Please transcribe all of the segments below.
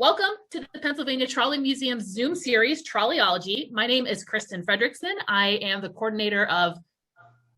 Welcome to the Pennsylvania Trolley Museum's Zoom series, Trolleyology. My name is Kristen Fredrickson. I am the coordinator of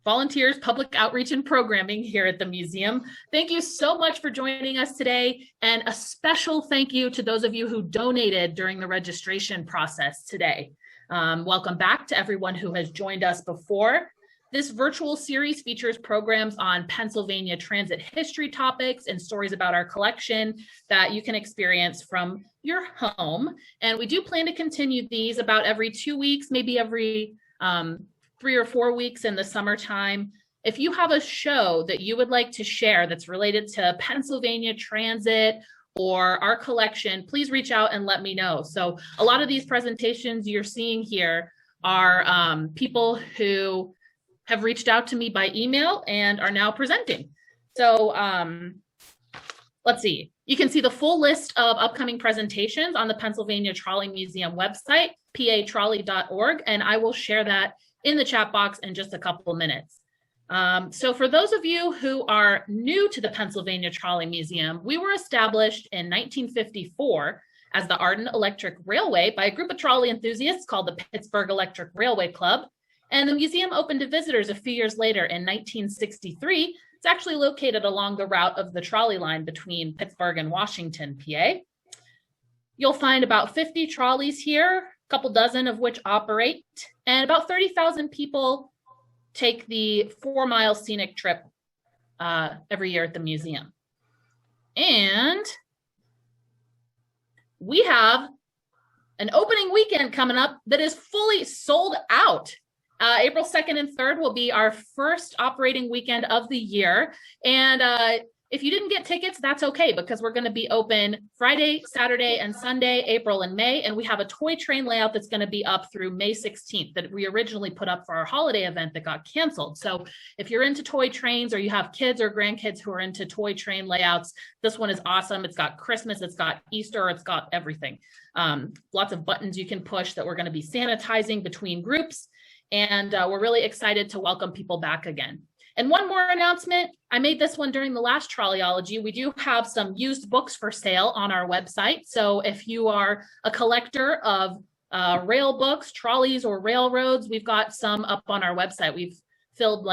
volunteers, public outreach, and programming here at the museum. Thank you so much for joining us today, and a special thank you to those of you who donated during the registration process today. Welcome back to everyone who has joined us before. This virtual series features programs on Pennsylvania transit history topics and stories about our collection that you can experience from your home. And we do plan to continue these about every 2 weeks, maybe every 3 or 4 weeks in the summertime. If you have a show that you would like to share that's related to Pennsylvania transit or our collection, please reach out and let me know. So a lot of these presentations you're seeing here are people who have reached out to me by email and are now presenting. So let's see. You can see the full list of upcoming presentations on the Pennsylvania Trolley Museum website, patrolley.org, and I will share that in the chat box in just a couple of minutes. So for those of you who are new to the Pennsylvania Trolley Museum, we were established in 1954 as the Ardent Electric Railway by a group of trolley enthusiasts called the Pittsburgh Electric Railway Club. And the museum opened to visitors a few years later in 1963. It's actually located along the route of the trolley line between Pittsburgh and Washington, PA. You'll find about 50 trolleys here, a couple dozen of which operate, and about 30,000 people take the 4-mile scenic trip every year at the museum. And we have an opening weekend coming up that is fully sold out. April 2nd and 3rd will be our first operating weekend of the year. And if you didn't get tickets, that's okay, because we're going to be open Friday, Saturday, and Sunday, April and May. And we have a toy train layout that's going to be up through May 16th that we originally put up for our holiday event that got canceled. So if you're into toy trains or you have kids or grandkids who are into toy train layouts, this one is awesome. It's got Christmas, it's got Easter, it's got everything. Lots of buttons you can push that we're going to be sanitizing between groups. And we're really excited to welcome people back again. And one more announcement. I made this one during the last Trolleyology. We do have some used books for sale on our website. So if you are a collector of rail books, trolleys, or railroads, we've got some up on our website. We've filled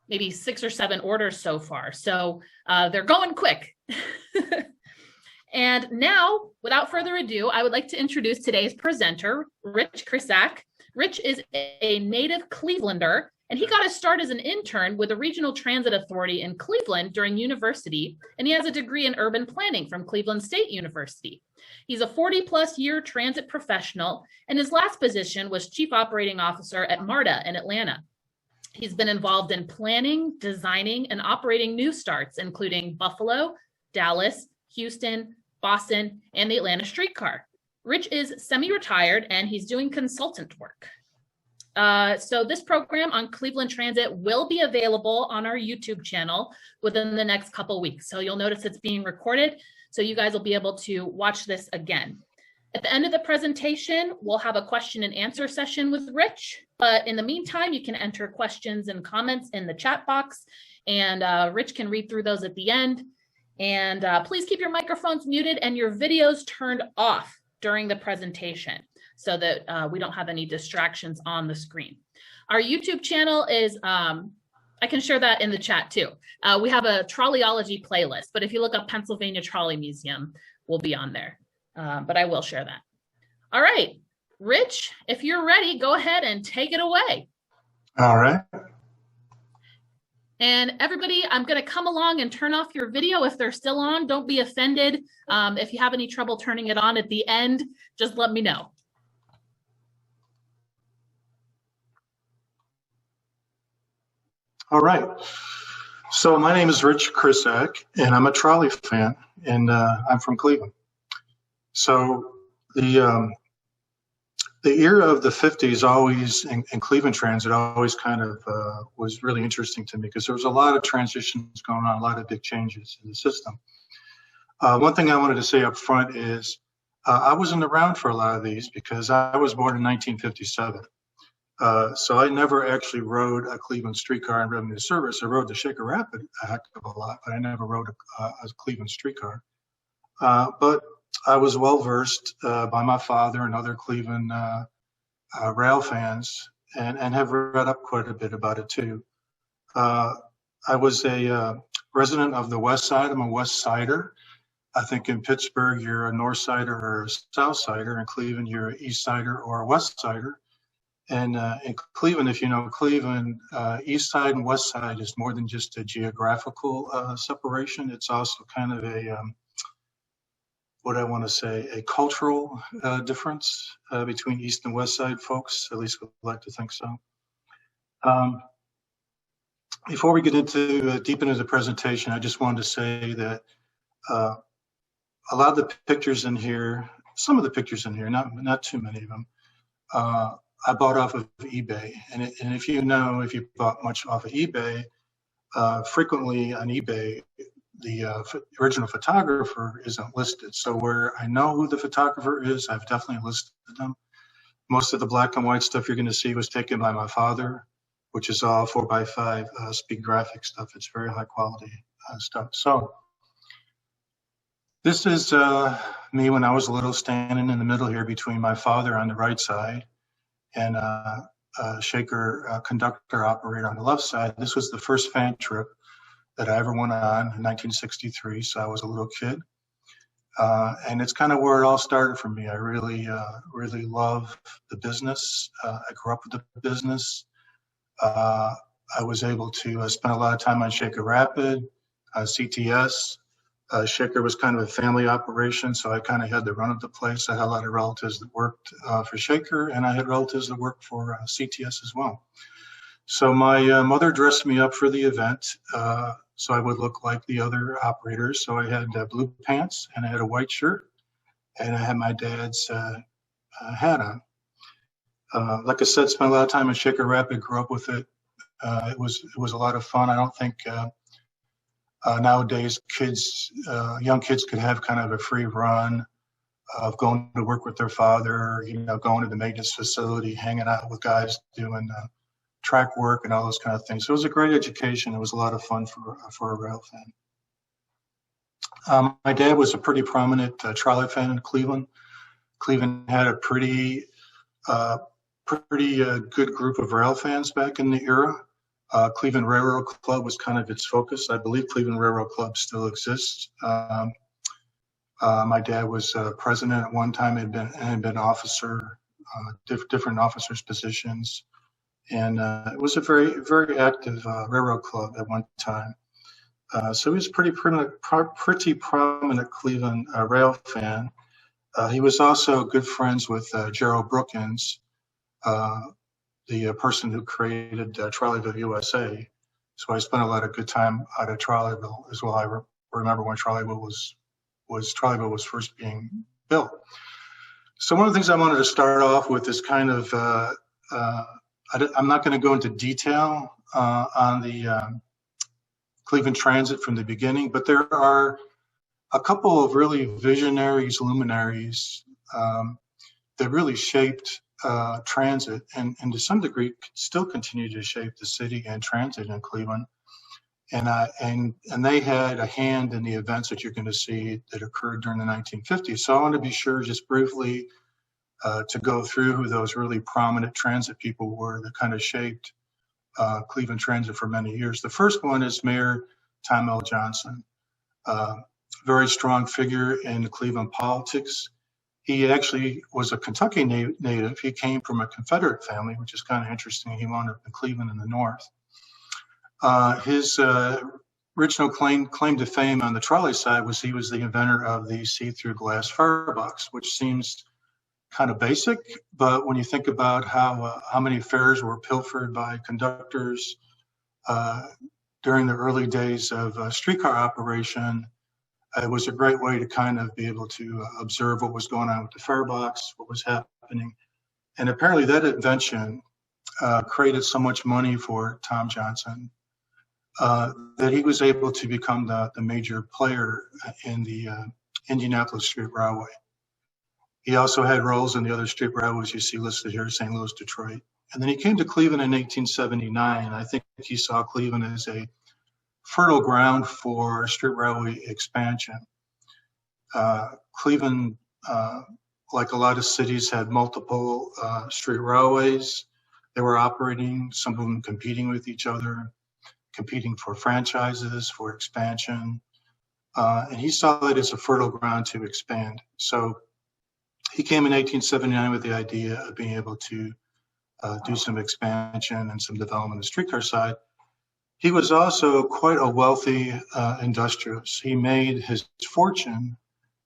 maybe 6 or 7 orders so far. So they're going quick. And now, without further ado, I would like to introduce today's presenter, Rich Krisak. Rich is a native Clevelander, and he got his start as an intern with the Regional Transit Authority in Cleveland during university, and he has a degree in urban planning from Cleveland State University. He's a 40-plus year transit professional, and his last position was Chief Operating Officer at MARTA in Atlanta. He's been involved in planning, designing, and operating new starts, including Buffalo, Dallas, Houston, Boston, and the Atlanta Streetcar. Rich is semi-retired and he's doing consultant work. So this program on Cleveland Transit will be available on our YouTube channel within the next couple weeks. So you'll notice it's being recorded, so you guys will be able to watch this again. At the end of the presentation, we'll have a question and answer session with Rich. But in the meantime, you can enter questions and comments in the chat box, and Rich can read through those at the end. And please keep your microphones muted and your videos turned off during the presentation so that we don't have any distractions on the screen. Our YouTube channel is, I can share that in the chat too. We have a Trolleyology playlist, but if you look up Pennsylvania Trolley Museum, we'll be on there. But I will share that. All right, Rich, if you're ready, go ahead and take it away. All right. And everybody, I'm going to come along and turn off your video if they're still on. Don't be offended. If you have any trouble turning it on at the end, just let me know. All right. So my name is Rich Krisak, and I'm a trolley fan, and I'm from Cleveland. So the era of the 50s always, in Cleveland Transit, always kind of was really interesting to me because there was a lot of transitions going on, a lot of big changes in the system. One thing I wanted to say up front is I wasn't around for a lot of these because I was born in 1957. So I never actually rode a Cleveland streetcar in revenue service. I rode the Cedar Rapid a heck of a lot, but I never rode a Cleveland streetcar. But I was well versed by my father and other Cleveland rail fans, and have read up quite a bit about it too. I was a resident of the West Side. I'm a West Sider. I think in Pittsburgh, you're a North Sider or a South Sider. In Cleveland, you're an East Sider or a West Sider. And in Cleveland, if you know Cleveland, East Side and West Side is more than just a geographical separation. It's also kind of a, what I want to say, a cultural difference between East and West Side folks. At least we'd like to think so. Before we get into deep into the presentation, I just wanted to say that a lot of the pictures in here, some of the pictures in here, not too many of them, I bought off of eBay. And if you know, if you bought much off of eBay, frequently on eBay, the original photographer isn't listed. So where I know who the photographer is, I've definitely listed them. Most of the black and white stuff you're going to see was taken by my father, which is all 4x5 speed graphic stuff. It's very high quality stuff. So this is me when I was little, standing in the middle here between my father on the right side and a shaker conductor operator on the left side. This was the first fan trip that I ever went on in 1963, so I was a little kid. And it's kind of where it all started for me. I really love the business. I grew up with the business. I was able to spend a lot of time on Shaker Rapid, CTS. Shaker was kind of a family operation, so I kind of had the run of the place. I had a lot of relatives that worked for Shaker, and I had relatives that worked for CTS as well. So my mother dressed me up for the event, so I would look like the other operators. So I had blue pants, and I had a white shirt, and I had my dad's hat on. Like I said, spent a lot of time in Shaker Rapid, grew up with it. It was a lot of fun. I don't think nowadays young kids could have kind of a free run of going to work with their father, going to the maintenance facility, hanging out with guys doing track work and all those kind of things. So it was a great education. It was a lot of fun for a rail fan. My dad was a pretty prominent trolley fan in Cleveland. Cleveland had a pretty good group of rail fans back in the era. Cleveland Railroad Club was kind of its focus. I believe Cleveland Railroad Club still exists. My dad was president at one time, and had been officer, different officers' positions. And it was a very, very active railroad club at one time. So he was pretty prominent Cleveland rail fan. He was also good friends with Gerald Brookins, the person who created Trolleyville, USA. So I spent a lot of good time out of Trolleyville as well. I remember when Trolleyville was first being built. So one of the things I wanted to start off with is kind of, I'm not going to go into detail on the Cleveland Transit from the beginning, but there are a couple of really visionaries, luminaries that really shaped transit and to some degree still continue to shape the city and transit in Cleveland. And they had a hand in the events that you're going to see that occurred during the 1950s. So I want to be sure just briefly to go through who those really prominent transit people were that kind of shaped Cleveland Transit for many years. The first one is Mayor Tom L. Johnson, very strong figure in Cleveland politics. He actually was a Kentucky native. He came from a Confederate family, which is kind of interesting. He wound up in Cleveland in the North. His original claim to fame on the trolley side was he was the inventor of the see-through glass firebox, which seems kind of basic, but when you think about how many fares were pilfered by conductors during the early days of streetcar operation, it was a great way to kind of be able to observe what was going on with the firebox, what was happening. And apparently that invention created so much money for Tom Johnson that he was able to become the major player in the Indianapolis Street Railway. He also had roles in the other street railways you see listed here, St. Louis, Detroit. And then he came to Cleveland in 1879. I think he saw Cleveland as a fertile ground for street railway expansion. Cleveland, like a lot of cities, had multiple street railways. They were operating, some of them competing with each other, competing for franchises, for expansion. And he saw it as a fertile ground to expand. So he came in 1879 with the idea of being able to do some expansion and some development on the streetcar side. He was also quite a wealthy industrialist. He made his fortune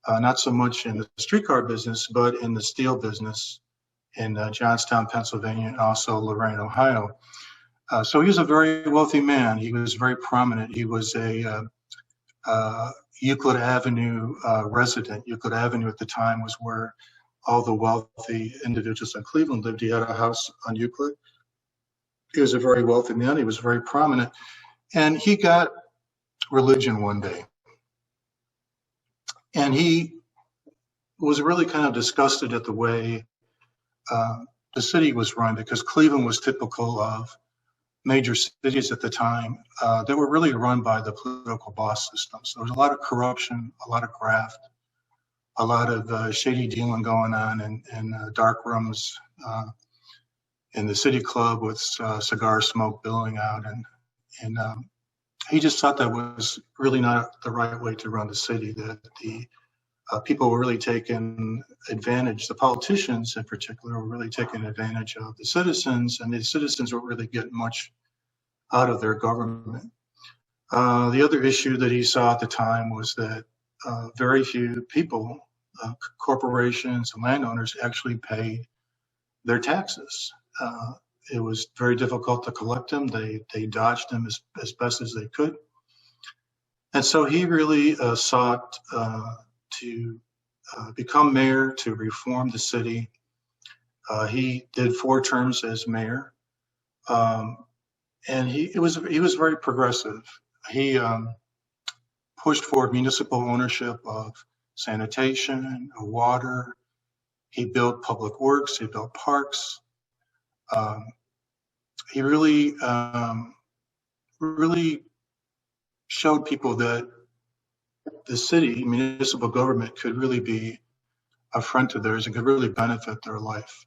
not so much in the streetcar business, but in the steel business in Johnstown, Pennsylvania, and also Lorraine, Ohio. So he was a very wealthy man. He was very prominent. He was a Euclid Avenue resident. Euclid Avenue at the time was where all the wealthy individuals in Cleveland lived. He had a house on Euclid. He was a very wealthy man. He was very prominent. And he got religion one day. And he was really kind of disgusted at the way the city was run, because Cleveland was typical of major cities at the time that were really run by the political boss system. So there was a lot of corruption, a lot of graft, a lot of shady dealing going on in dark rooms in the city club with cigar smoke billowing out. And he just thought that was really not the right way to run the city, that the people were really taking advantage, the politicians in particular were really taking advantage of the citizens, and the citizens weren't really getting much out of their government. The other issue that he saw at the time was that very few people, corporations and landowners, actually paid their taxes. It was very difficult to collect them. They dodged them as best as they could. And so he really sought to become mayor, to reform the city. He did 4 terms as mayor, and he was very progressive. He pushed for municipal ownership of sanitation, of water. He built public works. He built parks. He really showed people that the city, municipal government, could really be a friend to theirs and could really benefit their life.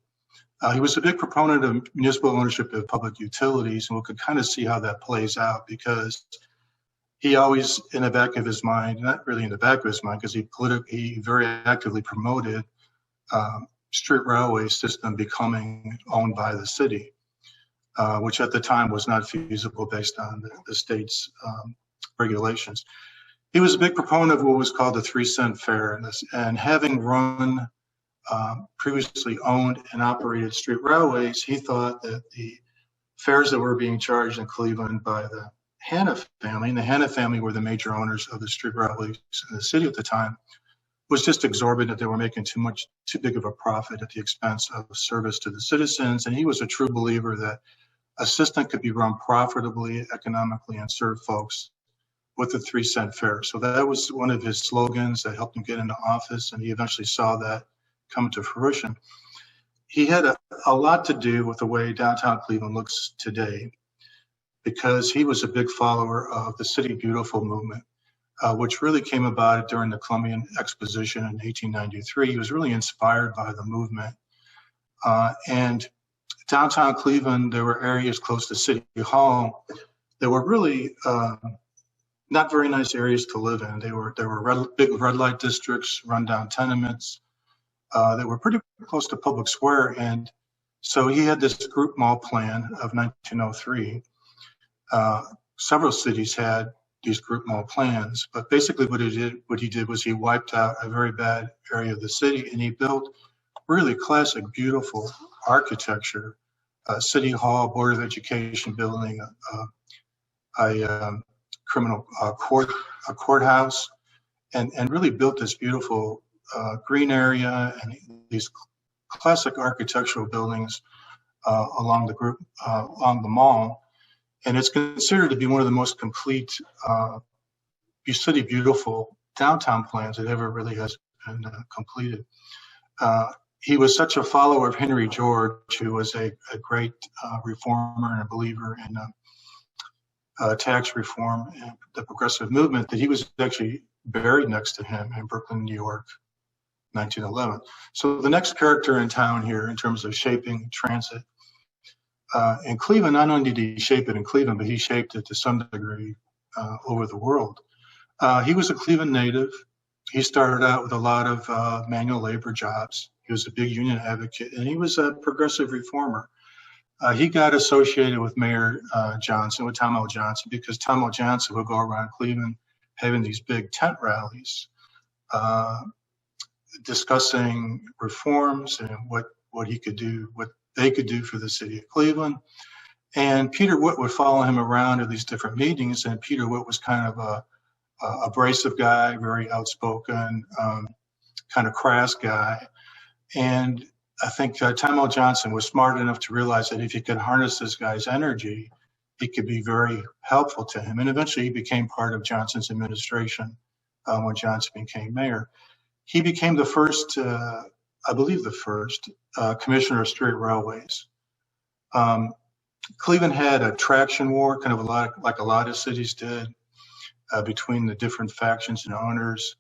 He was a big proponent of municipal ownership of public utilities, and we could kind of see how that plays out, because he always, in the back of his mind, not really in the back of his mind, because he very actively promoted street railway system becoming owned by the city, which at the time was not feasible based on the state's regulations. He was a big proponent of what was called the 3-cent fare, and having run previously owned and operated street railways, he thought that the fares that were being charged in Cleveland by the Hanna family, and the Hanna family were the major owners of the street railways in the city at the time, was just exorbitant. They were making too big of a profit at the expense of service to the citizens. And he was a true believer that a system could be run profitably, economically, and serve folks with the 3-cent fare. So that was one of his slogans that helped him get into office, and he eventually saw that come to fruition. He had a lot to do with the way downtown Cleveland looks today, because he was a big follower of the City Beautiful movement, which really came about during the Columbian Exposition in 1893. He was really inspired by the movement. And downtown Cleveland, there were areas close to City Hall that were really not very nice areas to live in. There were big red light districts, rundown tenements that were pretty close to Public Square. And so he had this group mall plan of 1903. Several cities had these group mall plans, but basically what he did was he wiped out a very bad area of the city, and he built really classic, beautiful architecture, City Hall, Board of Education building, a criminal courthouse, and really built this beautiful green area and these classic architectural buildings along the mall. And it's considered to be one of the most complete City Beautiful downtown plans that ever really has been completed. He was such a follower of Henry George, who was a great reformer and a believer in tax reform and the progressive movement, that he was actually buried next to him in Brooklyn, New York, 1911. So the next character in town here in terms of shaping transit in Cleveland, not only did he shape it in Cleveland, but he shaped it to some degree over the world. He was a Cleveland native. He started out with a lot of manual labor jobs. He was a big union advocate, and he was a progressive reformer. He got associated with Mayor Johnson, with Tom L. Johnson, because Tom L. Johnson would go around Cleveland having these big tent rallies, discussing reforms and what he could do, what they could do for the city of Cleveland. And Peter Witt would follow him around to these different meetings, and Peter Witt was kind of a abrasive guy, very outspoken, kind of crass guy. And I think Tom L. Johnson was smart enough to realize that if he could harness this guy's energy, he could be very helpful to him. And eventually he became part of Johnson's administration when Johnson became mayor. He became the first, I believe the first, commissioner of street railways. Cleveland had a traction war, kind of like a lot of cities did, between the different factions and owners.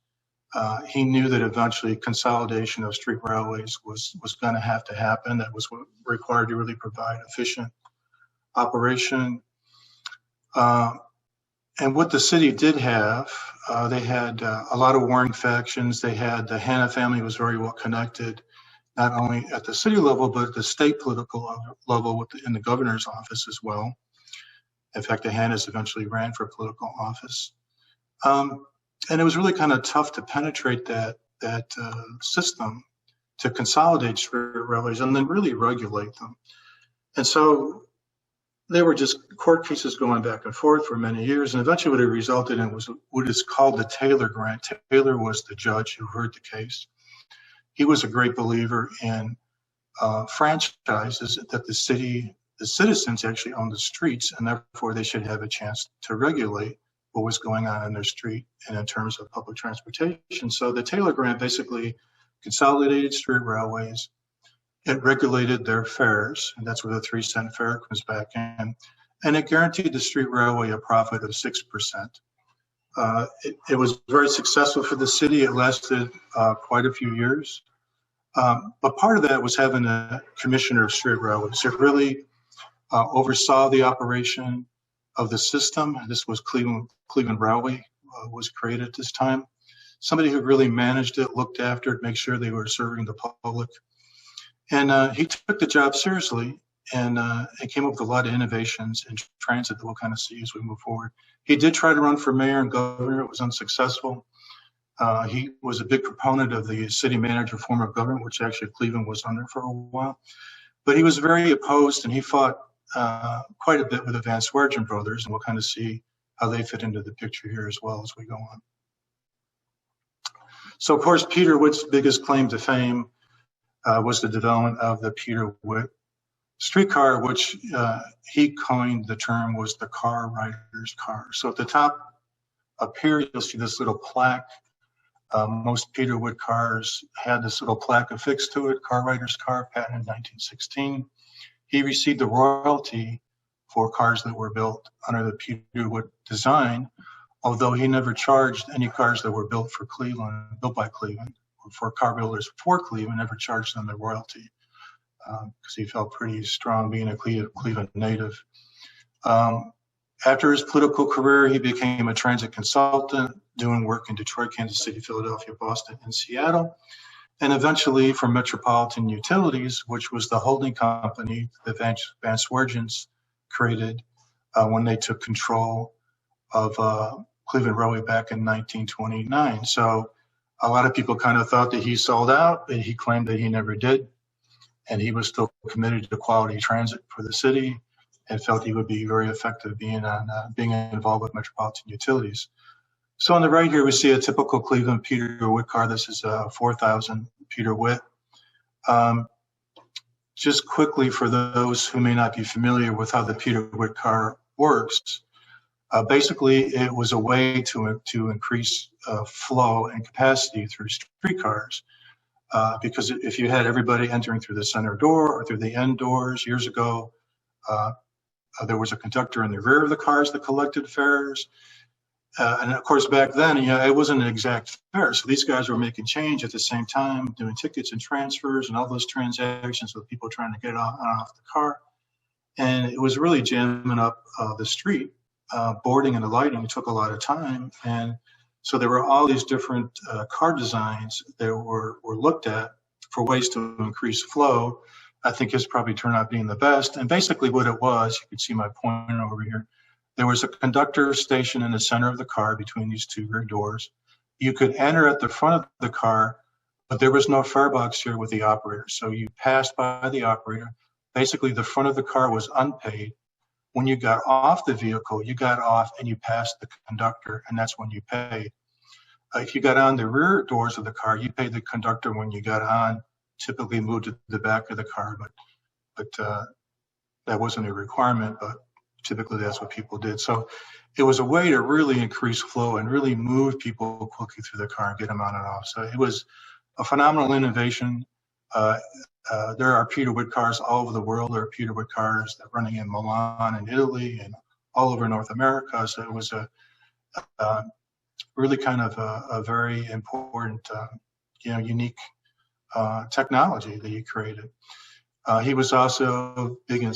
He knew that eventually consolidation of street railways was going to have to happen. That was what required to really provide efficient operation. And what the city did have, they had a lot of warring factions. They had the Hanna family was very well connected, not only at the city level, but at the state political level in the governor's office as well. In fact, the Hannas eventually ran for political office. And it was really kind of tough to penetrate that system to consolidate street railways and then really regulate them. And so there were just court cases going back and forth for many years. And eventually what it resulted in was what is called the Taylor Grant. Taylor was the judge who heard the case. He was a great believer in franchises, that the citizens actually own the streets, and therefore they should have a chance to regulate what was going on in their street and in terms of public transportation. So the Taylor Grant basically consolidated street railways. It regulated their fares, and that's where the 3-cent fare comes back in. And it guaranteed the street railway a profit of 6%. It was very successful for the city. It lasted quite a few years. But part of that was having a commissioner of street railways. It really oversaw the operation of the system. This was Cleveland Railway was created at this time. Somebody who really managed it, looked after it, make sure they were serving the public. And he took the job seriously and came up with a lot of innovations in transit that we'll kind of see as we move forward. He did try to run for mayor and governor. It was unsuccessful. He was a big proponent of the city manager form of government, which actually Cleveland was under for a while. But he was very opposed, and he fought quite a bit with the Vance brothers, and we'll kind of see how they fit into the picture here as well as we go on. So, of course, Peter Witt's biggest claim to fame was the development of the Peter Witt streetcar, which he coined the term was the car rider's car. So at the top up here, you'll see this little plaque. Most Peter Witt cars had this little plaque affixed to it, car rider's car, patent in 1916. He received the royalty for cars that were built under the Peter Witt design, although he never charged any cars that were built for Cleveland, built by Cleveland, or for car builders for Cleveland, never charged them the royalty because he felt pretty strong being a Cleveland native. After his political career, he became a transit consultant, doing work in Detroit, Kansas City, Philadelphia, Boston, and Seattle. And eventually for Metropolitan Utilities, which was the holding company that Vance Wergens created when they took control of Cleveland Railway back in 1929. So a lot of people kind of thought that he sold out, but he claimed that he never did. And he was still committed to quality transit for the city and felt he would be very effective being involved with Metropolitan Utilities. So on the right here, we see a typical Cleveland Peter Witt car. This is a 4000 Peter Witt. Just quickly, for those who may not be familiar with how the Peter Witt car works, basically it was a way to increase flow and capacity through streetcars. Because if you had everybody entering through the center door or through the end doors years ago, there was a conductor in the rear of the cars that collected fares. And of course, back then, it wasn't an exact fare. So these guys were making change at the same time, doing tickets and transfers and all those transactions with people trying to get on and off the car. And it was really jamming up the street. Boarding and alighting took a lot of time. And so there were all these different car designs that were looked at for ways to increase flow. I think his probably turned out being the best. And basically what it was, you can see my pointer over here, there was a conductor station in the center of the car between these two rear doors. You could enter at the front of the car, but there was no fare box here with the operator. So you passed by the operator. Basically, the front of the car was unpaid. When you got off the vehicle, you got off and you passed the conductor, and that's when you paid. If you got on the rear doors of the car, you paid the conductor when you got on, typically moved to the back of the car, but that wasn't a requirement, but typically that's what people did. So it was a way to really increase flow and really move people quickly through the car and get them on and off. So it was a phenomenal innovation. There are Peter Wood cars all over the world. There are Peter Wood cars that are running in Milan and Italy and all over North America. So it was a really kind of a very important, unique technology that he created. He was also big in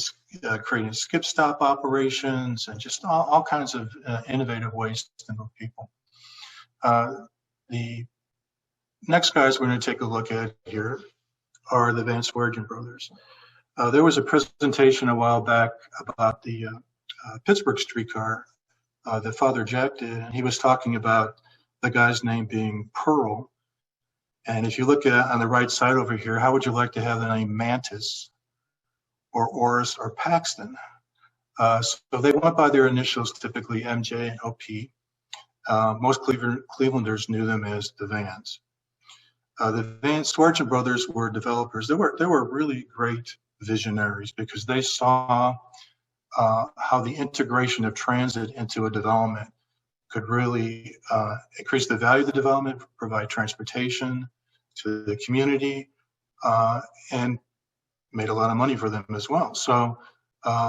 creating skip stop operations and just all kinds of innovative ways to move people. The next guys we're going to take a look at here are the Vance brothers. There was a presentation a while back about the Pittsburgh streetcar that Father Jack did, and he was talking about the guy's name being Pearl. And if you look at on the right side over here, how would you like to have the name Mantis or Oris or Paxton? So they went by their initials, typically MJ and OP. Most Clevelanders knew them as the Vans. The Vance brothers were developers. They were really great visionaries because they saw how the integration of transit into a development could really increase the value of the development, provide transportation to the community, and made a lot of money for them as well. So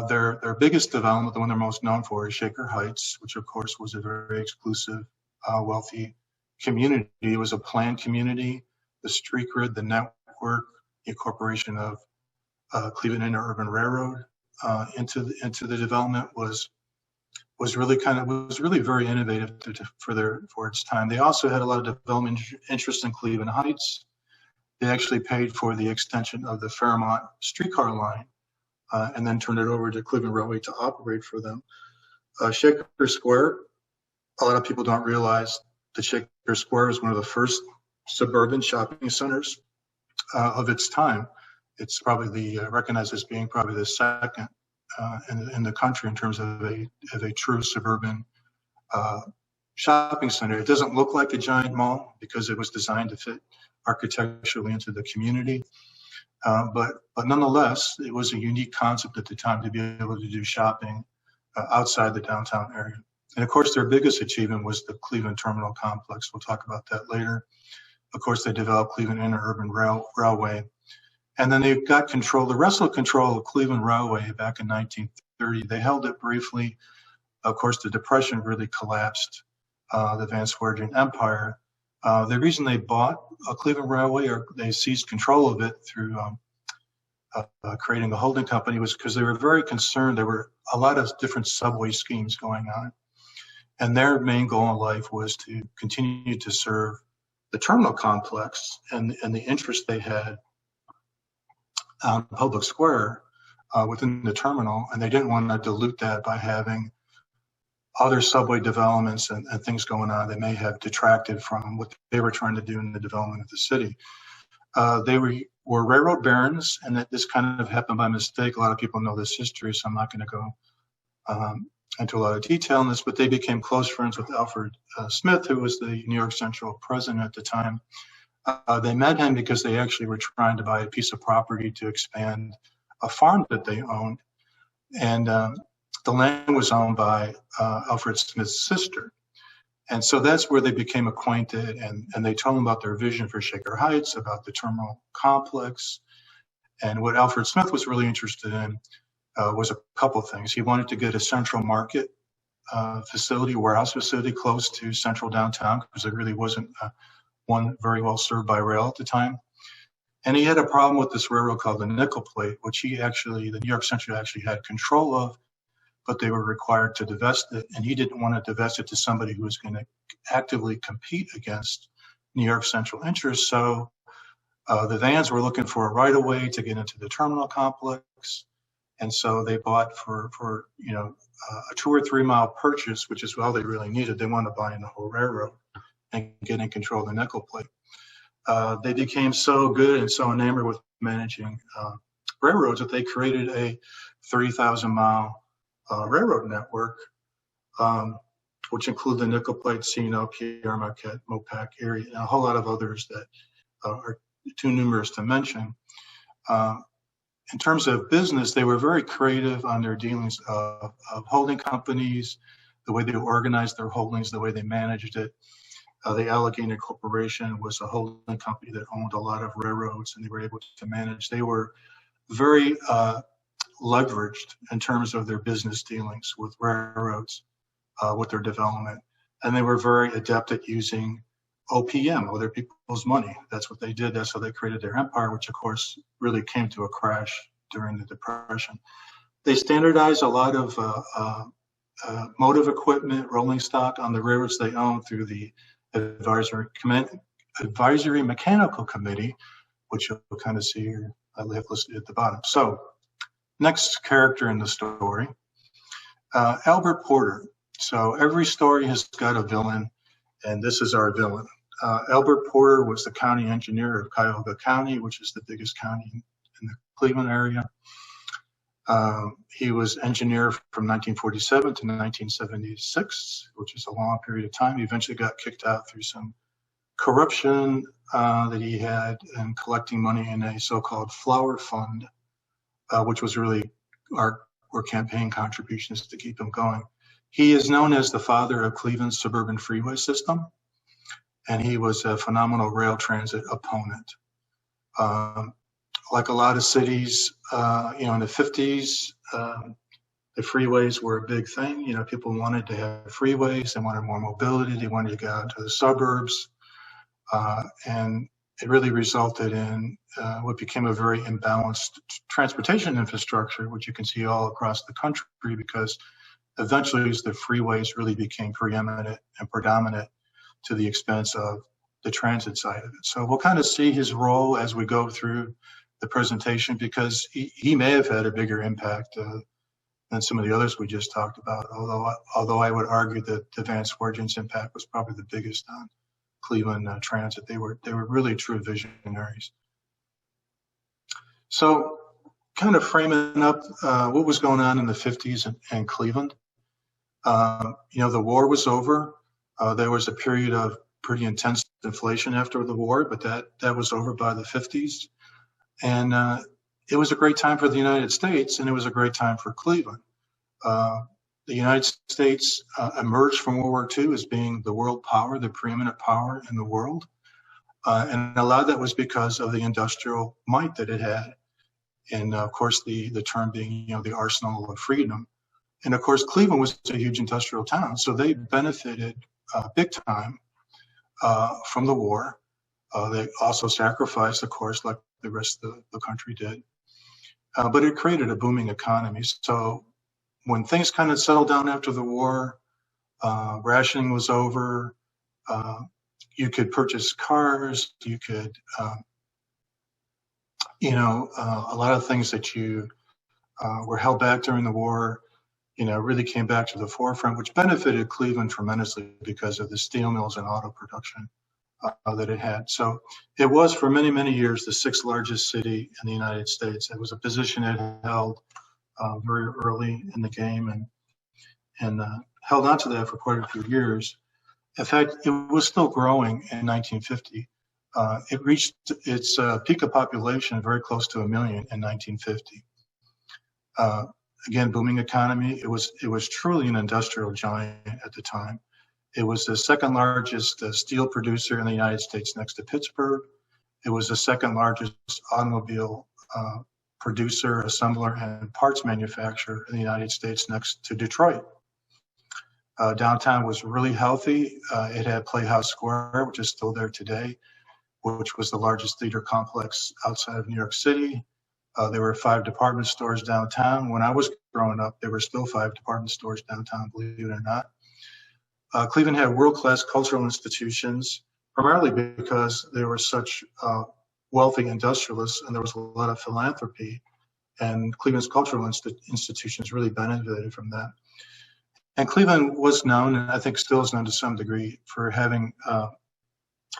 their biggest development, the one they're most known for, is Shaker Heights, which of course was a very exclusive, wealthy community. It was a planned community. The street grid, the network, the incorporation of Cleveland Interurban Railroad into the development was really very innovative for its time. They also had a lot of development interest in Cleveland Heights. They actually paid for the extension of the Fairmont streetcar line and then turned it over to Cleveland Railway to operate for them. Chickpea Square, a lot of people don't realize that Chickpea Square was one of the first suburban shopping centers of its time. It's probably recognized as being probably the second in the country in terms of a true suburban shopping center. It doesn't look like a giant mall because it was designed to fit architecturally into the community. But nonetheless, it was a unique concept at the time to be able to do shopping outside the downtown area. And of course, their biggest achievement was the Cleveland Terminal Complex. We'll talk about that later. Of course, they developed Cleveland Interurban Railway. And then they got the rest of control of Cleveland Railway back in 1930. They held it briefly. Of course, the Depression really collapsed the Vance empire. The reason they bought Cleveland Railway, or they seized control of it through creating a holding company, was because they were very concerned. There were a lot of different subway schemes going on. And their main goal in life was to continue to serve the terminal complex and the interest they had on Public Square within the terminal, and they didn't want to dilute that by having other subway developments and things going on that may have detracted from what they were trying to do in the development of the city. They were railroad barons, and that this kind of happened by mistake. A lot of people know this history, so I'm not going to go into a lot of detail on this, but they became close friends with Alfred Smith, who was the New York Central president at the time. They met him because they actually were trying to buy a piece of property to expand a farm that they owned. And the land was owned by Alfred Smith's sister. And so that's where they became acquainted, and they told him about their vision for Shaker Heights, about the terminal complex. And what Alfred Smith was really interested in was a couple things. He wanted to get a central market facility, warehouse facility close to central downtown, because there really wasn't one very well served by rail at the time. And he had a problem with this railroad called the Nickel Plate, which the New York Central actually had control of, but they were required to divest it. And he didn't want to divest it to somebody who was going to actively compete against New York Central interests. So the Vans were looking for a right of way to get into the terminal complex. And so they bought for a 2 or 3 mile purchase, which is all they really needed. They wanted to buy in the whole railroad and get in control of the Nickel Plate. They became so good and so enamored with managing railroads that they created a 30,000 mile railroad network, which include the Nickel Plate, C&O, PR, Marquette, Mopac area, and a whole lot of others that are too numerous to mention. In terms of business, they were very creative on their dealings of holding companies, the way they organized their holdings, the way they managed it. The Allegheny Corporation was a holding company that owned a lot of railroads, and they were able to manage. They were very leveraged in terms of their business dealings with railroads, with their development. And they were very adept at using OPM, other people's money. That's what they did. That's how they created their empire, which of course really came to a crash during the Depression. They standardized a lot of motive equipment, rolling stock on the railroads they owned through the Advisory Mechanical Committee, which you'll kind of see here. I have listed at the bottom. So next character in the story, Albert Porter. So every story has got a villain, and this is our villain. Albert Porter was the county engineer of Cuyahoga County, which is the biggest county in the Cleveland area. He was engineer from 1947 to 1976, which is a long period of time. He eventually got kicked out through some corruption that he had in collecting money in a so-called flower fund, which was really were campaign contributions to keep him going. He is known as the father of Cleveland's suburban freeway system, and he was a phenomenal rail transit opponent. Like a lot of cities, in the 50s, the freeways were a big thing. People wanted to have freeways, they wanted more mobility, they wanted to get out to the suburbs, and it really resulted in what became a very imbalanced transportation infrastructure, which you can see all across the country, because eventually the freeways really became preeminent and predominant to the expense of the transit side of it. So we'll kind of see his role as we go through the presentation, because he may have had a bigger impact than some of the others we just talked about, although I would argue that the Vance Fortune's impact was probably the biggest on Cleveland transit. They were really true visionaries. So kind of framing up what was going on in the 50s in Cleveland. The war was over. There was a period of pretty intense inflation after the war, but that was over by the 50s. And it was a great time for the United States, and it was a great time for Cleveland. The United States emerged from World War II as being the world power, the preeminent power in the world. And a lot of that was because of the industrial might that it had. And of course, the term being, the arsenal of freedom. And of course, Cleveland was a huge industrial town. So they benefited big time from the war. They also sacrificed, of course, like the rest of the country did. But it created a booming economy. So when things kind of settled down after the war, rationing was over, you could purchase cars, you could, a lot of things that you were held back during the war, really came back to the forefront, which benefited Cleveland tremendously because of the steel mills and auto production that it had. So it was for many, many years the 6th largest city in the United States. It was a position it held very early in the game and held on to that for quite a few years. In fact, it was still growing in 1950. It reached its peak of population very close to 1 million in 1950. Again, booming economy. It was truly an industrial giant at the time. It was the 2nd largest steel producer in the United States next to Pittsburgh. It was the 2nd largest automobile producer, assembler, and parts manufacturer in the United States next to Detroit. Downtown was really healthy. It had Playhouse Square, which is still there today, which was the largest theater complex outside of New York City. There were 5 department stores downtown. When I was growing up, there were still 5 department stores downtown, believe it or not. Cleveland had world-class cultural institutions, primarily because there were such wealthy industrialists and there was a lot of philanthropy, and Cleveland's cultural institutions really benefited from that. And Cleveland was known, and I think still is known to some degree, for having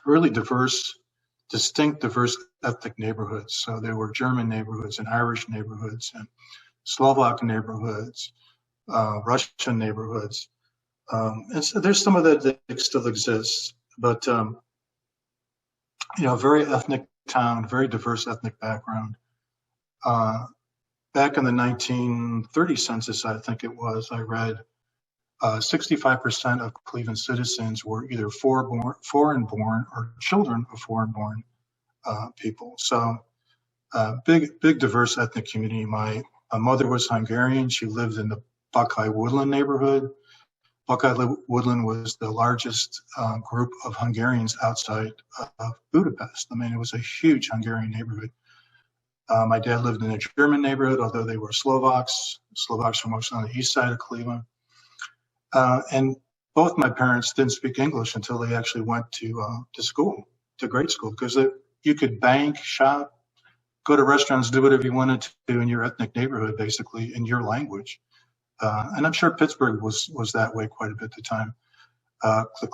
really distinct diverse ethnic neighborhoods. So there were German neighborhoods and Irish neighborhoods and Slovak neighborhoods, Russian neighborhoods. And so there's some of that still exists, but very ethnic town, very diverse ethnic background. Back in the 1930 census, I think it was, I read 65% of Cleveland citizens were either foreign-born or children of foreign-born people. So big diverse ethnic community. My mother was Hungarian. She lived in the Buckeye Woodland neighborhood. Buckeye Woodland was the largest group of Hungarians outside of Budapest. I mean, it was a huge Hungarian neighborhood. My dad lived in a German neighborhood, although they were Slovaks. Slovaks were mostly on the east side of Cleveland. And both my parents didn't speak English until they actually went to school, to grade school, because you could bank, shop, go to restaurants, do whatever you wanted to do in your ethnic neighborhood, basically, in your language. And I'm sure Pittsburgh was that way quite a bit at the time. The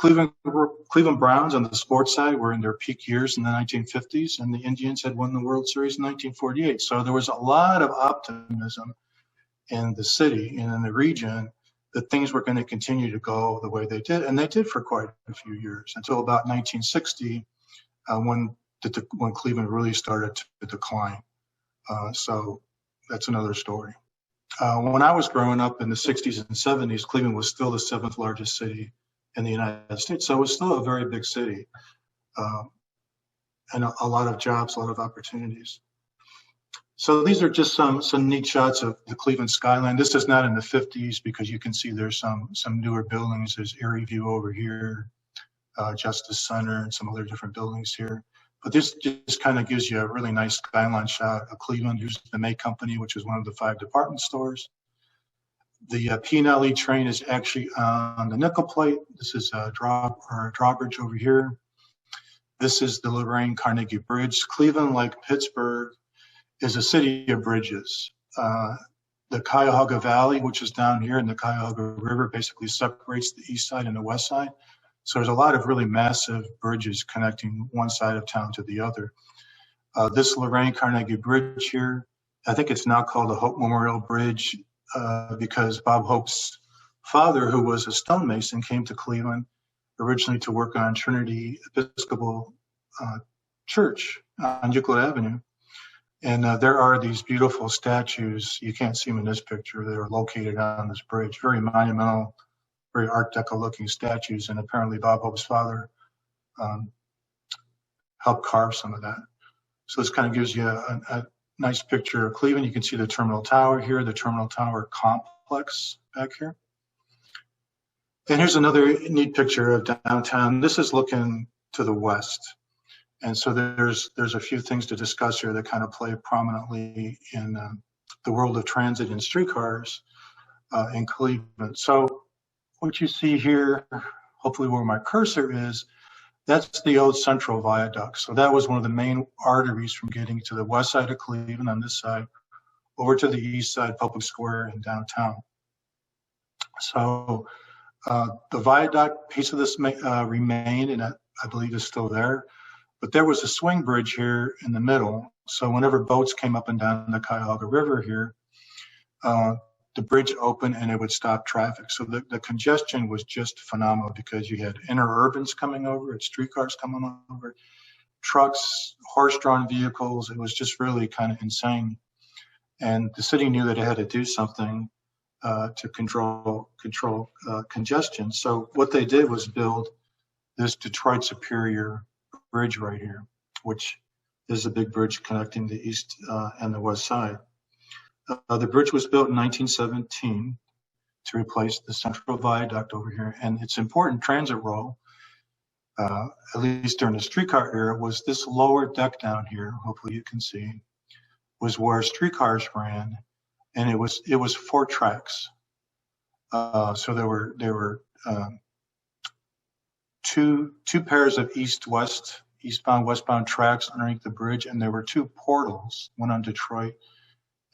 Cleveland Browns on the sports side were in their peak years in the 1950s, and the Indians had won the World Series in 1948. So there was a lot of optimism in the city and in the region that things were going to continue to go the way they did, and they did for quite a few years, until about 1960, when Cleveland really started to decline. So that's another story. When I was growing up in the 60s and 70s, Cleveland was still the 7th largest city in the United States. So it was still a very big city, and a lot of jobs, a lot of opportunities. So these are just some neat shots of the Cleveland skyline. This is not in the 50s because you can see there's some newer buildings. There's Erie View over here, Justice Center, and some other different buildings here. But this just kind of gives you a really nice skyline shot of Cleveland. Here's the May Company, which is one of the 5 department stores. The P&LE train is actually on the nickel plate. This is a drawbridge over here. This is the Lorraine Carnegie Bridge. Cleveland, like Pittsburgh, is a city of bridges. The Cuyahoga Valley, which is down here, and the Cuyahoga River basically separates the east side and the west side. So there's a lot of really massive bridges connecting one side of town to the other. This Lorraine Carnegie Bridge here, I think it's now called the Hope Memorial Bridge because Bob Hope's father, who was a stonemason, came to Cleveland originally to work on Trinity Episcopal Church on Euclid Avenue. And there are these beautiful statues. You can't see them in this picture. They are located on this bridge, very monumental, very Art Deco looking statues. And apparently Bob Hope's father helped carve some of that. So this kind of gives you a nice picture of Cleveland. You can see the Terminal Tower here, the Terminal Tower complex back here. And here's another neat picture of downtown. This is looking to the west. And so there's a few things to discuss here that kind of play prominently in the world of transit and streetcars in Cleveland. So what you see here, hopefully where my cursor is, that's the old Central Viaduct. So that was one of the main arteries from getting to the west side of Cleveland on this side, over to the east side, Public Square and downtown. So the viaduct piece of this remained, and I believe is still there. But there was a swing bridge here in the middle. So whenever boats came up and down the Cuyahoga River here, the bridge opened and it would stop traffic. So the congestion was just phenomenal because you had interurbans coming over, had streetcars coming over, trucks, horse-drawn vehicles. It was just really kind of insane. And the city knew that it had to do something to control congestion. So what they did was build this Detroit Superior Bridge right here, which is a big bridge connecting the east and the west side. The bridge was built in 1917 to replace the Central Viaduct over here. And its important transit role, at least during the streetcar era, was this lower deck down here, hopefully you can see, was where streetcars ran, and it was 4 tracks. So there were two pairs of eastbound, westbound tracks underneath the bridge, and there were 2 portals, one on Detroit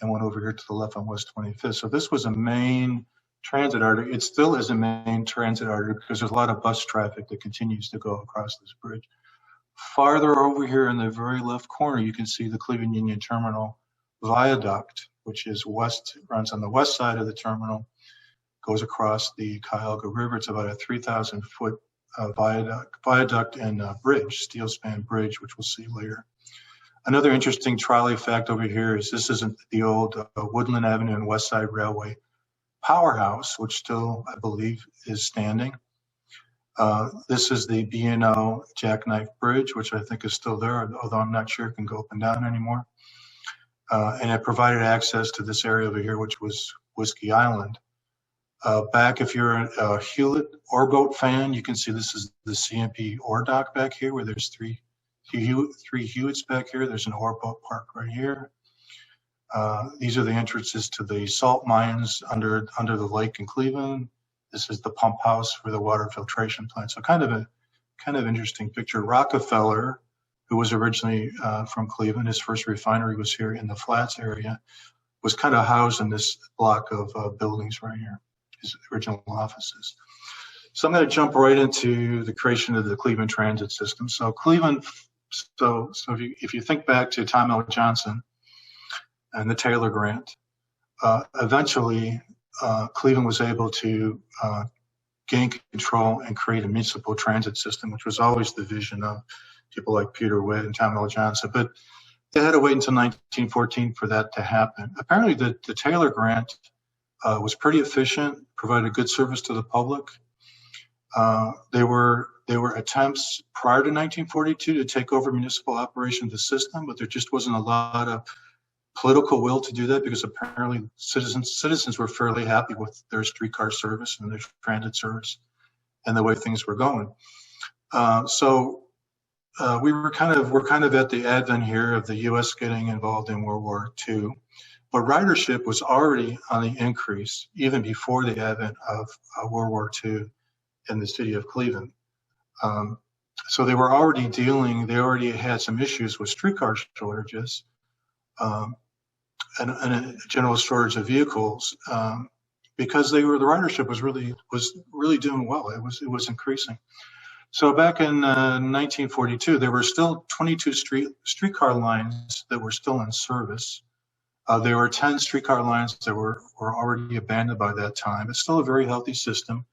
and one over here to the left on West 25th. So this was a main transit artery. It still is a main transit artery because there's a lot of bus traffic that continues to go across this bridge. Farther over here in the very left corner, you can see the Cleveland Union Terminal Viaduct, which is runs on the west side of the terminal, goes across the Cuyahoga River. It's about a 3,000-foot viaduct and bridge, steel span bridge, which we'll see later. Another interesting trolley fact over here is this isn't the old Woodland Avenue and West Side Railway powerhouse, which still, I believe, is standing. This is the Bno Jackknife Bridge, which I think is still there, although I'm not sure it can go up and down anymore. And it provided access to this area over here, which was Whiskey Island. Back, if you're a Hewlett ore boat fan, you can see this is the CMP ore dock back here, where there's three Hewitts back here. There's an ore boat park right here. These are the entrances to the salt mines under the lake in Cleveland. This is the pump house for the water filtration plant. So kind of interesting picture. Rockefeller, who was originally from Cleveland, his first refinery was here in the Flats area, was kind of housed in this block of buildings right here, his original offices. So I'm going to jump right into the creation of the Cleveland transit system. So Cleveland, so if you think back to Tom L. Johnson and the Taylor Grant, eventually Cleveland was able to gain control and create a municipal transit system, which was always the vision of people like Peter Witt and Tom L. Johnson. But they had to wait until 1914 for that to happen. Apparently the Taylor Grant was pretty efficient, provided good service to the public. There were attempts prior to 1942 to take over municipal operation of the system, but there just wasn't a lot of political will to do that because apparently citizens were fairly happy with their streetcar service and their transit service and the way things were going. We're kind of at the advent here of the U.S. getting involved in World War II, but ridership was already on the increase even before the advent of World War II in the city of Cleveland. So they already had some issues with streetcar shortages and a general shortage of vehicles because the ridership was really doing well. It was increasing. So back in 1942, there were still 22 streetcar lines that were still in service. There were 10 streetcar lines that were already abandoned by that time. It's still a very healthy system.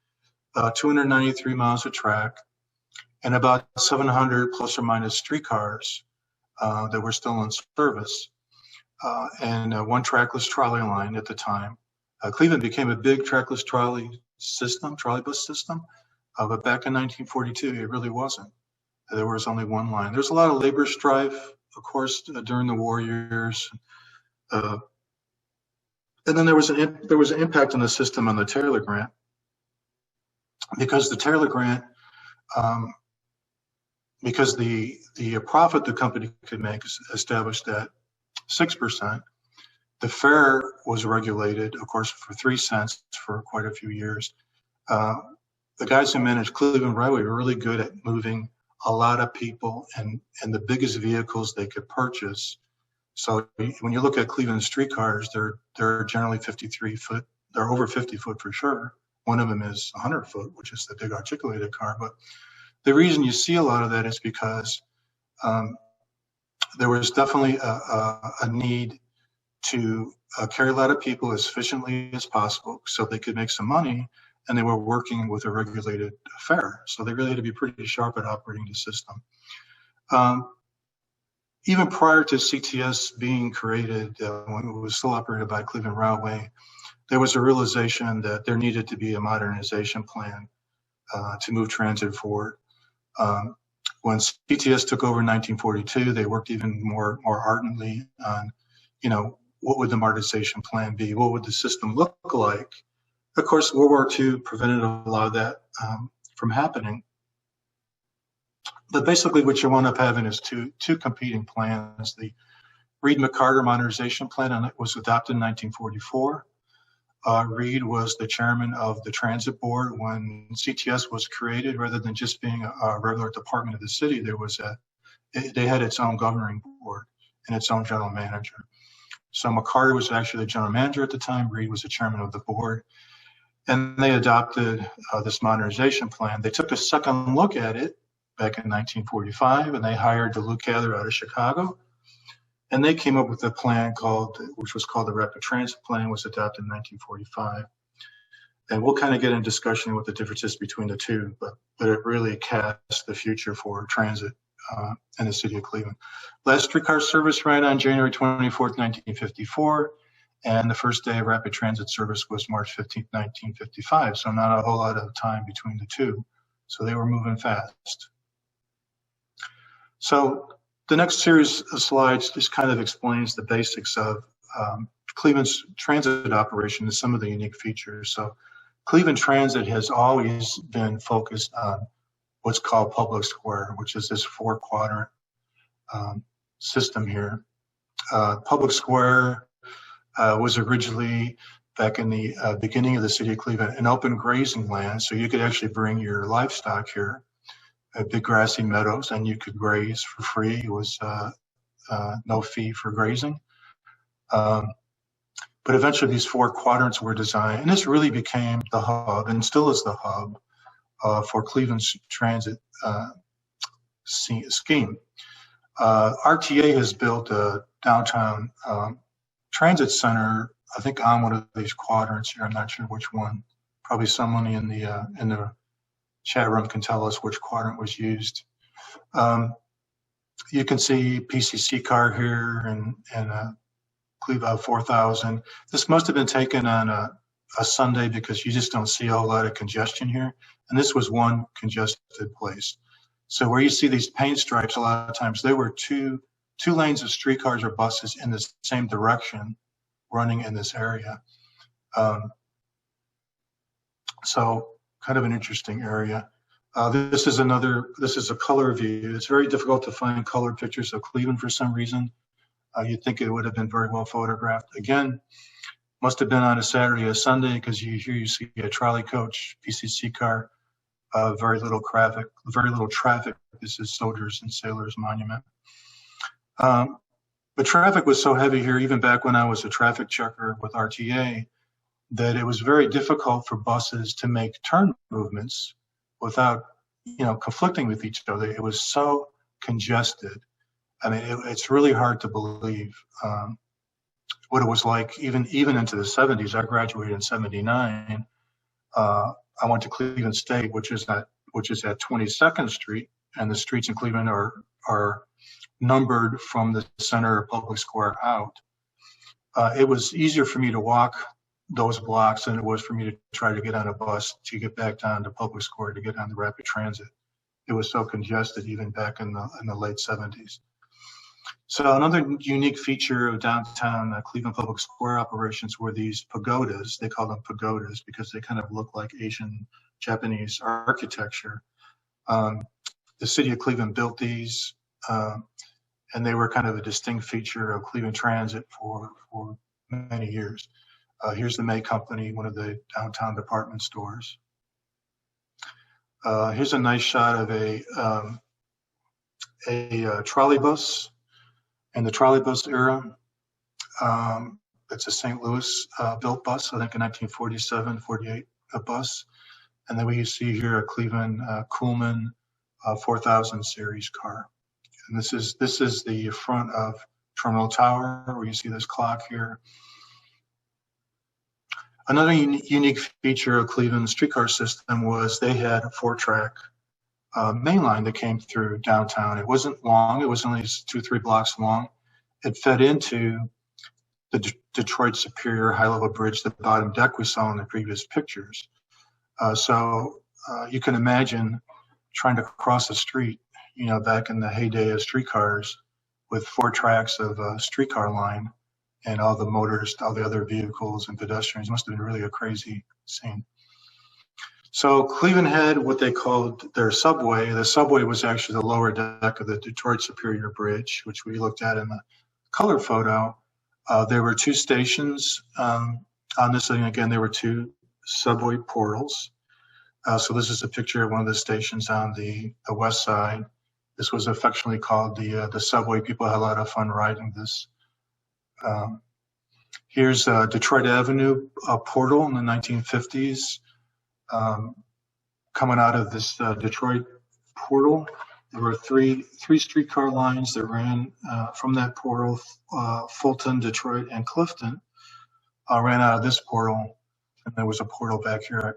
293 miles of track, and about 700 plus or minus streetcars that were still in service, and one trackless trolley line at the time. Cleveland became a big trackless trolleybus system, but back in 1942, it really wasn't. There was only one line. There's a lot of labor strife, of course, during the war years. And then there was an impact on the system on the Taylor Grant, because the Taylor Grant, because the profit the company could make is established at 6%. The fare was regulated, of course, for 3 cents for quite a few years. The guys who managed Cleveland Railway were really good at moving a lot of people and the biggest vehicles they could purchase. So when you look at Cleveland streetcars, they're generally 53 foot. They're over 50 foot for sure. One of them is 100 foot, which is the big articulated car. But the reason you see a lot of that is because there was definitely a need to carry a lot of people as efficiently as possible so they could make some money, and they were working with a regulated fare. So they really had to be pretty sharp at operating the system. Even prior to CTS being created, when it was still operated by Cleveland Railway, there was a realization that there needed to be a modernization plan to move transit forward. When CTS took over in 1942, they worked even more ardently on, what would the modernization plan be? What would the system look like Of course, World War II prevented a lot of that from happening. But basically what you wound up having is two competing plans. The Reid Mccarter Modernization Plan, and it was adopted in 1944. Reid was the chairman of the transit board when CTS was created. Rather than just being a regular department of the city, they had its own governing board and its own general manager. So Mccarter was actually the general manager at the time. Reid was the chairman of the board. And they adopted this modernization plan. They took a second look at it back in 1945, and they hired Duluth Gather out of Chicago. And they came up with a plan which was called the Rapid Transit Plan, was adopted in 1945. And we'll kind of get in discussion with the differences between the two, but it really cast the future for transit in the city of Cleveland. Last streetcar service ran on January 24th, 1954, and the first day of rapid transit service was March 15th, 1955, so not a whole lot of time between the two. So they were moving fast. So the next series of slides just kind of explains the basics of Cleveland's transit operation and some of the unique features. So Cleveland Transit has always been focused on what's called Public Square, which is this 4-quadrant system here. Public Square was originally, back in the beginning of the city of Cleveland, an open grazing land, so you could actually bring your livestock here. Big grassy meadows, and you could graze for free. It was no fee for grazing. But eventually these 4 quadrants were designed, and this really became the hub, and still is the hub, for Cleveland's transit scheme. RTA has built a downtown transit center, I think on one of these quadrants here. I'm not sure which one. Probably someone in the chat room can tell us which quadrant was used. You can see Pcc Car here and Cleveland 4000. This must have been taken on a Sunday because you just don't see a whole lot of congestion here. And this was one congested place. So where you see these paint stripes, a lot of times they were two lanes of streetcars or buses in the same direction running in this area. So kind of an interesting area. This is a color view. It's very difficult to find color pictures of Cleveland for some reason. You'd think it would have been very well photographed. Again, must have been on a Saturday or Sunday because here you see a trolley coach, PCC car, very little traffic. This is Soldiers and Sailors Monument. But traffic was so heavy here, even back when I was a traffic checker with RTA, that it was very difficult for buses to make turn movements without, conflicting with each other. It was so congested. I mean, it's really hard to believe what it was like even into the 70s. I graduated in 79. I went to Cleveland State, which is at 22nd Street, and the streets in Cleveland are numbered from the center of Public Square out. It was easier for me to walk those blocks than it was for me to try to get on a bus to get back down to Public Square to get on the rapid transit. It was so congested even back in the late 70s. So another unique feature of downtown Cleveland Public Square operations were these pagodas. They call them pagodas because they kind of look like Asian Japanese architecture. The city of Cleveland built these, and they were kind of a distinct feature of Cleveland Transit for many years. Here's the May Company, one of the downtown department stores. Here's a nice shot of a trolley bus in the trolley bus era. It's a St. Louis built bus, I think in 1947, 48, a bus. And then we see here a Cleveland Kuhlman 4000 series car. And this is the front of Terminal Tower, where you see this clock here. Another unique feature of Cleveland's streetcar system was they had a 4-track main line that came through downtown. It wasn't long. It was only 2-3 blocks long. It fed into the Detroit Superior high-level bridge, the bottom deck we saw in the previous pictures. So you can imagine trying to cross the street, back in the heyday of streetcars with 4 tracks of a streetcar line. and all the motorists, all the other vehicles and pedestrians. It must have been really a crazy scene. So Cleveland had what they called their subway. The subway was actually the lower deck of the Detroit Superior Bridge, which we looked at in the color photo. There were two stations on this, and again, there were two subway portals. So this is a picture of one of the stations on the west side. This was affectionately called the subway. People had a lot of fun riding this. Here's Detroit Avenue portal in the 1950s. Coming out of this Detroit portal, there were three streetcar lines that ran from that portal. Fulton, Detroit, and Clifton ran out of this portal, and there was a portal back here,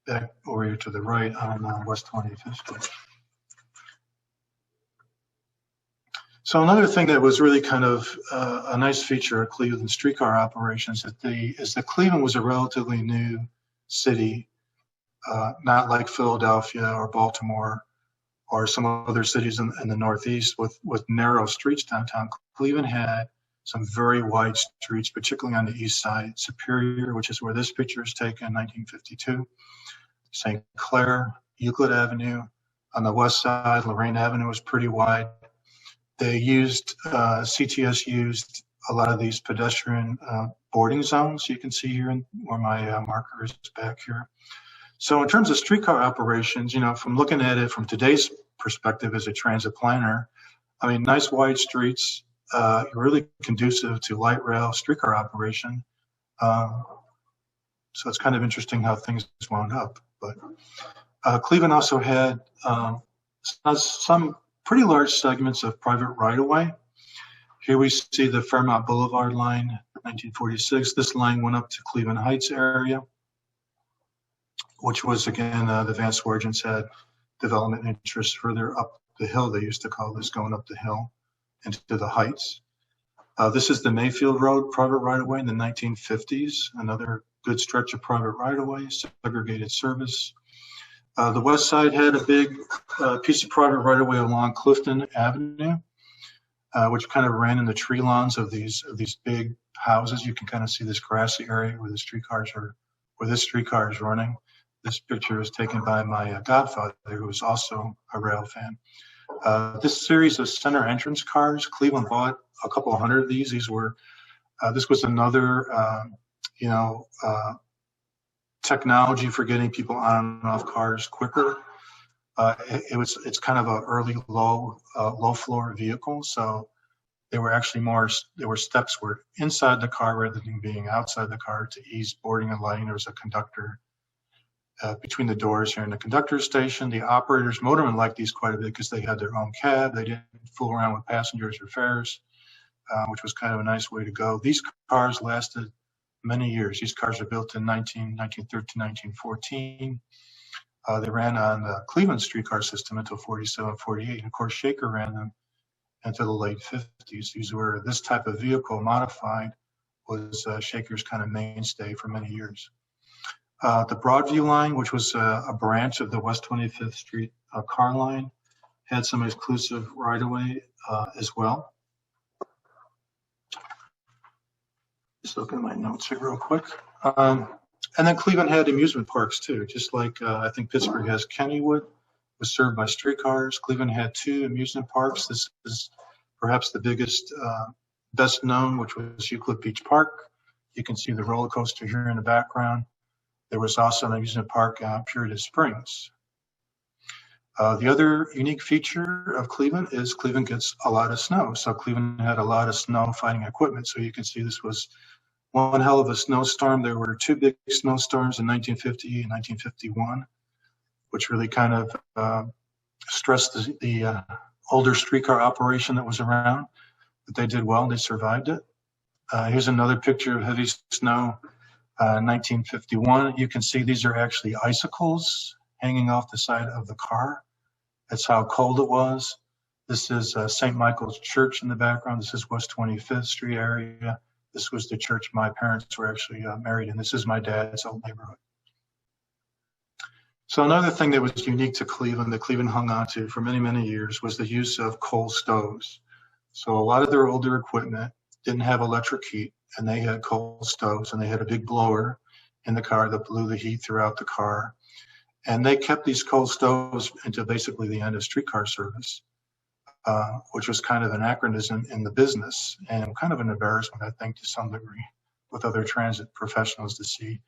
back over here to the right on West 25th Street. So another thing that was really kind of a nice feature of Cleveland streetcar operations is that Cleveland was a relatively new city, not like Philadelphia or Baltimore or some other cities in the Northeast with narrow streets downtown. Cleveland had some very wide streets, particularly on the east side. Superior, which is where this picture is taken in 1952. St. Clair, Euclid Avenue. On the west side, Lorraine Avenue was pretty wide. They used, CTS used a lot of these pedestrian boarding zones. You can see here where my marker is back here. So in terms of streetcar operations, from looking at it from today's perspective as a transit planner, I mean, nice wide streets, really conducive to light rail streetcar operation. So it's kind of interesting how things wound up. But Cleveland also had some pretty large segments of private right-of-way. Here we see the Fairmont Boulevard line, 1946. This line went up to Cleveland Heights area, which was, again, the Vance Wargents had development interests further up the hill. They used to call this going up the hill into the Heights. This is the Mayfield Road private right-of-way in the 1950s, another good stretch of private right-of-way, segregated service. The west side had a big piece of private right-of-way along Clifton Avenue, which kind of ran in the tree lawns of these big houses. You can kind of see this grassy area where this streetcar is running. This picture is taken by my godfather, who was also a rail fan. This series of center entrance cars, Cleveland bought a couple hundred of these. This was another, technology for getting people on and off cars quicker. It's kind of an early low floor vehicle, so there were steps were inside the car rather than being outside the car to ease boarding and lighting. There was a conductor between the doors here in the conductor's station. The operators, motormen, liked these quite a bit because they had their own cab. They didn't fool around with passengers or fares, which was kind of a nice way to go. These cars lasted many years. These cars were built in 1913, 1914. They ran on the Cleveland streetcar system until 47, 48. And of course, Shaker ran them until the late 50s. These were, this type of vehicle modified was Shaker's kind of mainstay for many years. The Broadview line, which was a branch of the West 25th Street car line, had some exclusive right-of-way as well. Just looking at my notes here real quick. And then Cleveland had amusement parks too, just like I think Pittsburgh has Kennywood, was served by streetcars. Cleveland had two amusement parks. This is perhaps the biggest, best known, which was Euclid Beach Park. You can see the roller coaster here in the background. There was also an amusement park Purity Springs. The other unique feature of Cleveland is Cleveland gets a lot of snow. So Cleveland had a lot of snow fighting equipment. So you can see this was one hell of a snowstorm. There were two big snowstorms in 1950 and 1951, which really kind of stressed the older streetcar operation that was around. But they did well. They survived it. Here's another picture of heavy snow, 1951. You can see these are actually icicles hanging off the side of the car. That's how cold it was. This is St. Michael's Church in the background. This is West 25th Street area. This was the church my parents were actually married in. This is my dad's old neighborhood. So another thing that was unique to Cleveland that Cleveland hung on to for many, many years was the use of coal stoves. So a lot of their older equipment didn't have electric heat, and they had coal stoves, and they had a big blower in the car that blew the heat throughout the car. And they kept these coal stoves until basically the end of streetcar service, which was kind of an anachronism in the business and kind of an embarrassment, I think, to some degree with other transit professionals to see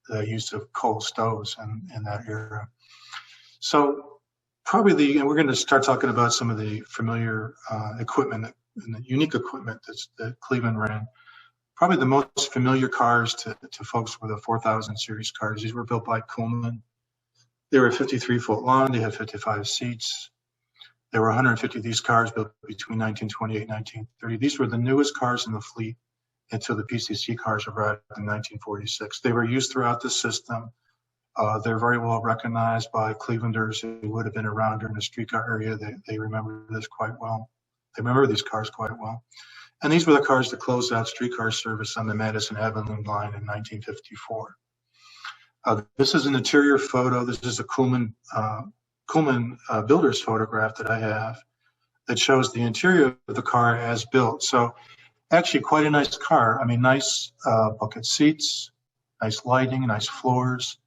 the use of coal stoves in that era. So probably and we're going to start talking about some of the familiar equipment and the unique equipment that Cleveland ran. Probably the most familiar cars to folks were the 4000 series cars. These were built by Coleman. They were 53 foot long. They had 55 seats. There were 150 of these cars built between 1928 and 1930. These were the newest cars in the fleet until the Pcc cars arrived in 1946. They were used throughout the system. They're very well recognized by Clevelanders who would have been around during the streetcar area. They remember this quite well. They remember these cars quite well. And these were the cars that closed out streetcar service on the Madison Avenue line in 1954. This is an interior photo. This is a Coleman builder's photograph that I have that shows the interior of the car as built. So actually quite a nice car. I mean, nice bucket seats, nice lighting, nice floors.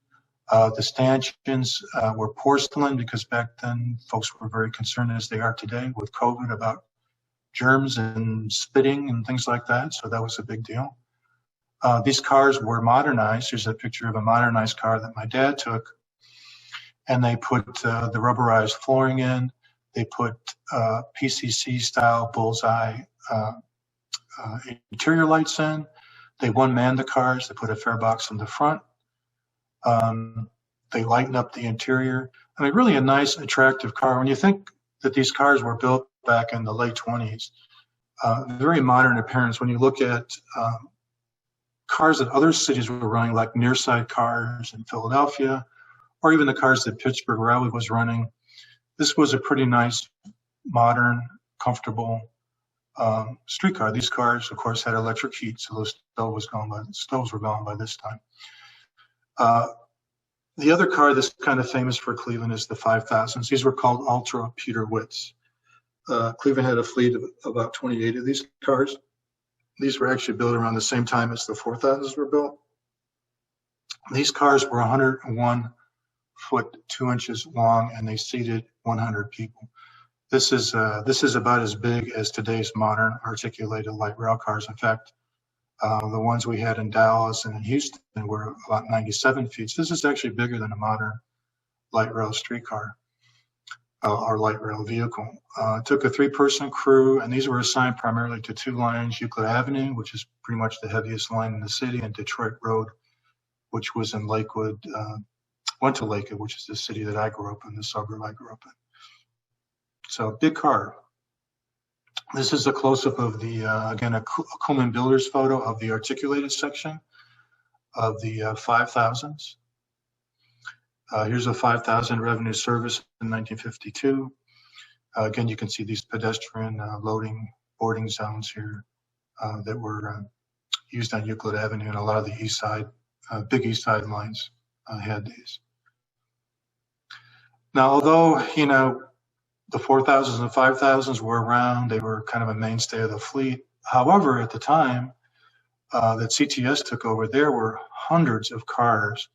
The stanchions were porcelain because back then folks were very concerned, as they are today with COVID, about germs and spitting and things like that. So that was a big deal. These cars were modernized. Here's a picture of a modernized car that my dad took. And they put the rubberized flooring in. They put PCC style bullseye interior lights in. They one-manned the cars. They put a fare box in the front. They lightened up the interior. I mean, really a nice, attractive car. When you think that these cars were built back in the late 20s, very modern appearance. When you look at cars that other cities were running, like Nearside cars in Philadelphia, or even the cars that Pittsburgh Railway was running, this was a pretty nice, modern, comfortable streetcar. These cars, of course, had electric heat, so the stoves were gone by this time. The other car that's kind of famous for Cleveland is the 5000s. These were called Ultra Peter Witts. Cleveland had a fleet of about 28 of these cars. These were actually built around the same time as the 4000s were built. These cars were 101 foot 2 inches long, and they seated 100 people. This is about as big as today's modern articulated light rail cars. In fact, the ones we had in Dallas and in Houston were about 97 feet. So this is actually bigger than a modern light rail streetcar or light rail vehicle. It took a 3-person crew, and these were assigned primarily to 2 lines: Euclid Avenue, which is pretty much the heaviest line in the city, and Detroit Road, which was in Lakewood, went to Lakewood, which is the city that I grew up in, the suburb I grew up in. So big car. This is a close-up of the, again, a Coleman Builders photo of the articulated section of the 5000s. Here's a 5000 revenue service in 1952. Again, you can see these pedestrian loading boarding zones here that were used on Euclid Avenue, and a lot of the east side, big east side lines had these. Now, although, you know, the 4000s and 5000s were around, they were kind of a mainstay of the fleet. However, at the time that CTS took over, there were hundreds of cars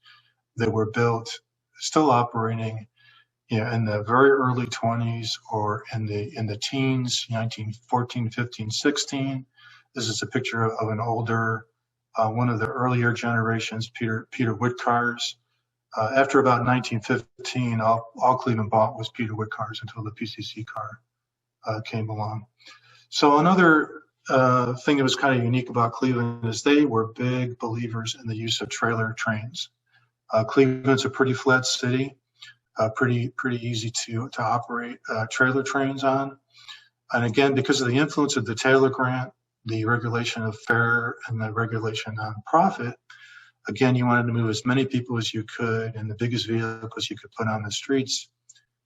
that were built, still operating, you know, in the very early 20s or in the teens, 1914, 15, 16. This is a picture of an older, one of the earlier generations, Peter Witt cars. After about 1915, all Cleveland bought was Peter Witt cars until the PCC car came along. So another thing that was kind of unique about Cleveland is they were big believers in the use of trailer trains. Cleveland's a pretty flat city, pretty easy to operate trailer trains on. And again, because of the influence of the Taylor Grant, the regulation of fare and the regulation on profit, again, you wanted to move as many people as you could and the biggest vehicles you could put on the streets.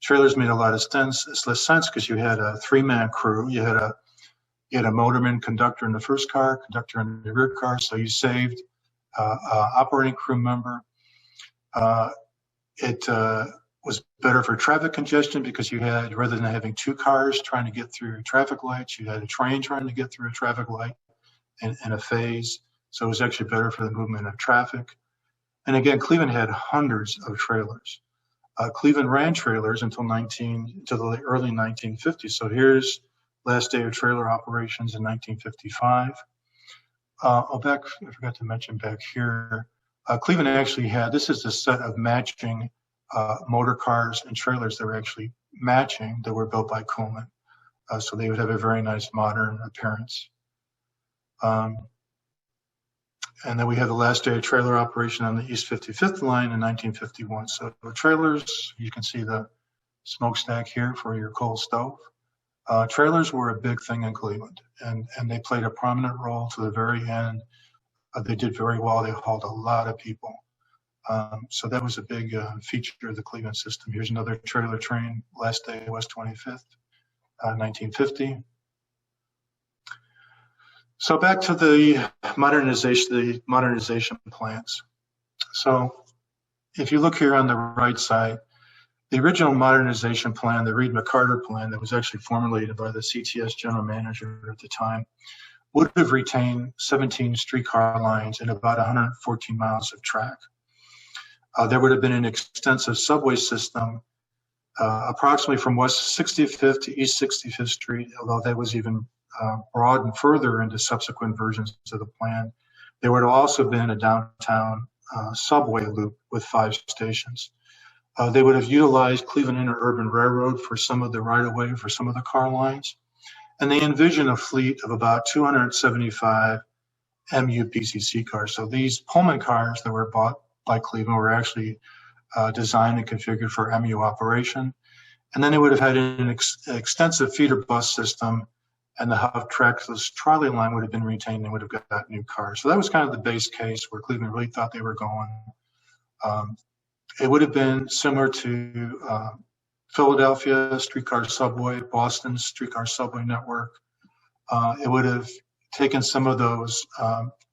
Trailers made a lot of sense. It's less sense because you had a 3-man crew. You had a motorman, conductor in the first car, conductor in the rear car. So you saved operating crew member. It was better for traffic congestion because you had, rather than having 2 cars trying to get through traffic lights, you had a train trying to get through a traffic light. in a phase. So it was actually better for the movement of traffic. And again, Cleveland had hundreds of trailers. Cleveland ran trailers until the early 1950s. So here's last day of trailer operations in 1955. I forgot to mention back here, Cleveland actually had, this is a set of matching motor cars and trailers that were actually matching that were built by Coleman. So they would have a very nice modern appearance. And then we had the last day of trailer operation on the East 55th line in 1951. So the trailers, you can see the smokestack here for your coal stove. Trailers were a big thing in Cleveland, and they played a prominent role to the very end. They did very well. They hauled a lot of people. So that was a big feature of the Cleveland system. Here's another trailer train. Last day was 25th, 1950. So back to the modernization plans. So if you look here on the right side, the original modernization plan, the Reid Mccarter plan that was actually formulated by the CTS general manager at the time, would have retained 17 streetcar lines and about 114 miles of track. There would have been an extensive subway system approximately from West 65th to East 65th Street, although that was even broadened further into subsequent versions of the plan. There would have also been a downtown subway loop with 5 stations. They would have utilized Cleveland Interurban Railroad for some of the right-of-way for some of the car lines. And they envisioned a fleet of about 275 MU Pcc cars. So these Pullman cars that were bought by Cleveland were actually designed and configured for MU operation. And then they would have had an extensive feeder bus system, and the Huff trackless trolley line would have been retained and would have got new cars. So that was kind of the base case where Cleveland really thought they were going. It would have been similar to Philadelphia streetcar subway, Boston's streetcar subway network. It would have taken some of those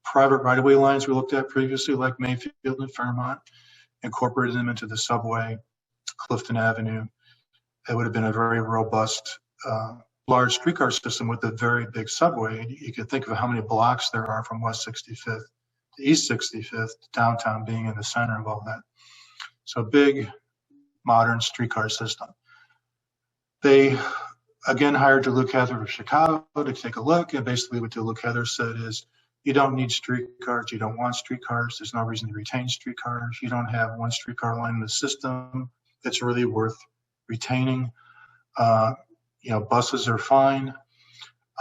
private right-of-way lines we looked at previously, like Mayfield and Fairmont, incorporated them into the subway, Clifton Avenue. It would have been a very robust, large streetcar system with a very big subway. You could think of how many blocks there are from West 65th to East 65th, downtown being in the center of all that. So big, modern streetcar system. They, again, hired DeLuc Heather of Chicago to take a look, and basically what DeLuc Heather said is, you don't need streetcars, you don't want streetcars, there's no reason to retain streetcars, you don't have one streetcar line in the system that's really worth retaining. Buses are fine.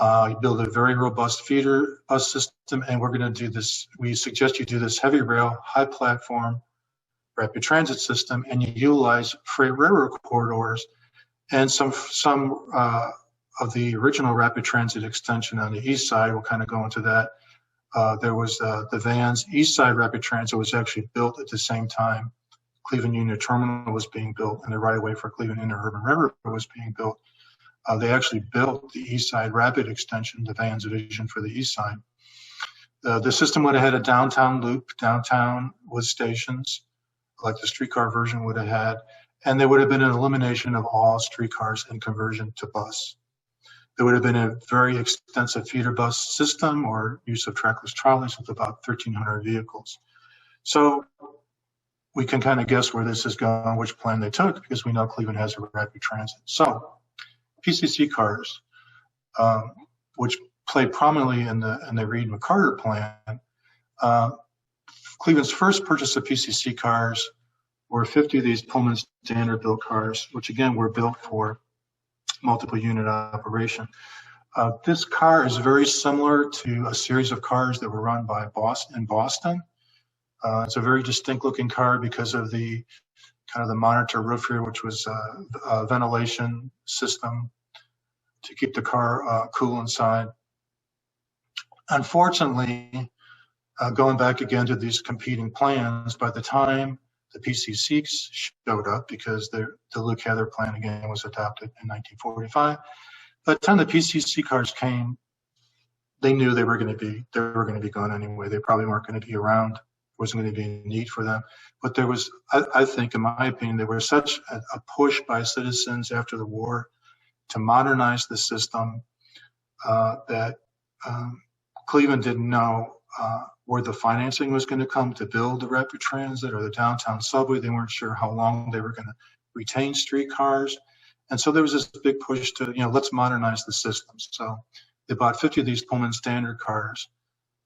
You build a very robust feeder bus system, and we're going to do this. We suggest you do this heavy rail, high platform, rapid transit system, and you utilize freight railroad corridors and some of the original rapid transit extension on the east side. We'll kind of go into that. There was the Vance East Side Rapid Transit was actually built at the same time Cleveland Union Terminal was being built, and the right-of-way for Cleveland Interurban Railroad was being built. They actually built the East Side Rapid Extension, the Vance division for the East Side. The system would have had a downtown loop, downtown with stations, like the streetcar version would have had, and there would have been an elimination of all streetcars and conversion to bus. There would have been a very extensive feeder bus system or use of trackless trolleys with about 1,300 vehicles. So we can kind of guess where this is going, which plan they took, because we know Cleveland has a rapid transit. So Pcc Cars, which played prominently in the Reid Mccarter plan, Cleveland's first purchase of Pcc Cars were 50 of these Pullman standard built cars, which again were built for multiple unit operation. This car is very similar to a series of cars that were run by Boston. It's a very distinct looking car because of the kind of the monitor roof here, which was a ventilation system to keep the car cool inside. Unfortunately, going back again to these competing plans, by the time the PCCs showed up, because the DeLuc Heather plan again was adopted in 1945. By the time the PCC cars came, they knew they were going to be gone anyway. They probably weren't going to be around. There wasn't going to be a need for them. But there was, I think, in my opinion, there was such a push by citizens after the war to modernize the system that Cleveland didn't know where the financing was going to come to build the rapid transit or the downtown subway. They weren't sure how long they were going to retain streetcars. And so there was this big push to, let's modernize the system. So they bought 50 of these Pullman standard cars.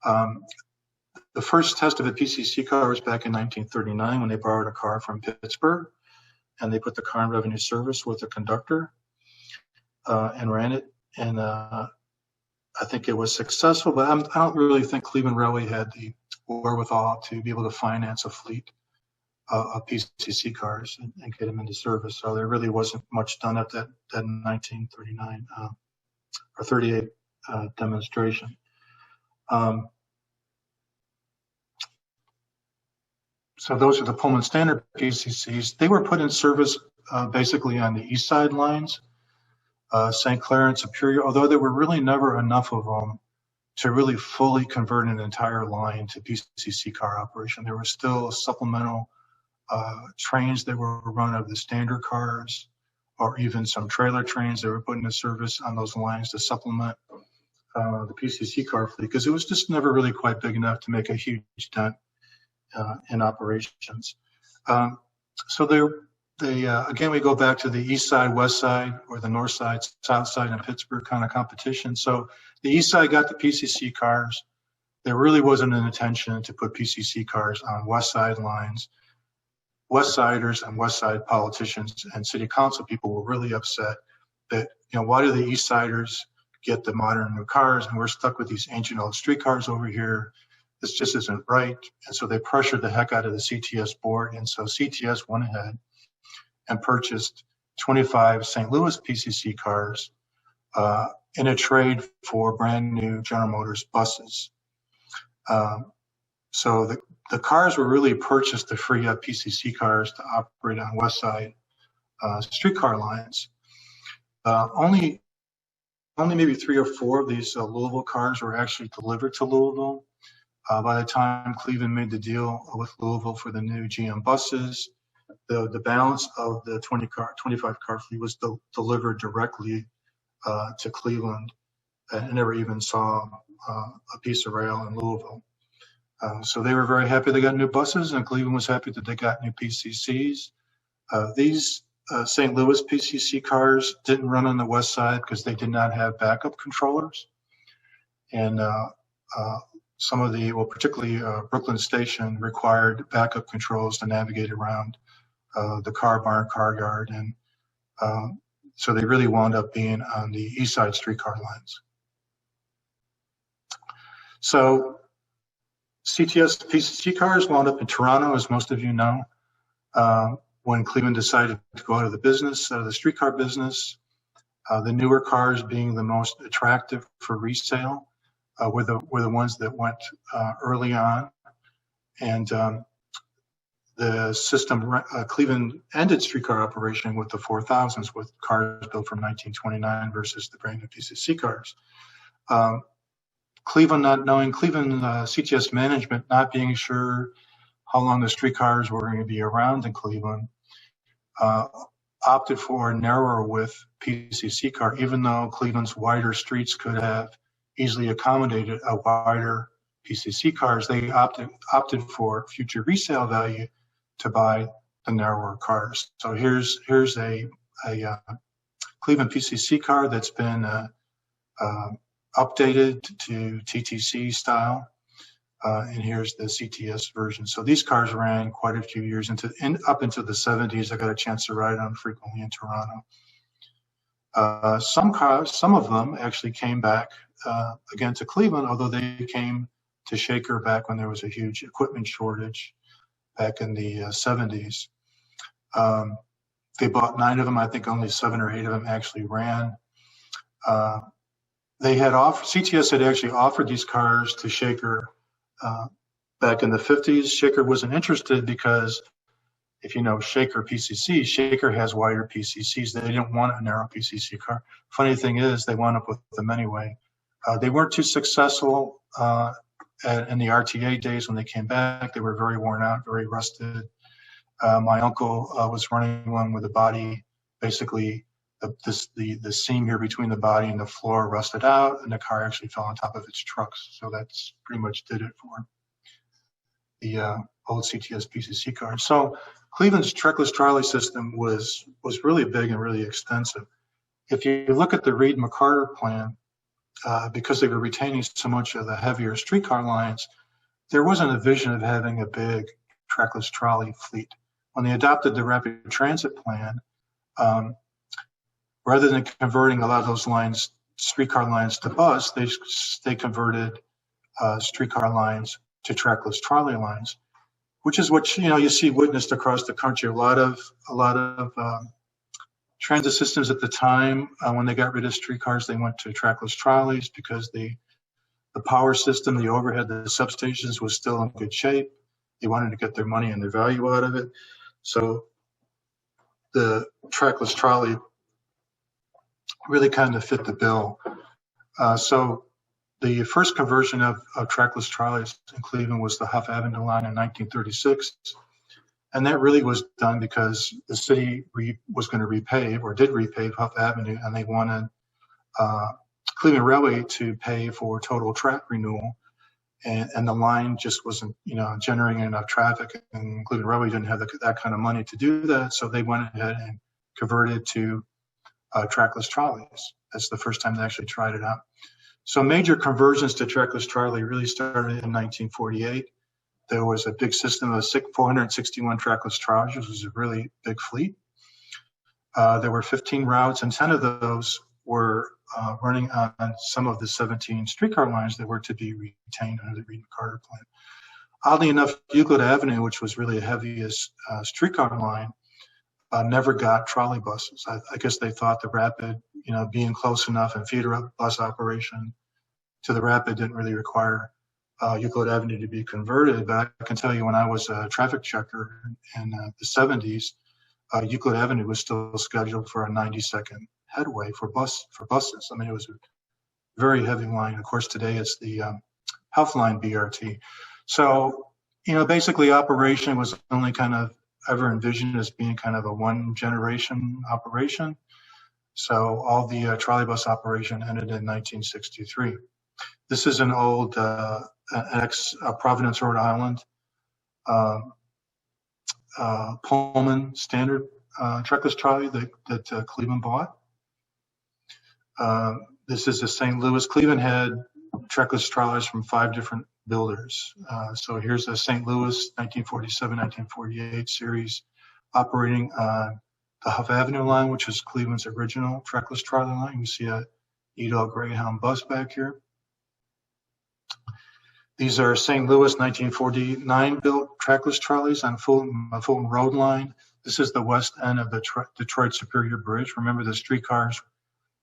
The first test of a PCC car was back in 1939 when they borrowed a car from Pittsburgh, and they put the car in revenue service with a conductor and ran it. And I think it was successful, but I don't really think Cleveland Railway had the wherewithal to be able to finance a fleet of PCC cars and get them into service. So there really wasn't much done at that 1939 or 38 demonstration. So those are the Pullman Standard PCCs. They were put in service basically on the east side lines, St. Clair and Superior, although there were really never enough of them to really fully convert an entire line to PCC car operation. There were still supplemental trains that were run of the standard cars, or even some trailer trains that were put into service on those lines to supplement the PCC car fleet, because it was just never really quite big enough to make a huge dent in operations. So again, we go back to the east side, west side, or the north side, south side, and Pittsburgh kind of competition. So the east side got the PCC cars. There really wasn't an intention to put PCC cars on west side lines. West Siders and West Side politicians and city council people were really upset that, why do the East Siders get the modern new cars and we're stuck with these ancient old streetcars over here? This just isn't right. And so they pressured the heck out of the CTS board. And so CTS went ahead and purchased 25 St. Louis PCC cars in a trade for brand new General Motors buses. So the cars were really purchased to free up PCC cars to operate on West Side streetcar lines. Only maybe 3 or 4 of these Louisville cars were actually delivered to Louisville. By the time Cleveland made the deal with Louisville for the new GM buses, the balance of the 25 car fleet was delivered directly to Cleveland, and never even saw a piece of rail in Louisville. So they were very happy they got new buses, and Cleveland was happy that they got new PCCs. These St. Louis PCC cars didn't run on the west side because they did not have backup controllers. And some of the, particularly Brooklyn Station required backup controls to navigate around the car barn, car yard. And so they really wound up being on the east side streetcar lines. So CTS PCC cars wound up in Toronto, as most of you know, when Cleveland decided to go out of the streetcar business. The newer cars, being the most attractive for resale, were the ones that went early on. And the system, Cleveland ended streetcar operation with the 4000s, with cars built from 1929 versus the brand new PCC cars. Cleveland not knowing, CTS management not being sure how long the streetcars were going to be around in Cleveland, opted for a narrower width PCC car, even though Cleveland's wider streets could have easily accommodated a wider PCC cars. They opted for future resale value to buy the narrower cars. So here's a Cleveland PCC car that's been updated to TTC style, and here's the CTS version. So these cars ran quite a few years up into the 70s. I got a chance to ride on frequently in Toronto. Some of them actually came back again to Cleveland, although they came to Shaker back when there was a huge equipment shortage back in the 70s. They bought 9 of them. I think only 7 or 8 of them actually ran. CTS had actually offered these cars to Shaker back in the 50s. Shaker wasn't interested because, if you know Shaker PCC, Shaker has wider PCCs. They didn't want a narrow PCC car. Funny thing is, they wound up with them anyway. They weren't too successful in the RTA days when they came back. They were very worn out, very rusted. My uncle was running one with a body basically the seam here between the body and the floor rusted out, and the car actually fell on top of its trucks. So that's pretty much did it for the old CTS Pcc cars. So Cleveland's trackless trolley system was really big and really extensive. If you look at the Reid Mccarter plan, because they were retaining so much of the heavier streetcar lines, there wasn't a vision of having a big trackless trolley fleet. When they adopted the Rapid Transit plan, rather than converting a lot of those lines, streetcar lines to bus, they converted streetcar lines to trackless trolley lines, which is what you see witnessed across the country. A lot of transit systems at the time, when they got rid of streetcars, they went to trackless trolleys because the power system, the overhead, the substations was still in good shape. They wanted to get their money and their value out of it. So the trackless trolley really kind of fit the bill. So the first conversion of trackless trolleys in Cleveland was the Huff Avenue line in 1936. And that really was done because the city was going to repave, or did repave, Huff Avenue, and they wanted Cleveland Railway to pay for total track renewal. And the line just wasn't, generating enough traffic, and Cleveland Railway didn't have that kind of money to do that. So they went ahead and converted to trackless trolleys. That's the first time they actually tried it out. So major conversions to trackless trolley really started in 1948. There was a big system of 461 trackless trolleys, which was a really big fleet. There were 15 routes, and 10 of those were running on some of the 17 streetcar lines that were to be retained under the Reid Mccarter plan. Oddly enough, Euclid Avenue, which was really the heaviest streetcar line, never got trolley buses. I guess they thought the Rapid, being close enough and feeder bus operation to the Rapid didn't really require Euclid Avenue to be converted. But I can tell you, when I was a traffic checker in the 70s, Euclid Avenue was still scheduled for a 90-second headway for buses. I mean, it was a very heavy line. Of course, today it's the Huff line BRT. So, basically operation was only kind of ever envisioned as being kind of a one generation operation. So all the trolley bus operation ended in 1963. This is an old Providence, Rhode Island Pullman standard trackless trolley that Cleveland bought. This is a St. Louis. Cleveland had trackless trolleys from 5 different builders. So here's a St. Louis 1947-1948 series operating on the Huff Avenue line, which is Cleveland's original trackless trolley line. You see a Edel Greyhound bus back here. These are St. Louis 1949 built trackless trolleys on Fulton Road line. This is the west end of the Detroit Superior Bridge. Remember, the streetcars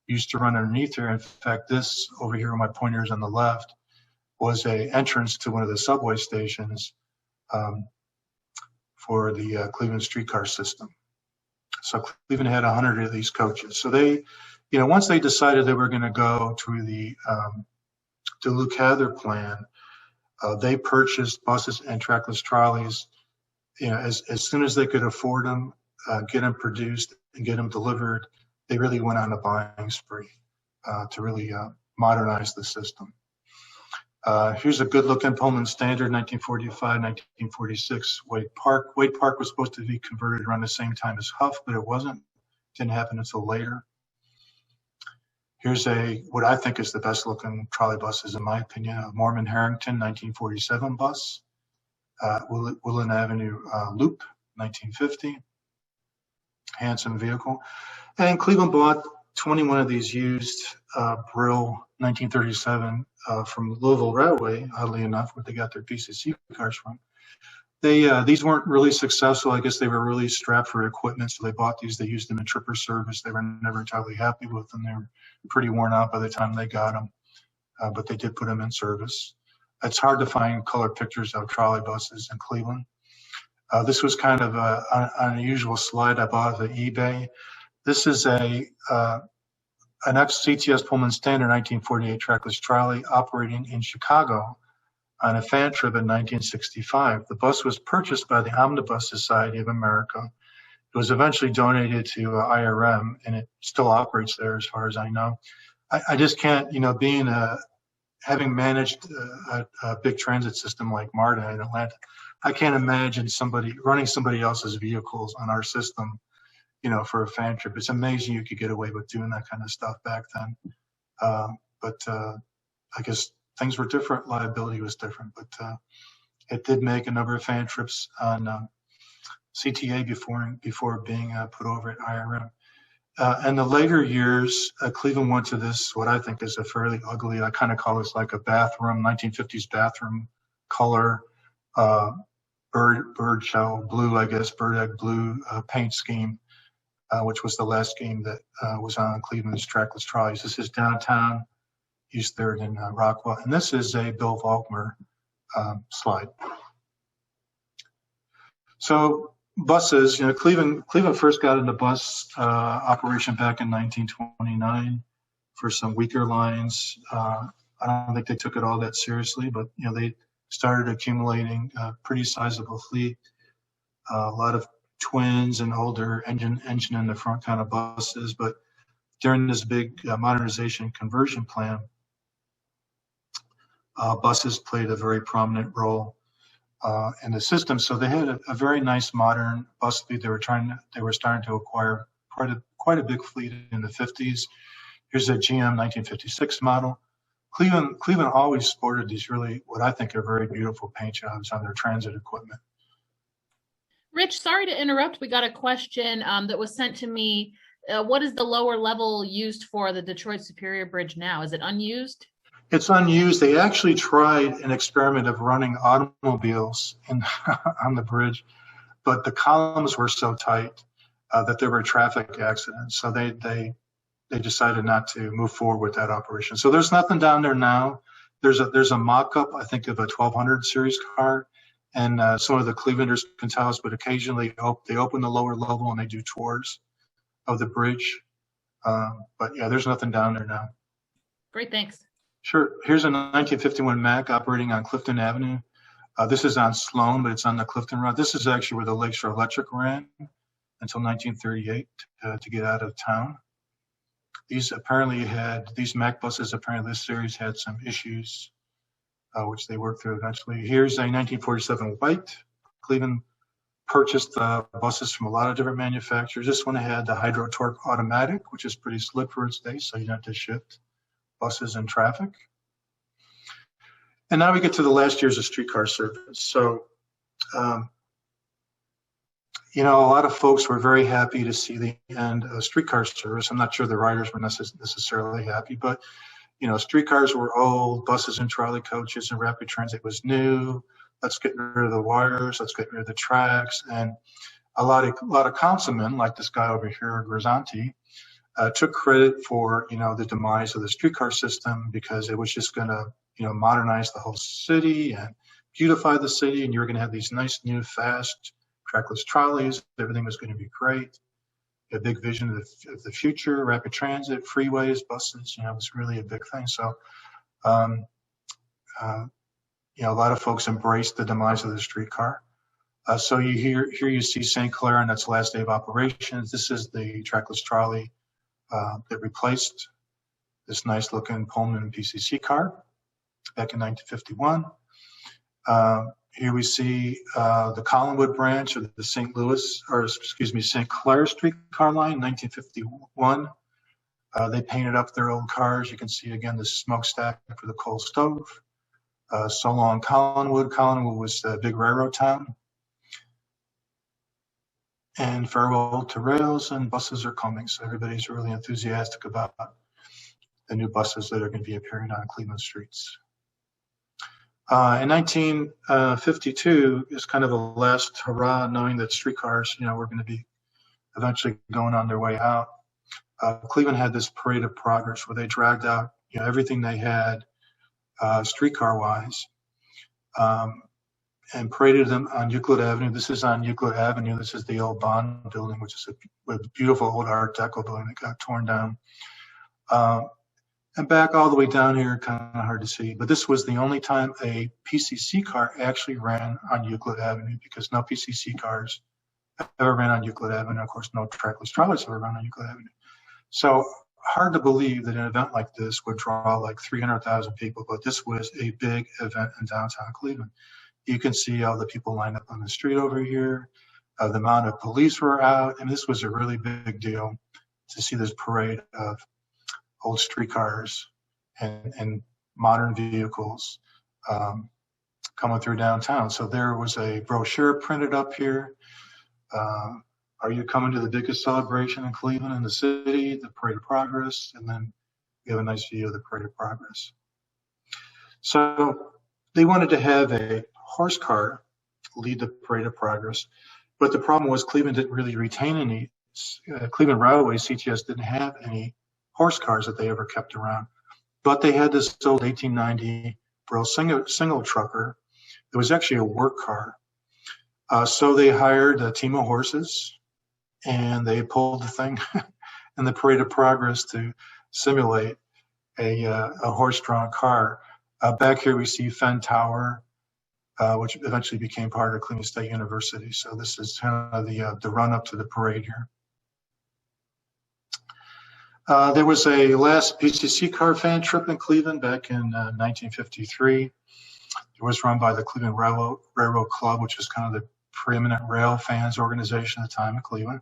used to run underneath here. In fact, this over here, my pointer is on the left, was a entrance to one of the subway stations for the Cleveland streetcar system. So Cleveland had 100 of these coaches. So they, once they decided they were going to go to the Duluth-Cather plan, they purchased buses and trackless trolleys, as soon as they could afford them, get them produced and get them delivered. They really went on a buying spree to really modernize the system. Here's a good-looking Pullman Standard, 1945, 1946, Wade Park. Wade Park was supposed to be converted around the same time as Huff, but it wasn't. Didn't happen until later. Here's what I think is the best-looking trolley buses, in my opinion, a Mormon Harrington 1947 bus, Woodland Avenue Loop, 1950, handsome vehicle. And Cleveland bought 21 of these used Brill 1937 from Louisville Railway, oddly enough, where they got their Pcc cars from. These weren't really successful. I guess they were really strapped for equipment, so they bought these. They used them in tripper service. They were never entirely happy with them. They were pretty worn out by the time they got them, but they did put them in service. It's hard to find color pictures of trolley buses in Cleveland. This was kind of an unusual slide I bought off eBay. This is an ex-CTS Pullman Standard 1948 trackless trolley operating in Chicago on a fan trip in 1965. The bus was purchased by the Omnibus Society of America. It It was eventually donated to IRM, and it still operates there as far as I know. I just can't, having managed a big transit system like MARTA in Atlanta, I can't imagine running somebody else's vehicles on our system, for a fan trip. It's amazing you could get away with doing that kind of stuff back then. But I guess things were different, liability was different, but it did make a number of fan trips on CTA before being put over at IRM. In the later years, Cleveland went to this, what I think is a fairly ugly, I kind of call this like a bathroom, 1950s bathroom color, bird shell blue, I guess, bird egg blue paint scheme, which was the last scheme that was on Cleveland's trackless trolleys. This is downtown East 3rd and Rockwell, and this is a Bill Volkmer slide. So buses, Cleveland first got into bus operation back in 1929 for some weaker lines. I don't think they took it all that seriously, but they started accumulating a pretty sizable fleet. A lot of twins and older engine in the front kind of buses, but during this big modernization conversion plan, buses played a very prominent role in the system. So they had a very nice modern bus fleet. They were starting to acquire quite a big fleet in the 50s. Here's a GM 1956 model. Cleveland always sported these really, what I think are very beautiful paint jobs on their transit equipment. Rich, sorry to interrupt. We got a question that was sent to me. What is the lower level used for the Detroit Superior Bridge now? Is it unused? It's unused. They actually tried an experiment of running automobiles on the bridge, but the columns were so tight that there were traffic accidents. So they decided not to move forward with that operation. So there's nothing down there now. There's a mock-up, I think, of a 1200 series car, and some of the Clevelanders can tell us, but occasionally they open the lower level and they do tours of the bridge. But yeah, there's nothing down there now. Great, thanks. Sure. Here's a 1951 Mack operating on Clifton Avenue. This is on Sloan, but it's on the Clifton route. This is actually where the Lakeshore Electric ran until 1938 to get out of town. These Mack buses, apparently this series had some issues, which they worked through eventually. Here's a 1947 White. Cleveland purchased buses from a lot of different manufacturers. This one had the Hydro Torque automatic, which is pretty slick for its day, so you don't have to shift buses in traffic. And now we get to the last years of streetcar service. So, a lot of folks were very happy to see the end of streetcar service. I'm not sure the riders were necessarily happy, but, streetcars were old, buses and trolley coaches and rapid transit was new. Let's get rid of the wires. Let's get rid of the tracks. And a lot of councilmen, like this guy over here, Grisanti, took credit for, the demise of the streetcar system because it was just going to, modernize the whole city and beautify the city. And you were going to have these nice, new, fast, trackless trolleys. Everything was going to be great. A big vision of the future, rapid transit, freeways, buses, it was really a big thing. So, a lot of folks embraced the demise of the streetcar. So here you see St. Clair on its last day of operations. This is the trackless trolley that replaced this nice looking Pullman Pcc car back in 1951. Here we see the Collinwood branch of the St. Clair streetcar line, 1951. They painted up their old cars. You can see again the smokestack for the coal stove. So long Collinwood. Collinwood was a big railroad town. And farewell to rails, and buses are coming. So everybody's really enthusiastic about the new buses that are going to be appearing on Cleveland streets. In 1952 is kind of a last hurrah, knowing that streetcars, were going to be eventually going on their way out. Cleveland had this parade of progress where they dragged out, everything they had streetcar-wise, and paraded them on Euclid Avenue. This is on Euclid Avenue. This is the old Bond building, which is a beautiful old Art Deco building that got torn down. And back all the way down here, kind of hard to see. But this was the only time a PCC car actually ran on Euclid Avenue because no PCC cars ever ran on Euclid Avenue. Of course, no trackless trolleys ever ran on Euclid Avenue. So hard to believe that an event like this would draw like 300,000 people, but this was a big event in downtown Cleveland. You can see all the people lined up on the street over here. The amount of police were out, and this was a really big deal to see this parade of old streetcars and modern vehicles coming through downtown. So there was a brochure printed up here. Are you coming to the biggest celebration in Cleveland in the city, the Parade of Progress? And then we have a nice view of the Parade of Progress. So they wanted to have a horse car lead the Parade of Progress, but the problem was Cleveland didn't really retain any. Cleveland Railway, CTS, didn't have any horse cars that they ever kept around, but they had this old 1890 Brill single trucker. It was actually a work car. So they hired a team of horses, and they pulled the thing in the Parade of Progress to simulate a horse-drawn car. Back here we see Fenn Tower, which eventually became part of Cleveland State University. So this is kind of the run-up to the parade here. There was a last PCC car fan trip in Cleveland back in 1953. It was run by the Cleveland Railroad Club, which is kind of the preeminent rail fans organization at the time in Cleveland.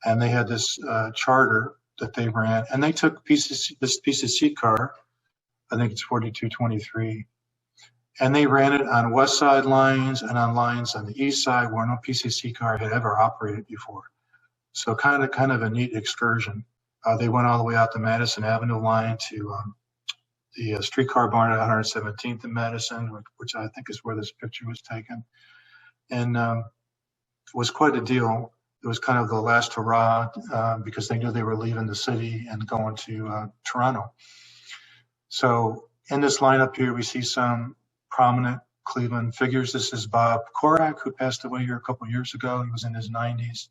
And they had this charter that they ran, and they took this PCC car, I think it's 4223, and they ran it on west side lines and on lines on the east side where no PCC car had ever operated before. So kind of a neat excursion. They went all the way out the Madison Avenue line to the streetcar barn at 117th and Madison, which I think is where this picture was taken. And it was quite a deal. It was kind of the last hurrah because they knew they were leaving the city and going to Toronto. So in this lineup here, we see some prominent Cleveland figures. This is Bob Korak, who passed away here a couple of years ago. He was in his 90s.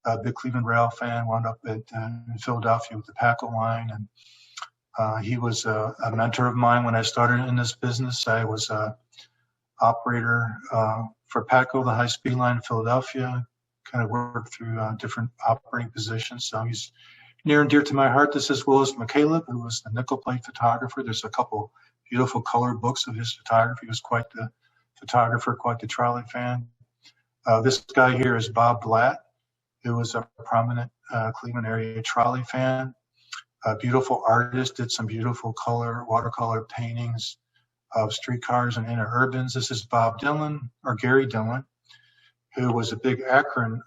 A big Cleveland rail fan, wound up in Philadelphia with the Paco line. And he was a mentor of mine when I started in this business. I was an operator for Paco, the high-speed line in Philadelphia, kind of worked through different operating positions. So he's near and dear to my heart. This is Willis McCaleb, who was the nickel plate photographer. There's a couple beautiful color books of his photography. He was quite the photographer, quite the trolley fan. This guy here is Bob Blatt, who was a prominent Cleveland area trolley fan. A beautiful artist, did some beautiful watercolor paintings of streetcars and interurbans. This is Bob Dillon, or Gary Dillon, who was a big Akron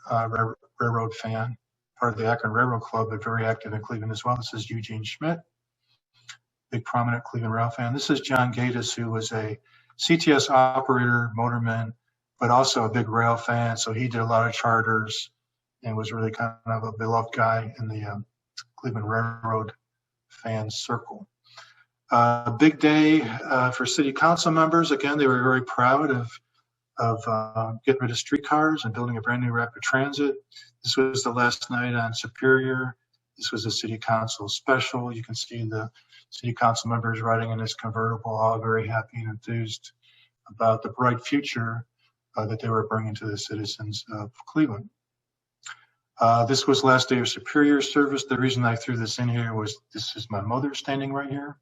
Railroad fan, part of the Akron Railroad Club, but very active in Cleveland as well. This is Eugene Schmidt, big prominent Cleveland rail fan. This is John Gatiss, who was a CTS operator, motorman, but also a big rail fan. So he did a lot of charters and was really kind of a beloved guy in the Cleveland Railroad fan circle. Big day for city council members. Again, they were very proud of getting rid of streetcars and building a brand new rapid transit. This was the last night on Superior. This was a city council special. You can see the city council members riding in this convertible, all very happy and enthused about the bright future that they were bringing to the citizens of Cleveland. This was last day of Superior service. The reason I threw this in here was this is my mother standing right here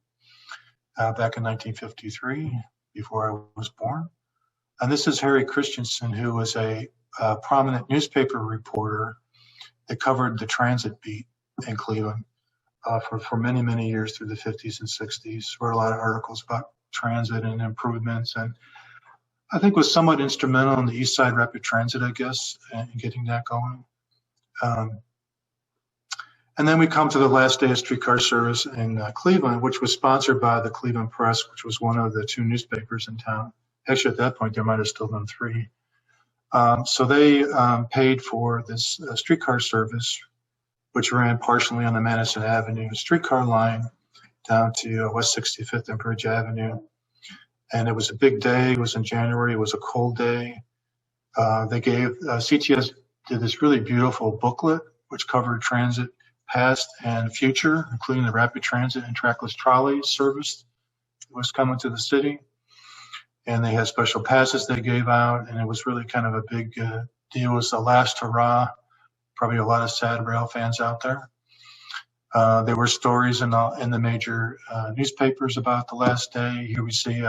back in 1953, before I was born. And this is Harry Christensen, who was a prominent newspaper reporter that covered the transit beat in Cleveland for many, many years through the 50s and 60s. Wrote a lot of articles about transit and improvements, and I think was somewhat instrumental in the East Side Rapid Transit, I guess, and getting that going. And then we come to the last day of streetcar service in Cleveland, which was sponsored by the Cleveland Press, which was one of the two newspapers in town. Actually, at that point, there might have still been three. So they paid for this streetcar service, which ran partially on the Madison Avenue streetcar line down to West 65th and Bridge Avenue. And it was a big day. It was in January. It was a cold day. They gave CTS did this really beautiful booklet, which covered transit past and future, including the rapid transit and trackless trolley service that was coming to the city. And they had special passes they gave out, and it was really kind of a big deal was the last hurrah. Probably a lot of sad rail fans out there. There were stories in the major newspapers about the last day. Here we see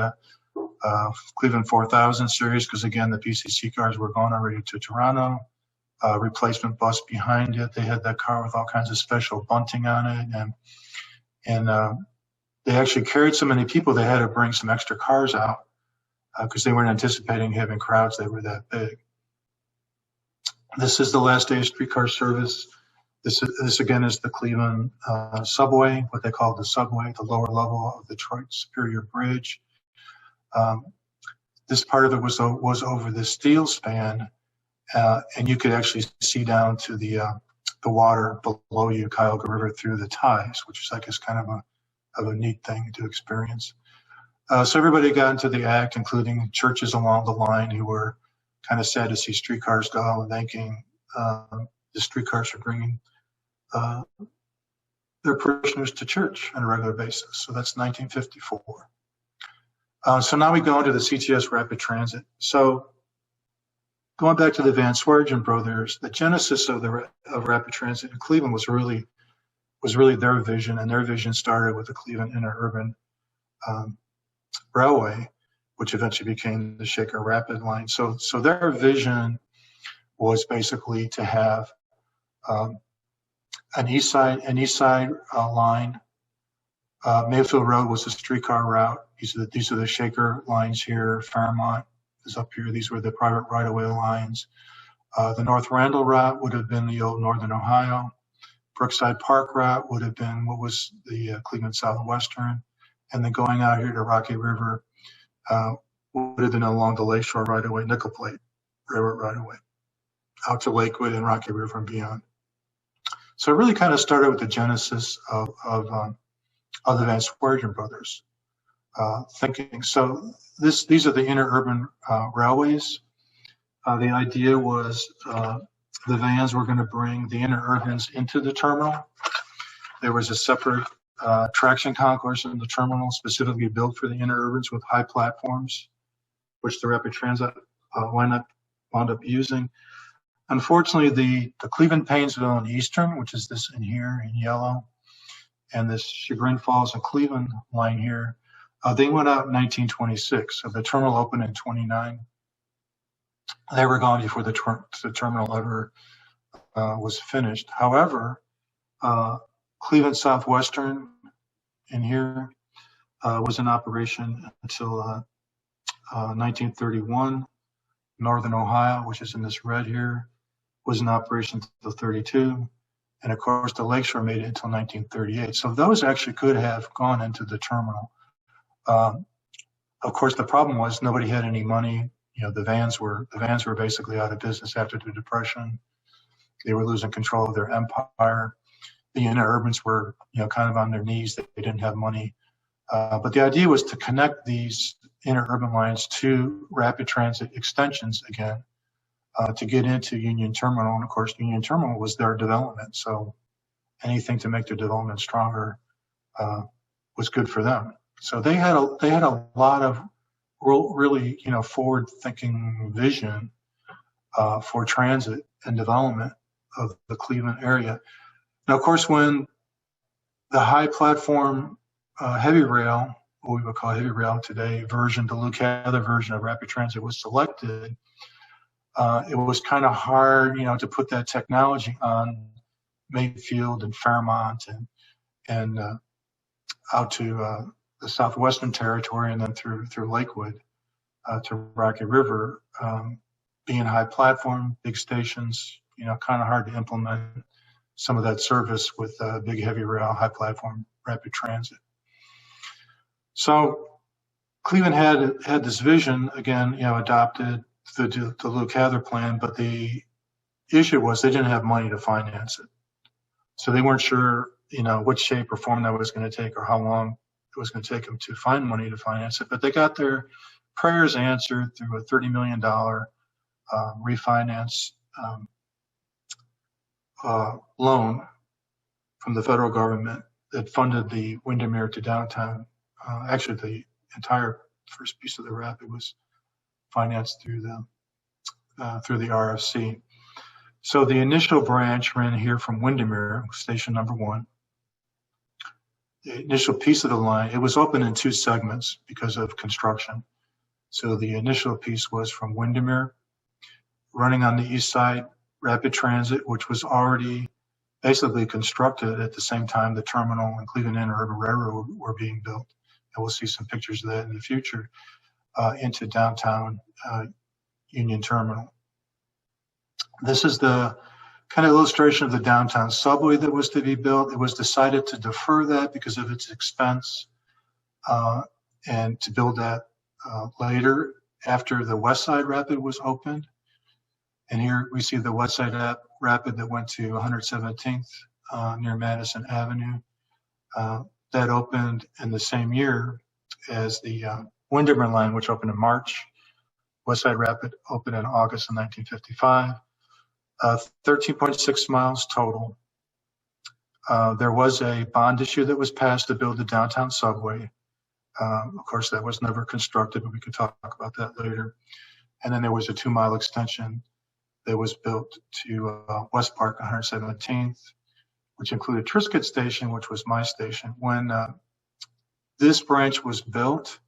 Cleveland 4000 series, because again, the Pcc cars were going already to Toronto. Replacement bus behind it. They had that car with all kinds of special bunting on it, and they actually carried so many people they had to bring some extra cars out because they weren't anticipating having crowds. They were that big. This is the last day of streetcar service. This again is the Cleveland subway, what they call the subway, the lower level of the Detroit Superior Bridge. This part of it was over the steel span, and you could actually see down to the water below you, Cuyahoga River, through the ties, which is, I guess, kind of a neat thing to experience. So everybody got into the act, including churches along the line who were kind of sad to see streetcars go, and thanking the streetcars are bringing their parishioners to church on a regular basis. So that's 1954. So now we go into the Cts Rapid Transit. So going back to the Van Swearingen brothers, the genesis of Rapid Transit in Cleveland was really their vision, and their vision started with the Cleveland Interurban Railway, which eventually became the Shaker Rapid Line. So their vision was basically to have an east side line. Mayfield Road was a streetcar route. These are the Shaker lines here. Fairmont is up here. These were the private right-of-way lines. The North Randall route would have been the old Northern Ohio. Brookside Park route would have been what was the Cleveland Southwestern. And then going out here to Rocky River would have been along the Lakeshore right-of-way, Nickel Plate Railroad right-of-way, out to Lakewood and Rocky River and beyond. So it really kind of started with the genesis of the Van Swearingen brothers thinking. So these are the interurban railways. The idea was the vans were going to bring the interurbans into the terminal. There was a separate traction concourse in the terminal specifically built for the interurbans with high platforms, which the Rapid Transit wound up using. Unfortunately, the Cleveland, Painesville, and Eastern, which is this in here in yellow, and this Chagrin Falls and Cleveland line here, they went out in 1926. So the terminal opened in 29. They were gone before the terminal ever was finished. However, Cleveland Southwestern in here was in operation until 1931. Northern Ohio, which is in this red here, was in operation until 32. And of course, the Lakeshore made it until 1938. So those actually could have gone into the terminal. Of course, the problem was nobody had any money. You know, the vans were basically out of business after the Depression. They were losing control of their empire. The interurbans were, kind of on their knees. They didn't have money. But the idea was to connect these interurban lines to rapid transit extensions again, to get into Union Terminal. And of course, Union Terminal was their development. So anything to make their development stronger was good for them. So they had a lot of really, forward-thinking vision for transit and development of the Cleveland area. Now, of course, when the high platform heavy rail, what we would call heavy rail today, version, the Luke Cather version of Rapid Transit was selected, it was kind of hard, to put that technology on Mayfield and Fairmont and out to the Southwestern Territory and then through Lakewood to Rocky River, being high platform, big stations, kind of hard to implement some of that service with big heavy rail, high platform, rapid transit. So Cleveland had this vision, again, adopted the Luke Cather plan, but the issue was they didn't have money to finance it. So they weren't sure, what shape or form that was going to take or how long it was going to take them to find money to finance it. But they got their prayers answered through a $30 million refinance loan from the federal government that funded the Windermere to downtown. Actually, the entire first piece of the rapid was financed through through the RFC. So the initial branch ran here from Windermere, station number 1. The initial piece of the line, it was open in 2 segments because of construction. So the initial piece was from Windermere, running on the east side, Rapid Transit, which was already basically constructed at the same time the terminal and Cleveland Interurban Railroad were being built. And we'll see some pictures of that in the future, into downtown Union Terminal. This is the kind of illustration of the downtown subway that was to be built. It was decided to defer that because of its expense, and to build that later after the West Side Rapid was opened. And here we see the West Side Rapid that went to 117th near Madison Avenue. That opened in the same year as the Windermere line, which opened in March. West Side Rapid opened in August of 1955. 13.6 miles total. There was a bond issue that was passed to build the downtown subway. Of course, that was never constructed, but we could talk about that later. And then there was a 2-mile extension that was built to West Park 117th, which included Triscuit Station, which was my station. When this branch was built,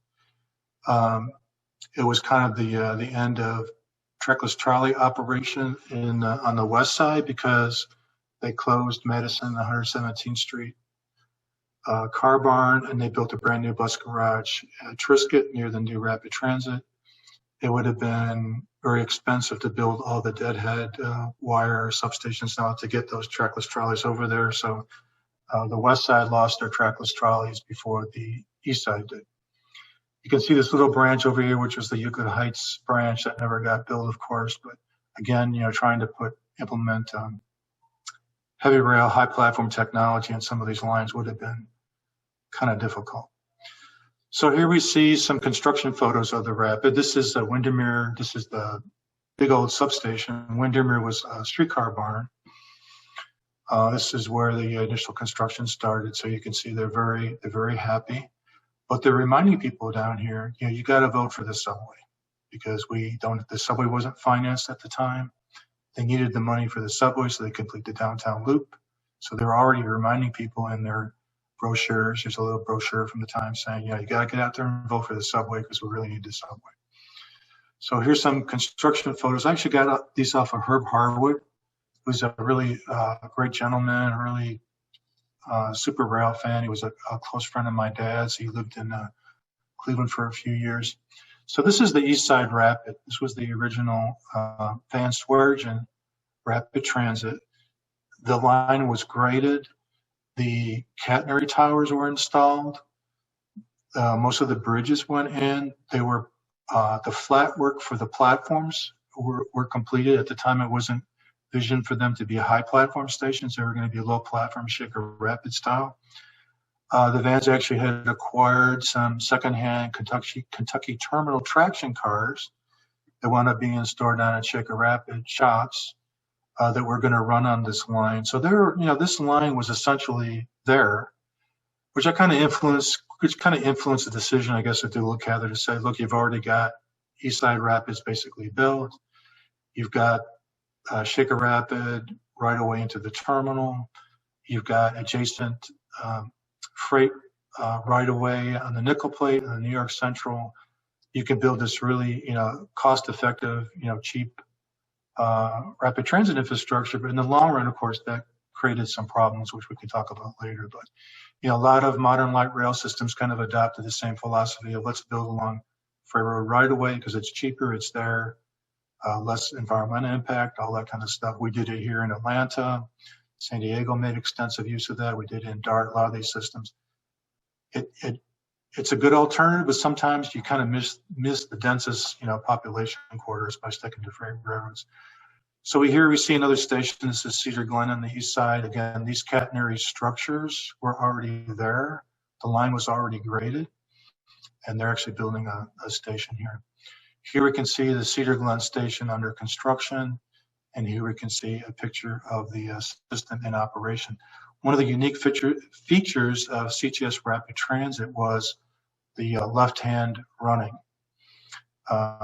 it was kind of the end of trackless trolley operation on the west side because they closed Madison 117th Street car barn, and they built a brand new bus garage at Triscuit near the new Rapid Transit. It would have been very expensive to build all the deadhead wire substations now to get those trackless trolleys over there. So the west side lost their trackless trolleys before the east side did. You can see this little branch over here, which was the Euclid Heights branch that never got built, of course. But again, trying to implement heavy rail, high platform technology on some of these lines would have been kind of difficult. So here we see some construction photos of the Rapid. This is Windermere. This is the big old substation. Windermere was a streetcar barn. This is where the initial construction started. So you can see they're very happy. But they're reminding people down here, you got to vote for the subway because the subway wasn't financed at the time. They needed the money for the subway so they could complete the downtown loop. So they're already reminding people in their brochures. There's a little brochure from the time saying, you got to get out there and vote for the subway because we really need the subway. So here's some construction photos. I actually got these off of Herb Harwood, who's a really great gentleman, a really super rail fan. He was a close friend of my dad's. He lived in Cleveland for a few years. So this is the East Side Rapid. This was the original Vance Rapid Transit. The line was graded. The catenary towers were installed. Most of the bridges went in. They were the flat work for the platforms were completed. At the time, it wasn't vision for them to be high platform stations. They were going to be low platform shaker rapid style. The Vans actually had acquired some secondhand Kentucky terminal traction cars that wound up being stored down at Shaker Rapid shops that were going to run on this line. So this line was essentially there, which kind of influenced the decision, I guess, of Doolittle Cather to say, look, you've already got East Side Rapids basically built. You've got Shaker Rapid right away into the terminal. You've got adjacent freight right away on the nickel plate on the New York Central. You can build this really, cost-effective, cheap rapid transit infrastructure. But in the long run, of course, that created some problems, which we can talk about later. But a lot of modern light rail systems kind of adopted the same philosophy of let's build along freight road right away because it's cheaper, it's there. Less environmental impact, all that kind of stuff. We did it here in Atlanta. San Diego made extensive use of that. We did it in DART, a lot of these systems. It's a good alternative, but sometimes you kind of miss the densest, population quarters by sticking to freight railroads. So here we see another station. This is Cedar Glen on the east side. Again, these catenary structures were already there. The line was already graded, and they're actually building a station here. Here we can see the Cedar Glen station under construction, and here we can see a picture of the system in operation. One of the unique features of CTS Rapid Transit was the left-hand running.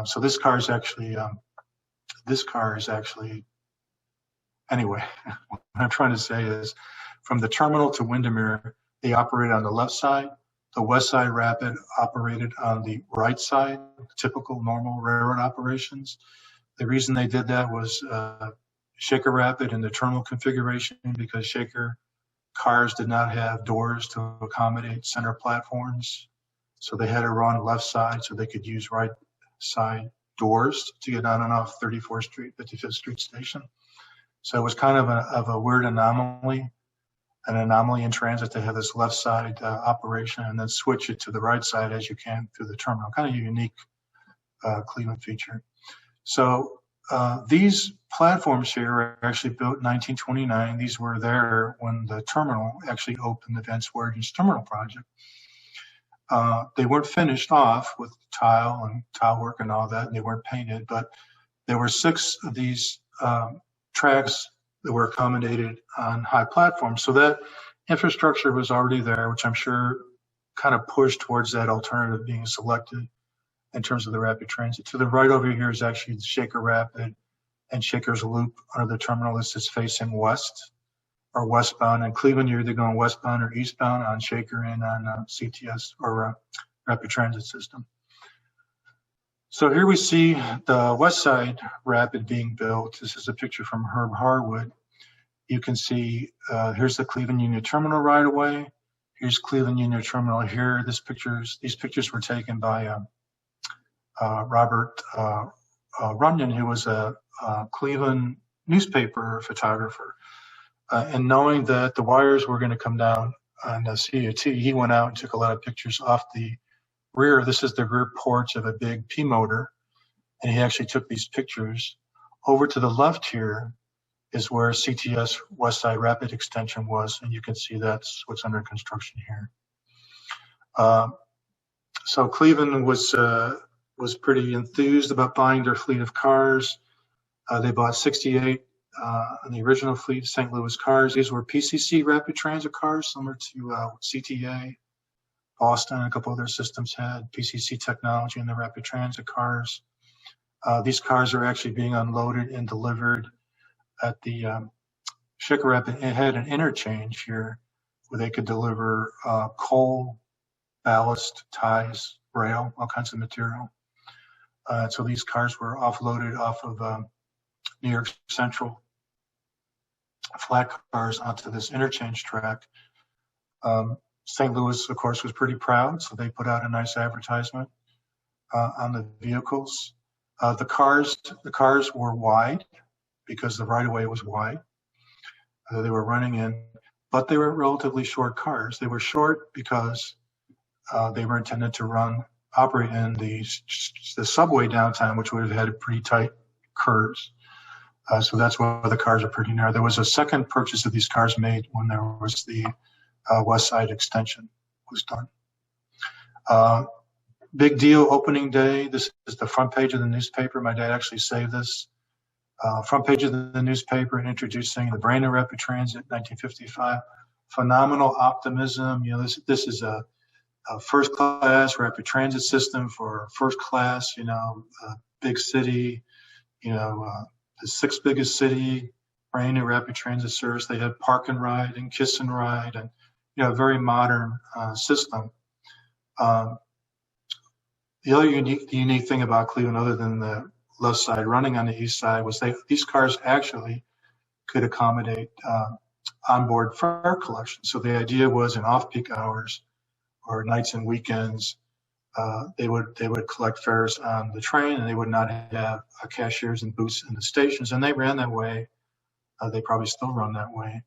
So this car is actually this car is actually, anyway, what I'm trying to say is from the terminal to Windermere, they operated on the left side. The West Side Rapid operated on the right side, typical normal railroad operations. The reason they did that was Shaker Rapid in the terminal configuration, because Shaker cars did not have doors to accommodate center platforms. So they had to run left side so they could use right side doors to get on and off 34th Street, 55th Street station. So it was kind of a weird anomaly, an anomaly in transit to have this left side operation and then switch it to the right side as you can through the terminal. Kind of a unique Cleveland feature. So these platforms here were actually built in 1929. These were there when the terminal actually opened, the Vance Terminal project. They weren't finished off with tile and tile work and all that, and they weren't painted, but there were 6 of these tracks that were accommodated on high platforms. So that infrastructure was already there, which I'm sure kind of pushed towards that alternative being selected in terms of the rapid transit. To the right over here is actually the Shaker Rapid and Shaker's Loop under the terminal. This is facing west or westbound. In Cleveland, you're either going westbound or eastbound on Shaker and on CTS or rapid transit system. So here we see the West Side Rapid being built. This is a picture from Herb Harwood. You can see here's the Cleveland Union Terminal right away. Here's Cleveland Union Terminal here. These pictures were taken by Robert Runyon, who was a Cleveland newspaper photographer. And knowing that the wires were going to come down on the CAT, he went out and took a lot of pictures off the rear. This is the rear porch of a big P motor, and he actually took these pictures. Over to the left here is where CTS West Side Rapid Extension was, and you can see that's what's under construction here. So Cleveland was pretty enthused about buying their fleet of cars. They bought 68 in the original fleet of St. Louis cars. These were PCC Rapid Transit cars, similar to CTA. Boston and a couple other systems had PCC technology in the rapid transit cars. These cars are actually being unloaded and delivered at the Shaker Rapid. It had an interchange here where they could deliver coal, ballast, ties, rail, all kinds of material. So these cars were offloaded off of New York Central flat cars onto this interchange track. St. Louis, of course, was pretty proud, so they put out a nice advertisement on the vehicles. The cars were wide because the right-of-way was wide. They were running in, but they were relatively short cars. They were short because they were intended to operate in the subway downtown, which would have had pretty tight curves. So that's why the cars are pretty narrow. There was a second purchase of these cars made when there was the West Side Extension was done. Big deal opening day. This is the front page of the newspaper. My dad actually saved this. Front page of the newspaper and introducing the brand new Rapid Transit, 1955. Phenomenal optimism. You know, this is a first class rapid transit system for first class, big city, the 6th biggest city, brand new rapid transit service. They had park and ride and kiss and ride and, a very modern system. The other unique thing about Cleveland, other than the left side running on the east side, was these cars actually could accommodate onboard fare collection. So the idea was in off-peak hours or nights and weekends, they would collect fares on the train, and they would not have cashiers and booths in the stations. And they ran that way. They probably still run that way.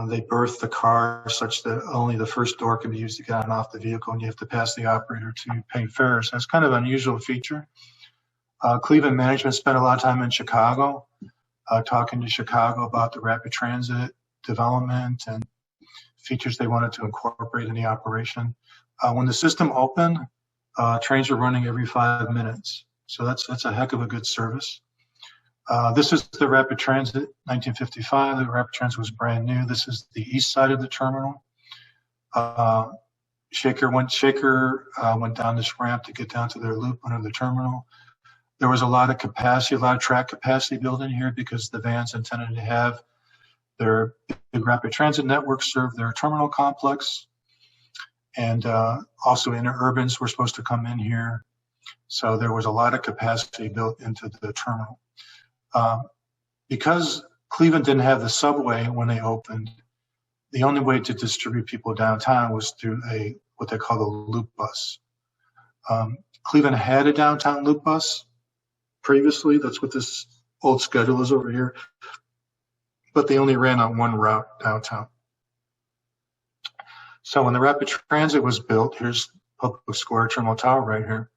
They berthed the car such that only the first door can be used to get on and off the vehicle, and you have to pass the operator to pay fares. That's kind of an unusual feature. Cleveland management spent a lot of time in Chicago, talking to Chicago about the rapid transit development and features they wanted to incorporate in the operation. When the system opened, trains were running every 5 minutes. So that's a heck of a good service. This is the Rapid Transit, 1955. The Rapid Transit was brand new. This is the east side of the terminal. Shaker went down this ramp to get down to their loop under the terminal. There was a lot of capacity, a lot of track capacity built in here because the Vance intended to have their big rapid transit network serve their terminal complex. And also interurbans were supposed to come in here. So there was a lot of capacity built into the terminal. Because Cleveland didn't have the subway when they opened, the only way to distribute people downtown was through what they call the loop bus. Cleveland had a downtown loop bus previously. That's what this old schedule is over here. But they only ran on one route downtown. So when the rapid transit was built, here's Public Square Terminal Tower right here.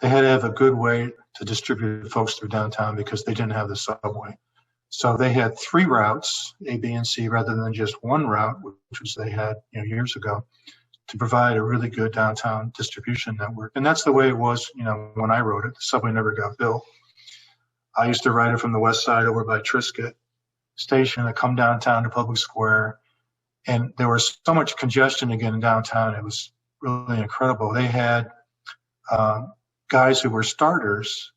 They had to have a good way to distribute folks through downtown because they didn't have the subway. So they had 3 routes, A, B, and C, rather than just one route, which was they had years ago, to provide a really good downtown distribution network. And that's the way it was, when I rode it. The subway never got built. I used to ride it from the west side over by Triscuit Station to come downtown to Public Square. And there was so much congestion again in downtown. It was really incredible. They had guys who were starters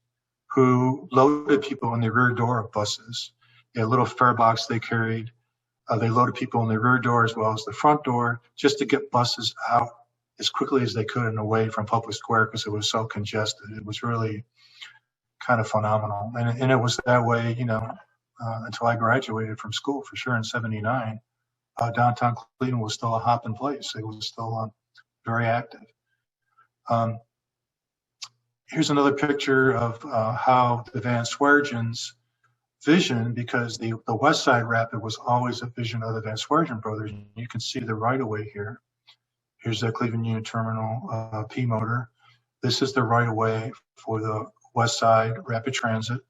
who loaded people in the rear door of buses. They had a little fare box they carried. They loaded people in the rear door as well as the front door just to get buses out as quickly as they could and away from Public Square because it was so congested. It was really kind of phenomenal. And it was that way, until I graduated from school for sure in '79. Downtown Cleveland was still a hopping place. It was still very active. Here's another picture of how the Van Swearengen's vision, because the West Side Rapid was always a vision of the Van Swearengen brothers. You can see the right-of-way here. Here's the Cleveland Union Terminal P motor. This is the right-of-way for the West Side Rapid Transit.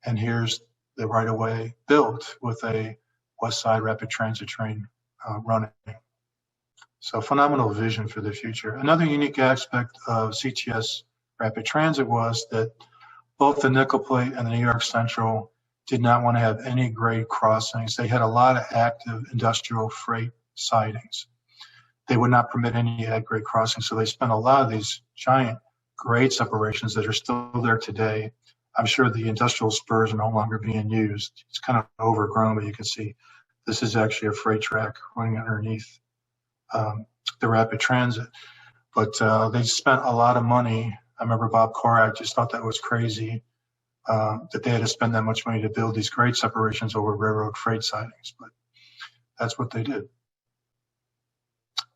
And here's the right-of-way built with a West Side Rapid Transit train running. So phenomenal vision for the future. Another unique aspect of CTS Rapid Transit was that both the Nickel Plate and the New York Central did not want to have any grade crossings. They had a lot of active industrial freight sidings. They would not permit any at-grade crossings, so they spent a lot of these giant grade separations that are still there today. I'm sure the industrial spurs are no longer being used. It's kind of overgrown, but you can see this is actually a freight track running underneath the rapid transit. But they spent a lot of money. I remember Bob Korak just thought that was crazy, that they had to spend that much money to build these grade separations over railroad freight sidings, but that's what they did.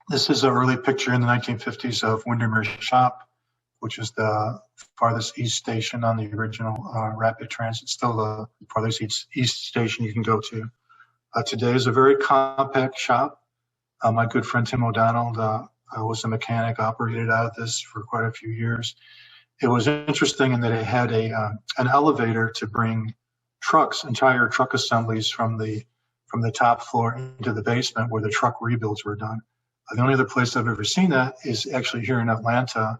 This is an early picture in the 1950s of Windermere Shop, which is the farthest east station on the original rapid transit, still the farthest east station you can go to. Today is a very compact shop. My good friend Tim O'Donnell was a mechanic, operated out of this for quite a few years. It was interesting in that it had an elevator to bring trucks, entire truck assemblies from the top floor into the basement where the truck rebuilds were done. The only other place I've ever seen that is actually here in Atlanta.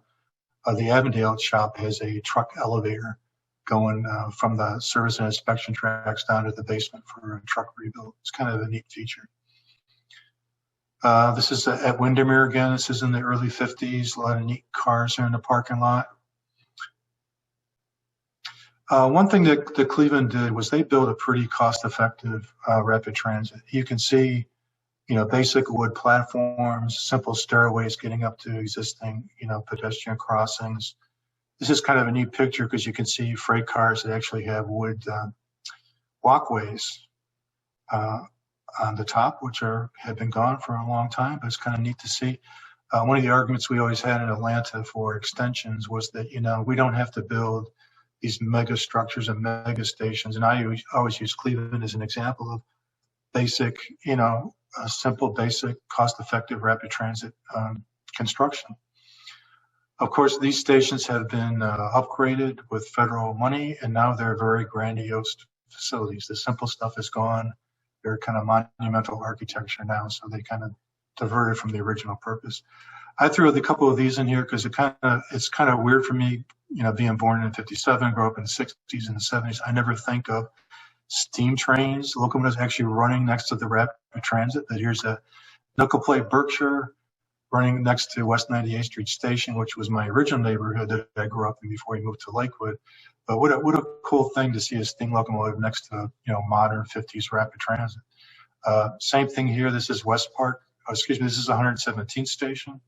The Avondale shop has a truck elevator going from the service and inspection tracks down to the basement for a truck rebuild. It's kind of a neat feature. This is at Windermere again. This is in the early 50s. A lot of neat cars here in the parking lot. One thing that Cleveland did was they built a pretty cost-effective rapid transit. You can see, basic wood platforms, simple stairways getting up to existing, pedestrian crossings. This is kind of a neat picture because you can see freight cars that actually have wood walkways on the top, which have been gone for a long time, but it's kind of neat to see. One of the arguments we always had in Atlanta for extensions was that, we don't have to build these mega structures and mega stations. And I always use Cleveland as an example of basic, a simple, basic, cost-effective rapid transit construction. Of course, these stations have been upgraded with federal money, and now they're very grandiose facilities. The simple stuff is gone. They're kind of monumental architecture now, so they kind of diverted from the original purpose. I threw a couple of these in here because it's kind of weird for me, being born in '57, grew up in the '60s and the '70s. I never think of steam trains, locomotives actually running next to the rapid transit. But here's a Nickel Plate Berkshire running next to West 98th Street Station, which was my original neighborhood that I grew up in before we moved to Lakewood. But what a cool thing to see a steam locomotive next to, modern 50s rapid transit. Same thing here. This is West Park. This is 117th Station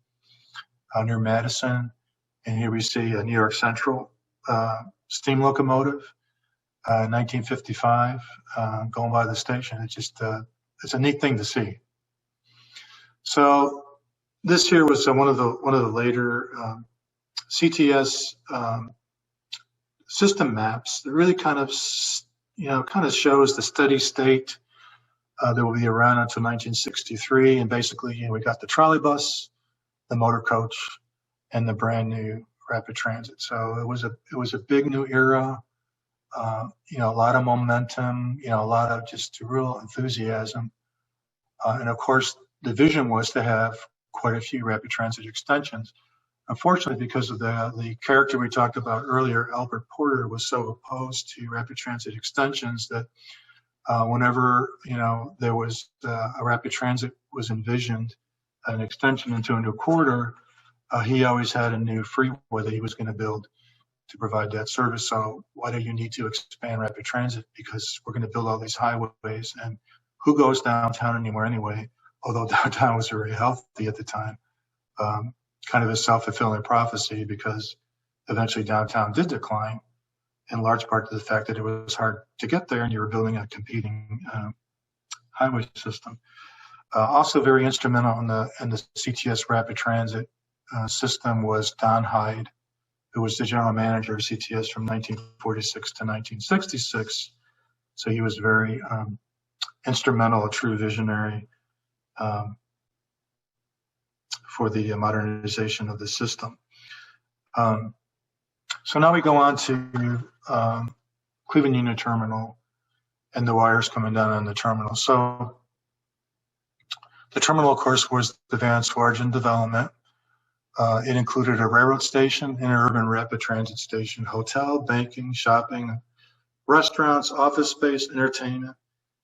near Madison. And here we see a New York Central steam locomotive, 1955, going by the station. It's just, it's a neat thing to see. So this here was one of the later CTS system maps that really kind of shows the steady state that will be around until 1963. And basically, we got the trolley bus, the motor coach, and the brand new rapid transit. So it was a big new era. A lot of momentum. A lot of just real enthusiasm. And of course, the vision was to have quite a few rapid transit extensions. Unfortunately, because of the character we talked about earlier, Albert Porter was so opposed to rapid transit extensions that whenever there was a rapid transit was envisioned, an extension into a new corridor, he always had a new freeway that he was going to build to provide that service. So why do you need to expand rapid transit? Because we're going to build all these highways, and who goes downtown anymore anyway? Although downtown was very healthy at the time. Kind of a self-fulfilling prophecy, because eventually downtown did decline, in large part to the fact that it was hard to get there and you were building a competing highway system. Also very instrumental in the CTS rapid transit system was Don Hyde, who was the general manager of CTS from 1946 to 1966. So he was very instrumental, a true visionary for the modernization of the system. So now we go on to Cleveland Union Terminal and the wires coming down on the terminal. So the terminal, of course, was the Vance large development. It included a railroad station, interurban rapid transit station, hotel, banking, shopping, restaurants, office space, entertainment.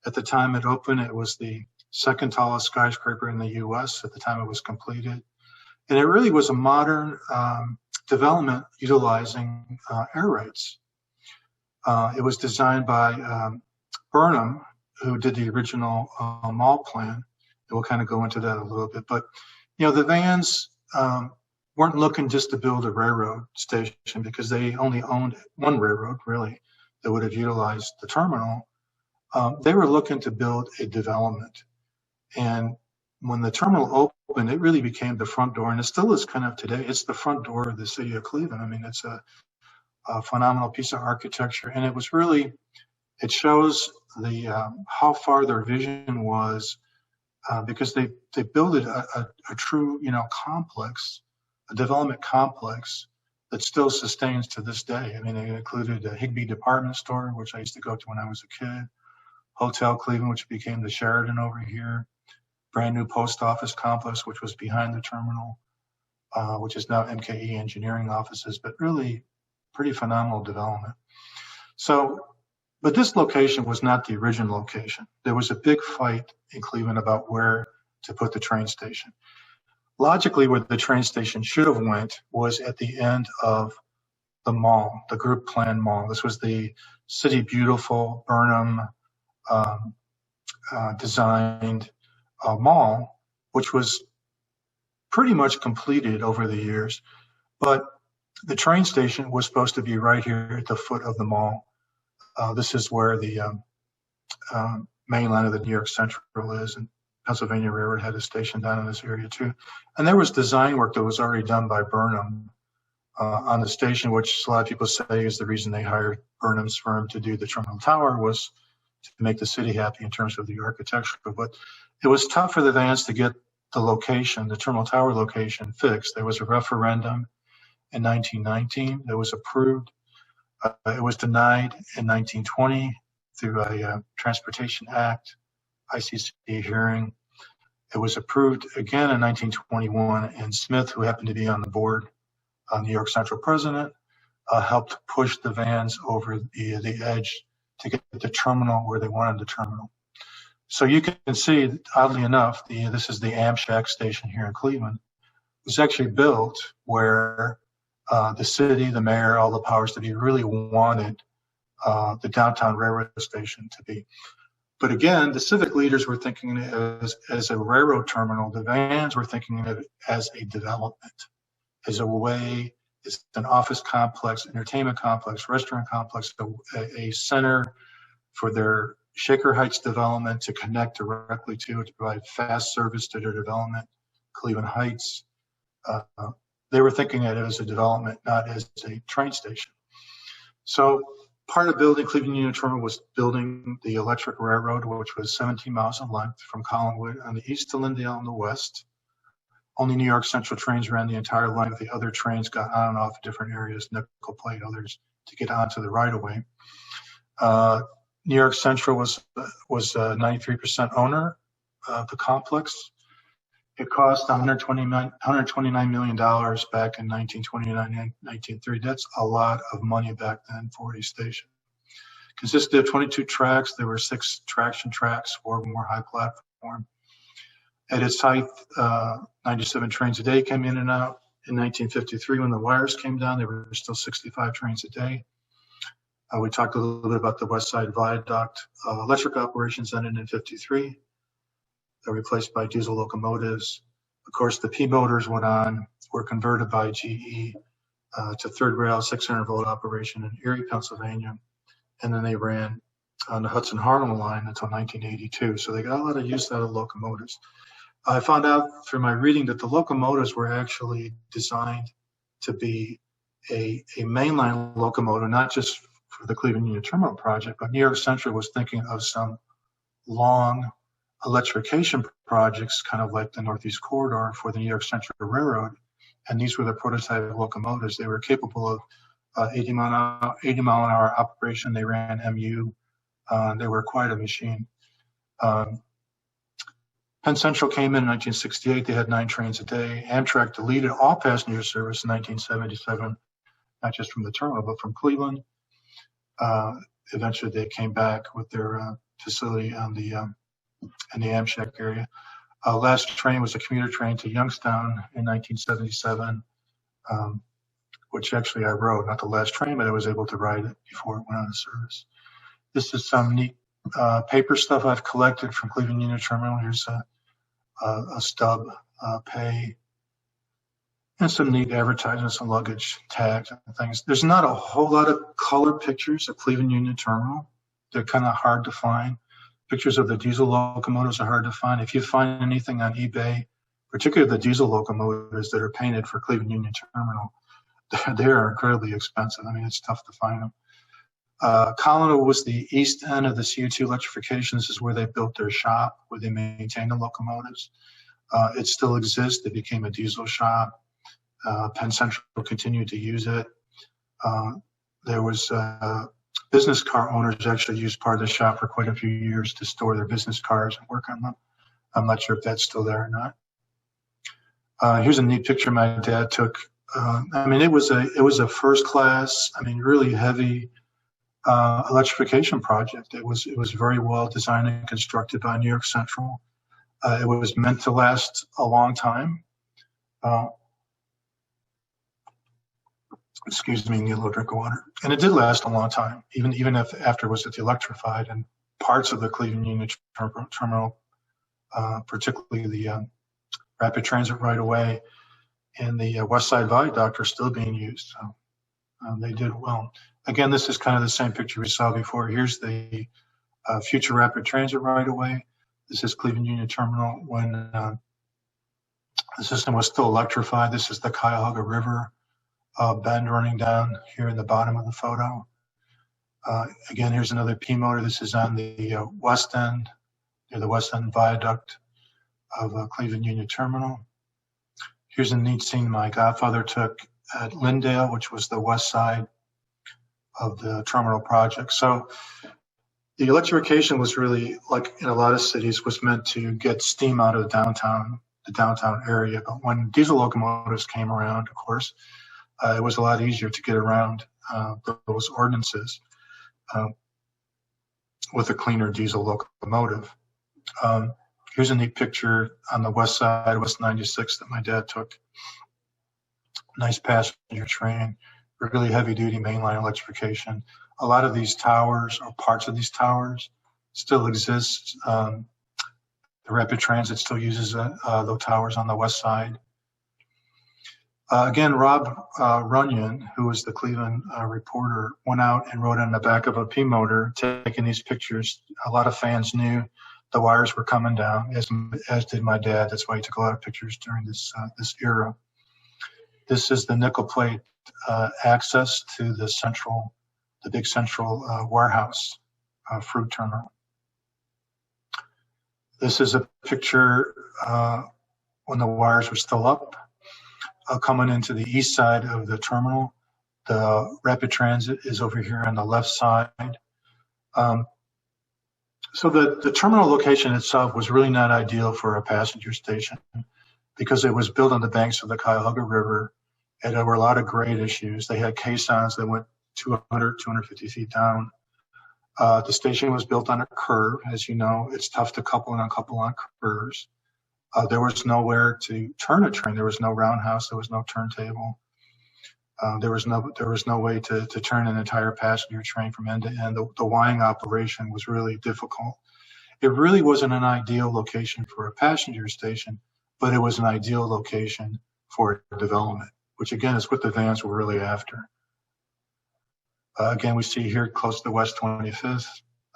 At the time it opened, it was the second tallest skyscraper in the U.S. at the time it was completed. And it really was a modern development utilizing air rights. It was designed by Burnham, who did the original mall plan. And we'll kind of go into that a little bit. But, the Vans weren't looking just to build a railroad station, because they only owned one railroad, really, that would have utilized the terminal. They were looking to build a development. And when the terminal opened, it really became the front door, and it still is kind of today. It's the front door of the city of Cleveland. I mean, it's a phenomenal piece of architecture, and it shows how far their vision was, because they built a true complex, a development complex that still sustains to this day. I mean, it included a Higbee department store, which I used to go to when I was a kid, Hotel Cleveland, which became the Sheraton over here, brand new post office complex, which was behind the terminal, which is now MKE engineering offices, but really pretty phenomenal development. So, but this location was not the original location. There was a big fight in Cleveland about where to put the train station. Logically, where the train station should have went was at the end of the mall, the group plan mall. This was the City Beautiful Burnham designed mall, which was pretty much completed over the years. But the train station was supposed to be right here at the foot of the mall. This is where the main line of the New York Central is, and Pennsylvania Railroad had a station down in this area too. And there was design work that was already done by Burnham on the station, which a lot of people say is the reason they hired Burnham's firm to do the terminal tower, was to make the city happy in terms of the architecture. But it was tough for the Vans to get the location, the terminal tower location, fixed. There was a referendum in 1919 that was approved. It was denied in 1920 through a Transportation Act, ICC hearing. It was approved again in 1921, and Smith, who happened to be on the board, New York Central president, helped push the Vans over the edge to get the terminal where they wanted the terminal. So you can see, oddly enough, this is the Amtrak station here in Cleveland. was actually built where the city, the mayor, all the powers that be really wanted the downtown railroad station to be. But again, the civic leaders were thinking of it as a railroad terminal. The Vans were thinking of it as a development, as a way, as an office complex, entertainment complex, restaurant complex, a center for their Shaker Heights development to connect directly to provide fast service to their development, Cleveland Heights. They were thinking of it as a development, not as a train station. So part of building Cleveland Union Terminal was building the electric railroad, which was 17 miles in length from Collinwood on the east to Lyndale on the west. Only New York Central trains ran the entire length. The other trains got on and off at different areas, nickel plate, others to get onto the right-of-way. New York Central was a 93% owner of the complex. It cost $129 million back in 1929 and 1930. That's a lot of money back then for a station. Consisted of 22 tracks. There were 6 traction tracks, 4 more high platform. At its height, 97 trains a day came in and out. In 1953, when the wires came down, there were still 65 trains a day. We talked a little bit about the West Side Viaduct. Electric operations ended in 53. They're replaced by diesel locomotives. Of course, the P motors were converted by GE to third rail 600 volt operation in Erie, Pennsylvania. And then they ran on the Hudson Harlem line until 1982. So they got a lot of use out of locomotives. I found out through my reading that the locomotives were actually designed to be a mainline locomotive, not just for the Cleveland Union Terminal project, but New York Central was thinking of some long electrification projects, kind of like the Northeast Corridor for the New York Central Railroad. And these were the prototype locomotives. They were capable of 80 mile an hour operation. They ran MU. They were quite a machine. Penn Central came in 1968. They had 9 trains a day. Amtrak deleted all passenger service in 1977, not just from the terminal, but from Cleveland. Eventually, they came back with their facility on in the Amtrak area. Last train was a commuter train to Youngstown in 1977, which actually I rode, not the last train, but I was able to ride it before it went out of service. This is some neat paper stuff I've collected from Cleveland Union Terminal. Here's a stub pay and some neat advertisements and luggage tags and things. There's not a whole lot of color pictures of Cleveland Union Terminal. They're kind of hard to find. Pictures of the diesel locomotives are hard to find. If you find anything on eBay, particularly the diesel locomotives that are painted for Cleveland Union Terminal, they are incredibly expensive. I mean, it's tough to find them. Collinwood was the east end of the CO2 electrification. This is where they built their shop, where they maintained the locomotives. It still exists. It became a diesel shop. Penn Central continued to use it. There was business car owners actually used part of the shop for quite a few years to store their business cars and work on them. I'm not sure if that's still there or not. Here's a neat picture my dad took. I mean, it was a first class, I mean, really heavy electrification project. It was very well designed and constructed by New York Central. It was meant to last a long time. Excuse me, need a little drink of water. And it did last a long time, even if afterwards it's electrified, and parts of the Cleveland Union Terminal, particularly the Rapid Transit right away and the West Side Viaduct are still being used. So they did well. Again, this is kind of the same picture we saw before. Here's the future Rapid Transit right away. This is Cleveland Union Terminal when the system was still electrified. This is the Cuyahoga River bend running down here in the bottom of the photo. Again, here's another P motor. This is on the west end, near the West End Viaduct of Cleveland Union Terminal. Here's a neat scene my godfather took at Lyndale, which was the west side of the terminal project. So the electrification was really, like in a lot of cities, was meant to get steam out of the downtown area. But when diesel locomotives came around, of course, it was a lot easier to get around those ordinances with a cleaner diesel locomotive. Here's a neat picture on the west side, West 96, that my dad took. Nice passenger train, really heavy duty mainline electrification. A lot of these towers, or parts of these towers, still exist. The Rapid Transit still uses the towers on the west side. Again, Rob Runyon, who was the Cleveland reporter, went out and rode on the back of a P-motor taking these pictures. A lot of fans knew the wires were coming down, as did my dad. That's why he took a lot of pictures during this era. This is the nickel plate access to the big central warehouse fruit terminal. This is a picture when the wires were still up, coming into the east side of the terminal. The Rapid Transit is over here on the left side. So the terminal location itself was really not ideal for a passenger station because it was built on the banks of the Cuyahoga River, and there were a lot of grade issues. They had caissons that went 200, 250 feet down. The station was built on a curve. As you know, it's tough to couple and uncouple on curves. There was nowhere to turn a train. There was no roundhouse. There was no turntable. There was no way to turn an entire passenger train from end to end. The wiring operation was really difficult. It really wasn't an ideal location for a passenger station, but it was an ideal location for development, which again is what the Vance were really after. Again, we see here close to the West 25th,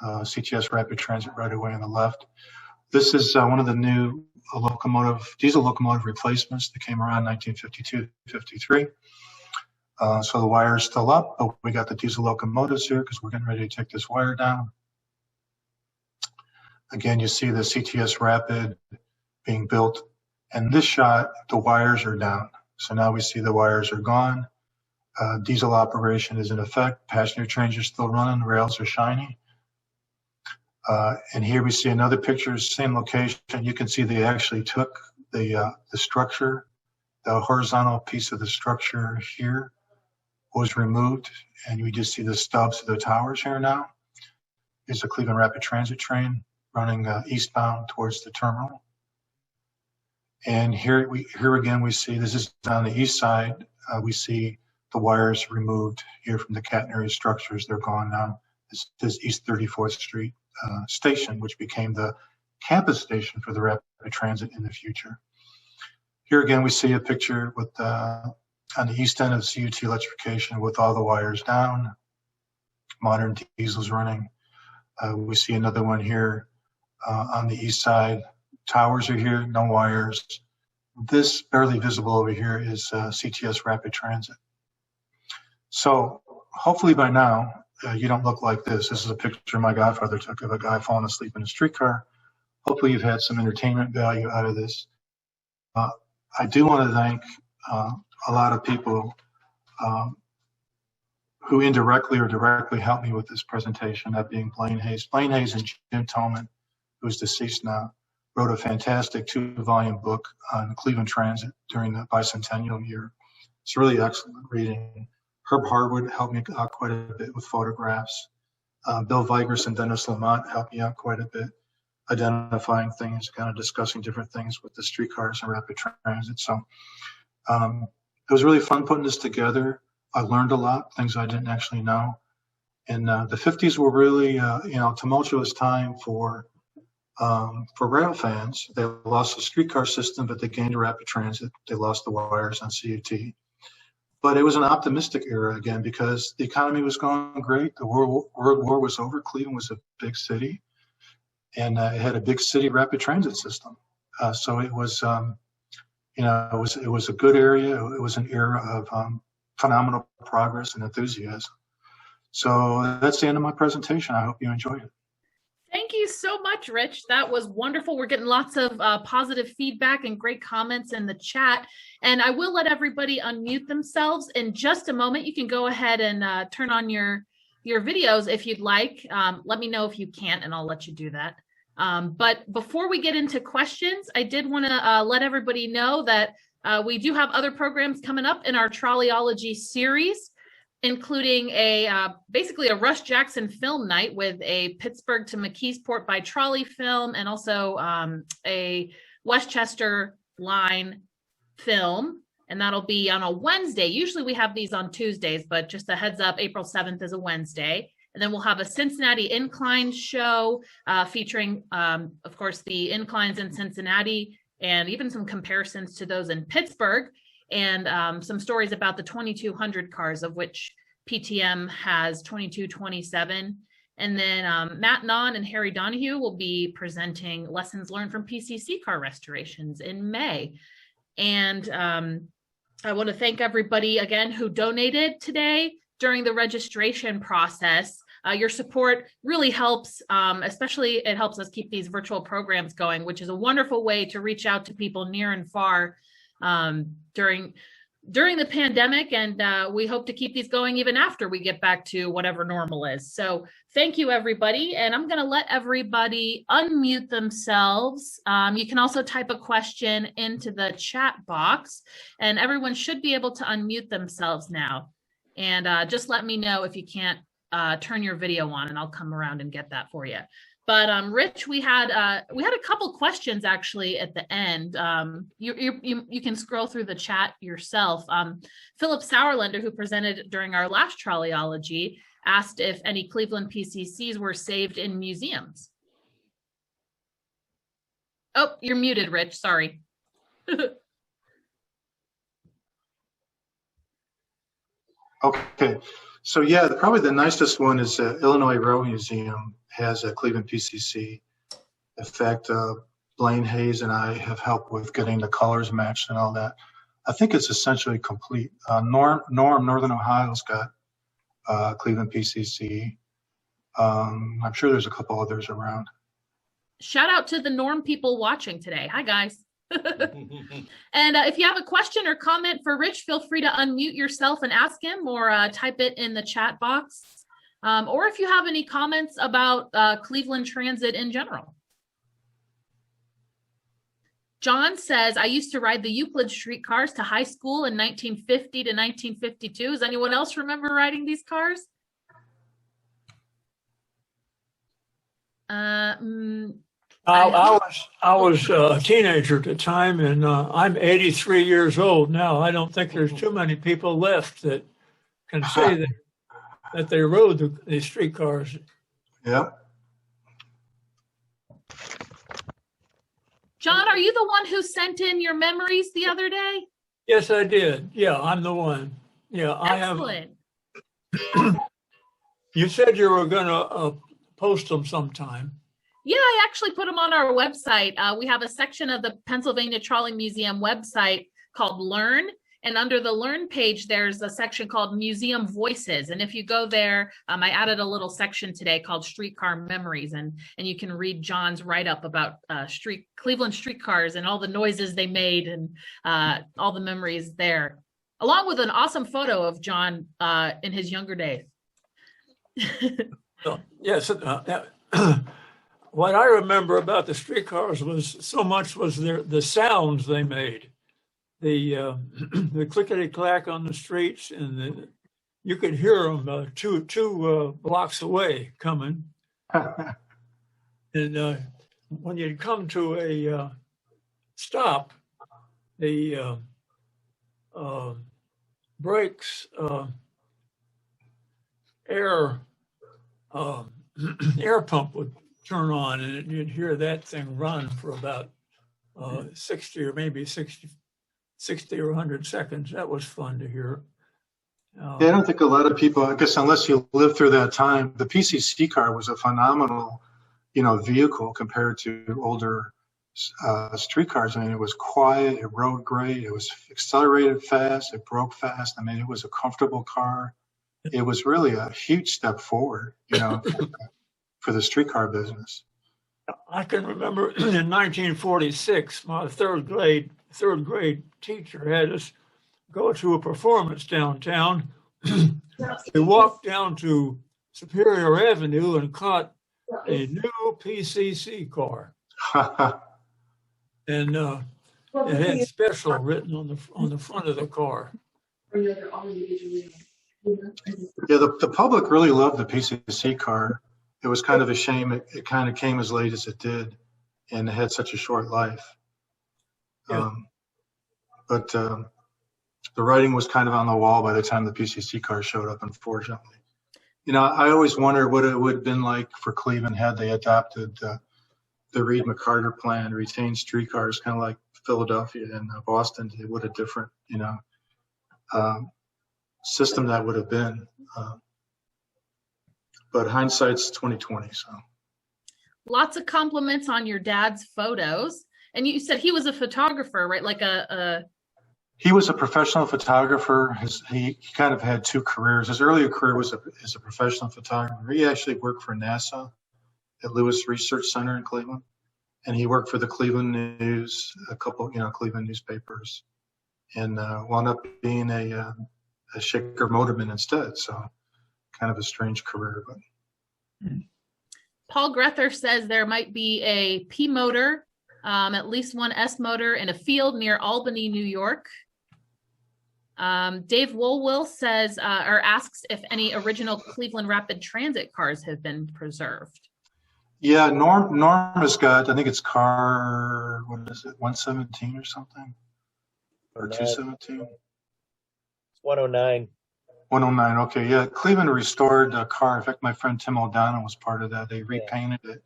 CTS Rapid Transit right away on the left. This is one of the new diesel locomotive replacements that came around 1952-53. So the wire is still up, but we got the diesel locomotives here because we're getting ready to take this wire down. Again, you see the CTS Rapid being built. And this shot, the wires are down. So now we see the wires are gone. Diesel operation is in effect. Passenger trains are still running. The rails are shiny. And here we see another picture, same location. You can see they actually took the structure, the horizontal piece of the structure here was removed, and we just see the stubs of the towers here now. Here's a Cleveland Rapid Transit train running eastbound towards the terminal. And here again we see, this is on the east side, we see the wires removed here from the catenary structures. They're gone now. This is East 34th Street station, which became the campus station for the Rapid Transit in the future. Here again we see a picture with on the east end of CUT electrification with all the wires down, modern diesels running. We see another one here on the east side. Towers are here, no wires. This barely visible over here is CTS Rapid Transit. So hopefully by now, you don't look like this. This is a picture my godfather took of a guy falling asleep in a streetcar. Hopefully you've had some entertainment value out of this. I do want to thank a lot of people who indirectly or directly helped me with this presentation, that being Blaine Hayes. Blaine Hayes and Jim Tolman, who's deceased now, wrote a fantastic 2-volume book on Cleveland Transit during the bicentennial year. It's really excellent reading. Herb Harwood helped me out quite a bit with photographs. Bill Vigers and Dennis Lamont helped me out quite a bit, identifying things, kind of discussing different things with the streetcars and rapid transit. So it was really fun putting this together. I learned a lot, things I didn't actually know. And the 50s were really, tumultuous time for rail fans. They lost the streetcar system, but they gained a rapid transit. They lost the wires on CUT. But it was an optimistic era again because the economy was going great. The World War was over. Cleveland was a big city, and it had a big city rapid transit system. So it was, it was a good area. It was an era of phenomenal progress and enthusiasm. So that's the end of my presentation. I hope you enjoyed it. Thank you so much, Rich. That was wonderful. We're getting lots of positive feedback and great comments in the chat. And I will let everybody unmute themselves in just a moment. You can go ahead and turn on your videos if you'd like. Let me know if you can't, and I'll let you do that. But before we get into questions, I did want to let everybody know that we do have other programs coming up in our Trolleyology series. including a basically a Russ Jackson film night with a Pittsburgh to McKeesport by trolley film, and also a Westchester line film. And that'll be on a Wednesday. Usually we have these on Tuesdays, but just a heads up, April 7th is a Wednesday. And then we'll have a Cincinnati Incline show featuring, of course, the inclines in Cincinnati, and even some comparisons to those in Pittsburgh, and some stories about the 2200 cars, of which PTM has 2227. And then Matt Nahn and Harry Donahue will be presenting lessons learned from PCC car restorations in May. And I want to thank everybody again who donated today during the registration process. Your support really helps, especially it helps us keep these virtual programs going, which is a wonderful way to reach out to people near and far during the pandemic. And we hope to keep these going even after we get back to whatever normal is. So thank you, everybody. And I'm going to let everybody unmute themselves. You can also type a question into the chat box, and everyone should be able to unmute themselves now. And just let me know if you can't turn your video on, and I'll come around and get that for you. But Rich, we had a couple questions actually at the end. You can scroll through the chat yourself. Philip Sauerlander, who presented during our last Trolleyology, asked if any Cleveland PCCs were saved in museums. Oh, you're muted, Rich. Sorry. Okay. So yeah, probably the nicest one is Illinois Road Museum has a Cleveland PCC. In fact, Blaine Hayes and I have helped with getting the colors matched and all that. I think it's essentially complete. Northern Ohio's got Cleveland PCC. I'm sure there's a couple others around. Shout out to the Norm people watching today. Hi, guys. And if you have a question or comment for Rich, feel free to unmute yourself and ask him, or type it in the chat box. Or if you have any comments about Cleveland Transit in general. John says, I used to ride the Euclid streetcars to high school in 1950 to 1952. Does anyone else remember riding these cars? I was a teenager at the time, and I'm 83 years old now. I don't think there's too many people left that can say that they rode the streetcars. Yep. John, are you the one who sent in your memories the other day? Yes, I did. Yeah, I'm the one. Yeah, Excellent. I have. You said you were going to post them sometime. Yeah, I actually put them on our website. We have a section of the Pennsylvania Trolley Museum website called Learn. And under the Learn page, there's a section called Museum Voices. And if you go there, I added a little section today called Streetcar Memories. And you can read John's write-up about Cleveland streetcars and all the noises they made, and all the memories there, along with an awesome photo of John in his younger days. Yes. What I remember about the streetcars was the sounds they made, the clickety clack on the streets, and you could hear them two blocks away coming. And when you'd come to a stop, the brakes, air pump would turn on, and you'd hear that thing run for about 60 or maybe 60 or 100 seconds. That was fun to hear. Yeah, I don't think a lot of people, I guess, unless you lived through that time, the PCC car was a phenomenal, vehicle compared to older streetcars. I mean, it was quiet, it rode great, it was accelerated fast, it broke fast. I mean, it was a comfortable car. It was really a huge step forward, for the streetcar business. I can remember in 1946, my third grade teacher had us go to a performance downtown. We walked down to Superior Avenue and caught a new PCC car, and it had special written on the front of the car. Yeah, the public really loved the PCC car. It was kind of a shame it kind of came as late as it did, and it had such a short life. Yeah. But the writing was kind of on the wall by the time the PCC car showed up, unfortunately. You know, I always wondered what it would have been like for Cleveland had they adopted the Reid Mccarter plan, retained streetcars, kind of like Philadelphia and Boston did. What a different, you know, system that would have been. But hindsight's 2020. So Lots of compliments on your dad's photos. And you said he was a photographer, right? Like he was a professional photographer. He kind of had two careers. His earlier career was as a professional photographer. He actually worked for NASA at Lewis Research Center in Cleveland, and he worked for the Cleveland News, a couple, you know, Cleveland newspapers, and wound up being a shaker motorman instead. So kind of a strange career. But Paul Grether says there might be a P motor, at least one S motor in a field near Albany, New York. Dave Woolwill says or asks if any original Cleveland Rapid Transit cars have been preserved. Yeah, Norm has got, I think it's car, what is it, 117 or something? Or 217? It's 109. 109, okay, yeah. Cleveland restored a car. In fact, my friend Tim O'Donnell was part of that. They repainted it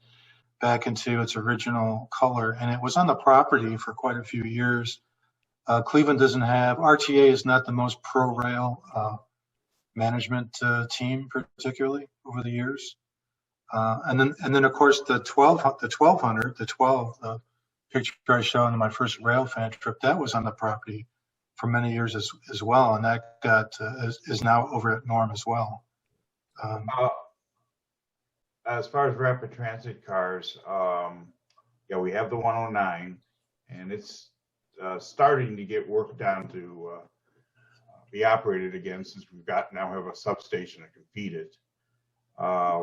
back into its original color, and it was on the property for quite a few years. Cleveland doesn't have, RTA is not the most pro-rail management team, particularly over the years. And then of course the 1200, the 12 picture I showed in my first rail fan trip, that was on the property for many years as well, and that got is now over at Norm as well. As far as rapid transit cars, yeah, we have the 109, and it's starting to get worked on to be operated again, since we've now have a substation that can feed it.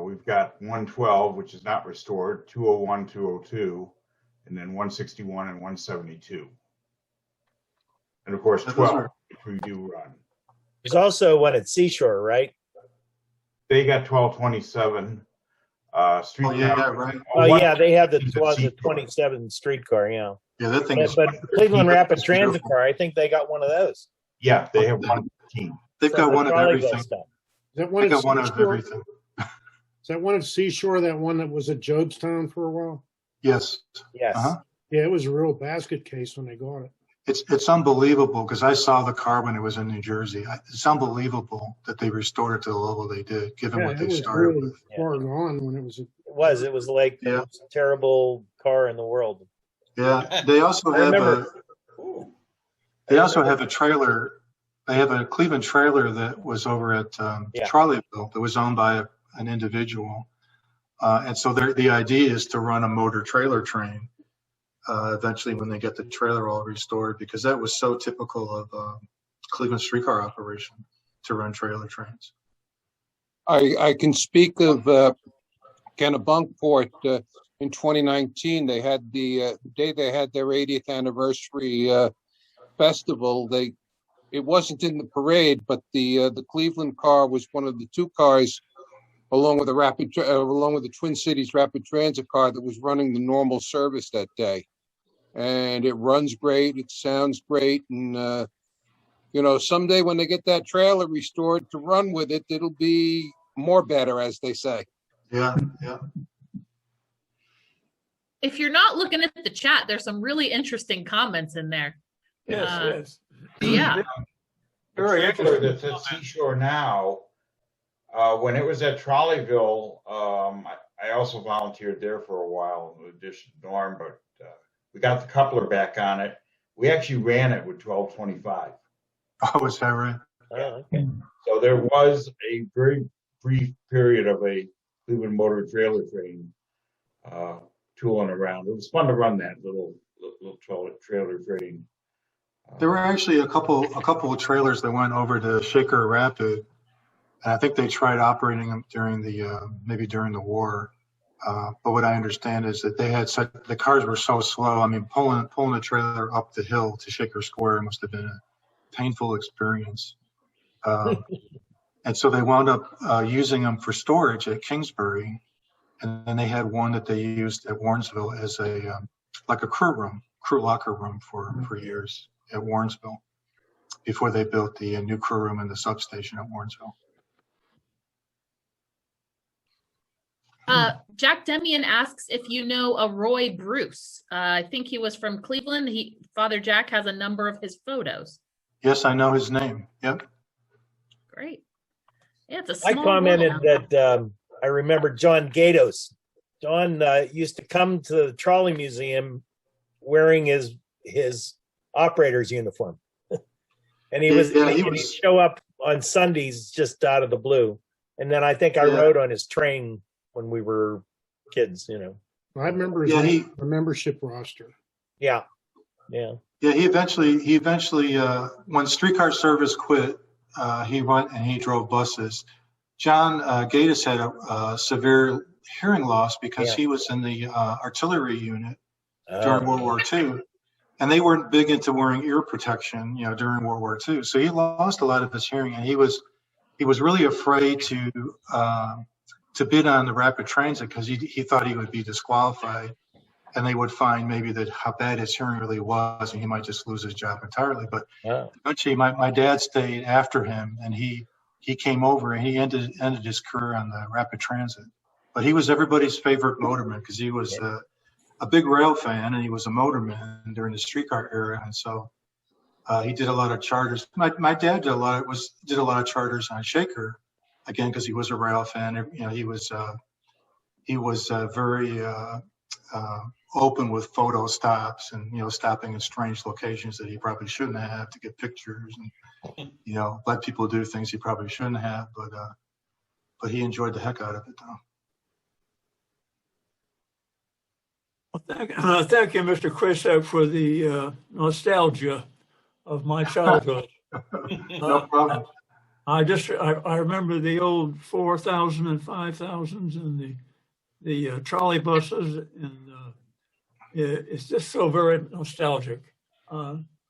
We've got 112, which is not restored, 201, 202, and then 161 and 172. And of course, 12, which we do run. There's also one at Seashore, right? They got 1227. Streetcar. Oh, yeah, right. Oh, yeah, they have the 27 streetcar, yeah. Yeah, that thing is. But Cleveland Rapid Transit car, I think they got one of those. Yeah, they have 115. They've got one of everything. Is that one They got one of everything. Is that one at Seashore, that one that was at Jobestown for a while? Yes. Yes. Uh-huh. Yeah, it was a real basket case when they got it. It's unbelievable, because I saw the car when it was in New Jersey. It's unbelievable that they restored it to the level they did, given what they started really with. far gone when it was. It was like the most terrible car in the world. Yeah, they also have a trailer. They have a Cleveland trailer that was over at Trolleyville that was owned by an individual, and so the idea is to run a motor trailer train eventually when they get the trailer all restored, because that was so typical of Cleveland streetcar operation to run trailer trains. I can speak of Kennebunkport in 2019. They had the day they had their 80th anniversary festival. It wasn't in the parade, but the Cleveland car was one of the two cars, along with the Twin Cities Rapid Transit car, that was running the normal service that day. And it runs great, it sounds great, and someday when they get that trailer restored to run with it, it'll be more better, as they say. Yeah. If you're not looking at the chat, there's some really interesting comments in there. Yes. Yeah. Very interesting. That's at Seashore now. When it was at Trolleyville, I also volunteered there for a while, in addition to Norm, but we got the coupler back on it. We actually ran it with 1225. Oh, is that right? Oh, okay. So there was a very brief period of a Cleveland motor trailer train tooling around. It was fun to run that little trailer train. There were actually a couple of trailers that went over to Shaker Rapid, and I think they tried operating them during the war. But what I understand is that the cars were so slow. I mean, pulling a trailer up the hill to Shaker Square must have been a painful experience. And And so they wound up using them for storage at Kingsbury. And then they had one that they used at Warrensville as a like a crew locker room for years at Warrensville before they built the new crew room in the substation at Warrensville. Jack Demian asks if you know a Roy Bruce. I think he was from Cleveland. Father Jack has a number of his photos. Yes, I know his name. Yep. Great. Yeah, it's a I small commented world. that I remember John Gatos. John used to come to the Trolley Museum wearing his operator's uniform. And he'd show up on Sundays just out of the blue. And then I think I rode on his train when we were kids, you know. I remember his membership roster. Yeah. Yeah, he eventually when streetcar service quit, he went and he drove buses. John Gatos had a severe hearing loss because he was in the artillery unit during World War II. And they weren't big into wearing ear protection, you know, during World War II. So he lost a lot of his hearing, and he was really afraid to bid on the rapid transit because he thought he would be disqualified, and they would find maybe that how bad his hearing really was, and he might just lose his job entirely. But eventually, my dad stayed after him, and he came over and he ended his career on the rapid transit. But he was everybody's favorite motorman because he was a big rail fan, and he was a motorman during the streetcar era, and so he did a lot of charters. My dad did a lot of charters on Shaker, again because he was a rail fan. You know, he was very open with photo stops and, you know, stopping in strange locations that he probably shouldn't have to get pictures and, you know, let people do things he probably shouldn't have. But he enjoyed the heck out of it, though. Well, thank you, Mr. Krisak, for the nostalgia of my childhood. No problem. I remember the old 4,000 and 5,000s and the trolley buses, and it's just so very nostalgic.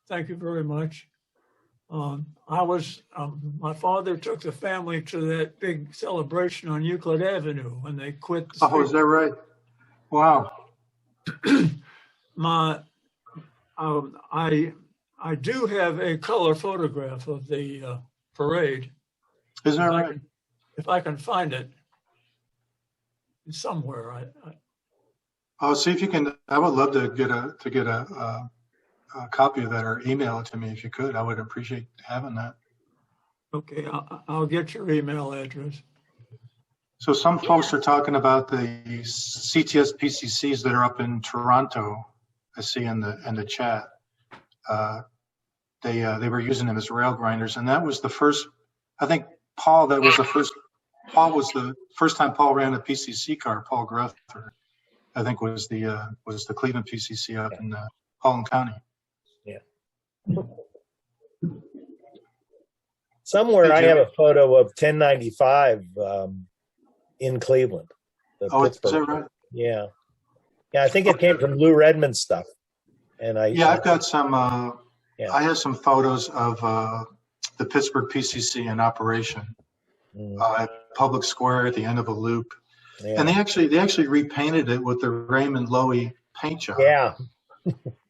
Thank you very much. My father took the family to that big celebration on Euclid Avenue when they quit. Oh, is that right? Wow. I do have a color photograph of the parade. Is that right? If I can find it somewhere, I'll see if you can. I would love to get a copy of that, or email it to me if you could. I would appreciate having that. Okay, I'll get your email address. So some folks are talking about the CTS PCCs that are up in Toronto. I see in the chat. They were using them as rail grinders, and that was the first. I think Paul. That was the first. Paul was the first time Paul ran a PCC car. Paul Gruther, I think, was the Cleveland PCC up in Holland County. Yeah. Somewhere I have a photo of 1095 in Cleveland. Is that right? Yeah. Yeah, I think it came from Lou Redmond's stuff. And I've got some. I have some photos of the Pittsburgh PCC in operation at Public Square at the end of a loop, and they actually repainted it with the Raymond Loewy paint job. Yeah.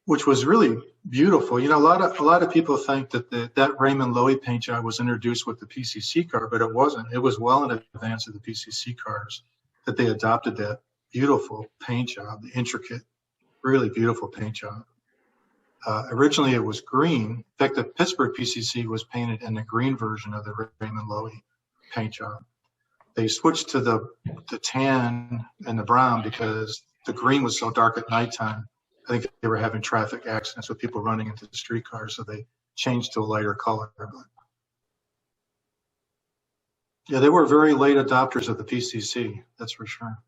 Which was really beautiful. You know, a lot of people think that that Raymond Loewy paint job was introduced with the PCC car, but it wasn't. It was well in advance of the PCC cars that they adopted that beautiful paint job, the intricate, really beautiful paint job. Originally, it was green. In fact, the Pittsburgh PCC was painted in the green version of the Raymond Loewy paint job. They switched to the tan and the brown because the green was so dark at nighttime. I think they were having traffic accidents with people running into the streetcars, so they changed to a lighter color. But yeah, they were very late adopters of the PCC, that's for sure.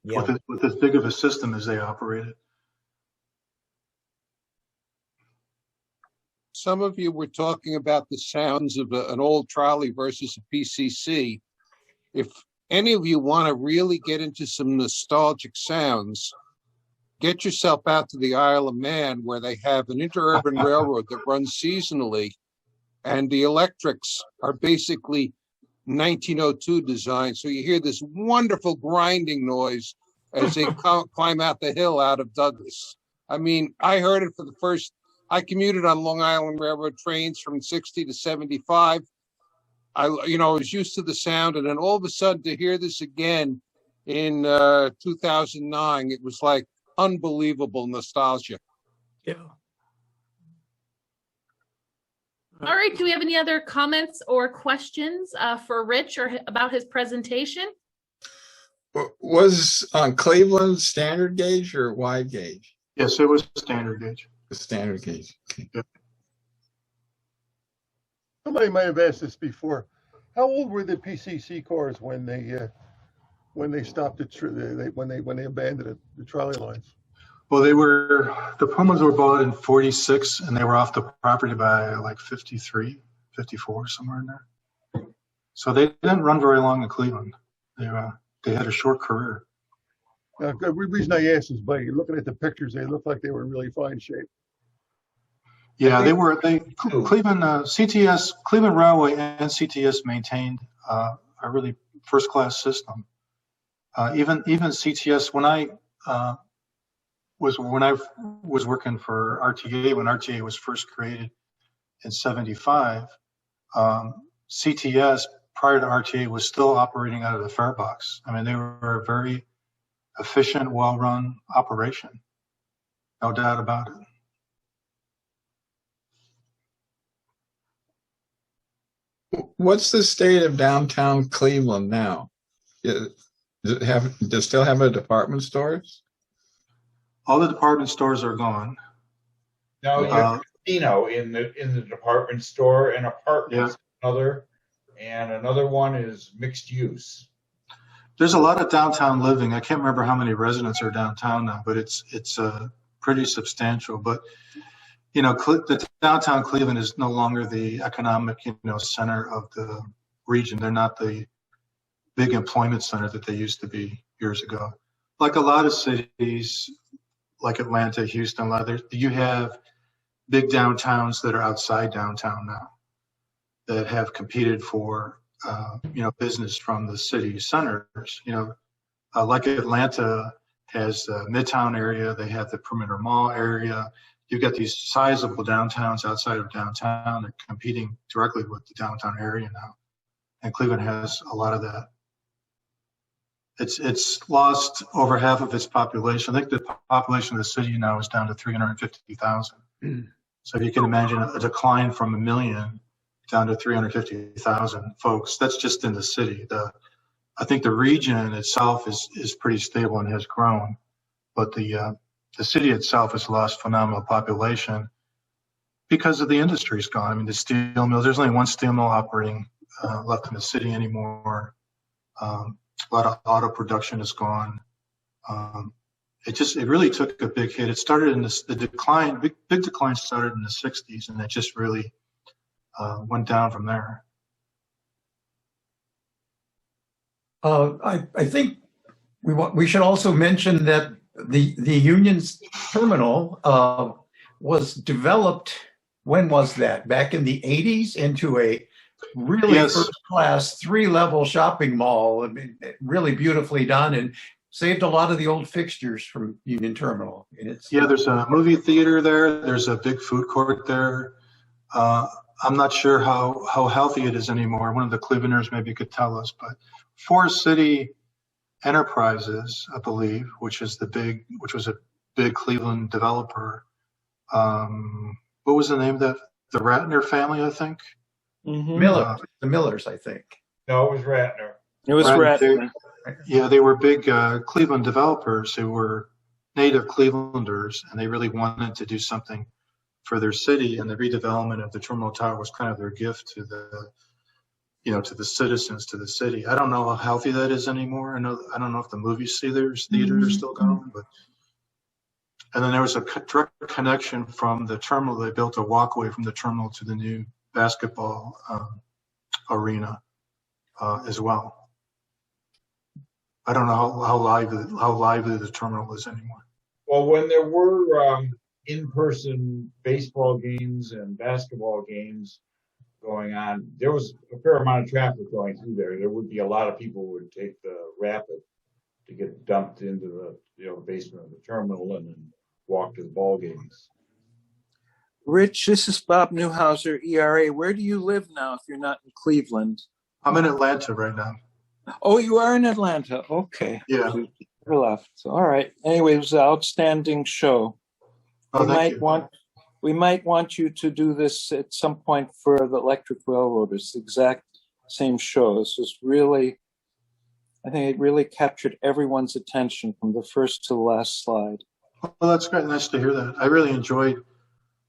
Yeah. With as big of a system as they operated. Some of you were talking about the sounds of an old trolley versus a PCC. If any of you want to really get into some nostalgic sounds, get yourself out to the Isle of Man, where they have an interurban railroad that runs seasonally. and the electrics are basically 1902 design. So you hear this wonderful grinding noise as they climb out the hill out of Douglas. I mean, I heard it for the first. I commuted on Long Island Railroad trains from 60 to 75. I was used to the sound, and then all of a sudden to hear this again in 2009, it was like unbelievable nostalgia. Yeah. All right. Do we have any other comments or questions for Rich or about his presentation? Was Cleveland standard gauge or wide gauge? Yes, it was standard gauge. The standard gauge. Okay. Yeah. Somebody might have asked this before. How old were the PCC cars when they stopped when they abandoned the trolley lines? Well, the Pumas were bought in 46, and they were off the property by like 53, 54, somewhere in there. So they didn't run very long in Cleveland. They had a short career. The reason I asked is by looking at the pictures, they looked like they were in really fine shape. Yeah, Cleveland CTS, Cleveland Railway and CTS maintained a really first-class system. Even CTS, when I was working for RTA, when RTA was first created in 75, CTS prior to RTA was still operating out of the fare box. I mean, they were a very efficient, well-run operation, no doubt about it. What's the state of downtown Cleveland now? Does it still have a department stores? All the department stores are gone. No, you have a casino in the department store, and apartments another, and another one is mixed use. There's a lot of downtown living. I can't remember how many residents are downtown now, but it's pretty substantial. But the downtown Cleveland is no longer the economic center of the region. They're not the big employment center that they used to be years ago. Like a lot of cities, like Atlanta, Houston, you have big downtowns that are outside downtown now that have competed for business from the city centers. Like Atlanta has the Midtown area, they have the Perimeter Mall area. You've got these sizable downtowns outside of downtown that are competing directly with the downtown area now, and Cleveland has a lot of that. It's lost over half of its population. I think the population of the city now is down to 350,000. So if you can imagine a decline from 1 million down to 350,000 folks, that's just in the city. I think the region itself is pretty stable and has grown, but the city itself has lost phenomenal population because of the industry's gone. I mean, the steel mill, there's only one steel mill operating left in the city anymore. A lot of auto production is gone. It really took a big hit. It started in big decline started in the 60s, and it just really went down from there. I think we should also mention that the Union's terminal was developed. When was that? Back in the 80s, into a really first-class 3-level shopping mall. I mean, really beautifully done, and saved a lot of the old fixtures from Union Terminal. And there's a movie theater there. There's a big food court there. I'm not sure how healthy it is anymore. One of the Clevelanders maybe could tell us, but Forest City Enterprises, I believe, which was a big Cleveland developer. What was the name of that? The Ratner family, I think. Mm-hmm. The Millers, I think. No, it was Ratner. It was Ratner. They were big Cleveland developers who were native Clevelanders, and they really wanted to do something for their city, and the redevelopment of the terminal tower was kind of their gift to the citizens, to the city. I don't know how healthy that is anymore. I don't know if the movie theaters are still going, but. And then there was a direct connection from the terminal. They built a walkway from the terminal to the new basketball arena as well. I don't know how lively the terminal is anymore. Well, when there were in-person baseball games and basketball games, going on. There was a fair amount of traffic going through there. There would be a lot of people who would take the Rapid to get dumped into the basement of the terminal and then walk to the ball games. Rich, this is Bob Newhouser, ERA. Where do you live now if you're not in Cleveland? I'm in Atlanta right now. Oh, you are in Atlanta. Okay. Yeah. You're left. All right. Anyway, it was an outstanding show. Oh, We might want you to do this at some point for the Electric Railroad. It's the exact same show. This was really, I think it really captured everyone's attention from the first to the last slide. Well, that's great. Nice to hear that. I really enjoyed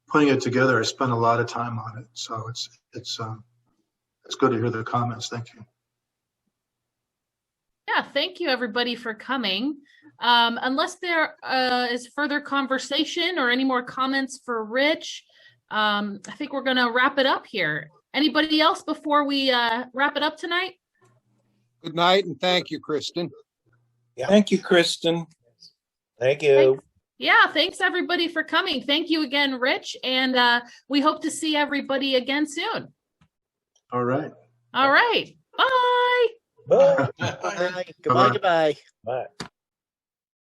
putting it together. I spent a lot of time on it, so it's good to hear the comments. Thank you. Yeah, thank you everybody for coming. Unless there is further conversation or any more comments for Rich, I think we're going to wrap it up here. Anybody else before we wrap it up tonight? Good night, and thank you, Kristen. Yeah. Thank you, Kristen. Thank you. Yeah, thanks everybody for coming. Thank you again, Rich, and we hope to see everybody again soon. All right. All right. Bye. Bye. Bye. Goodbye. Goodbye. Bye.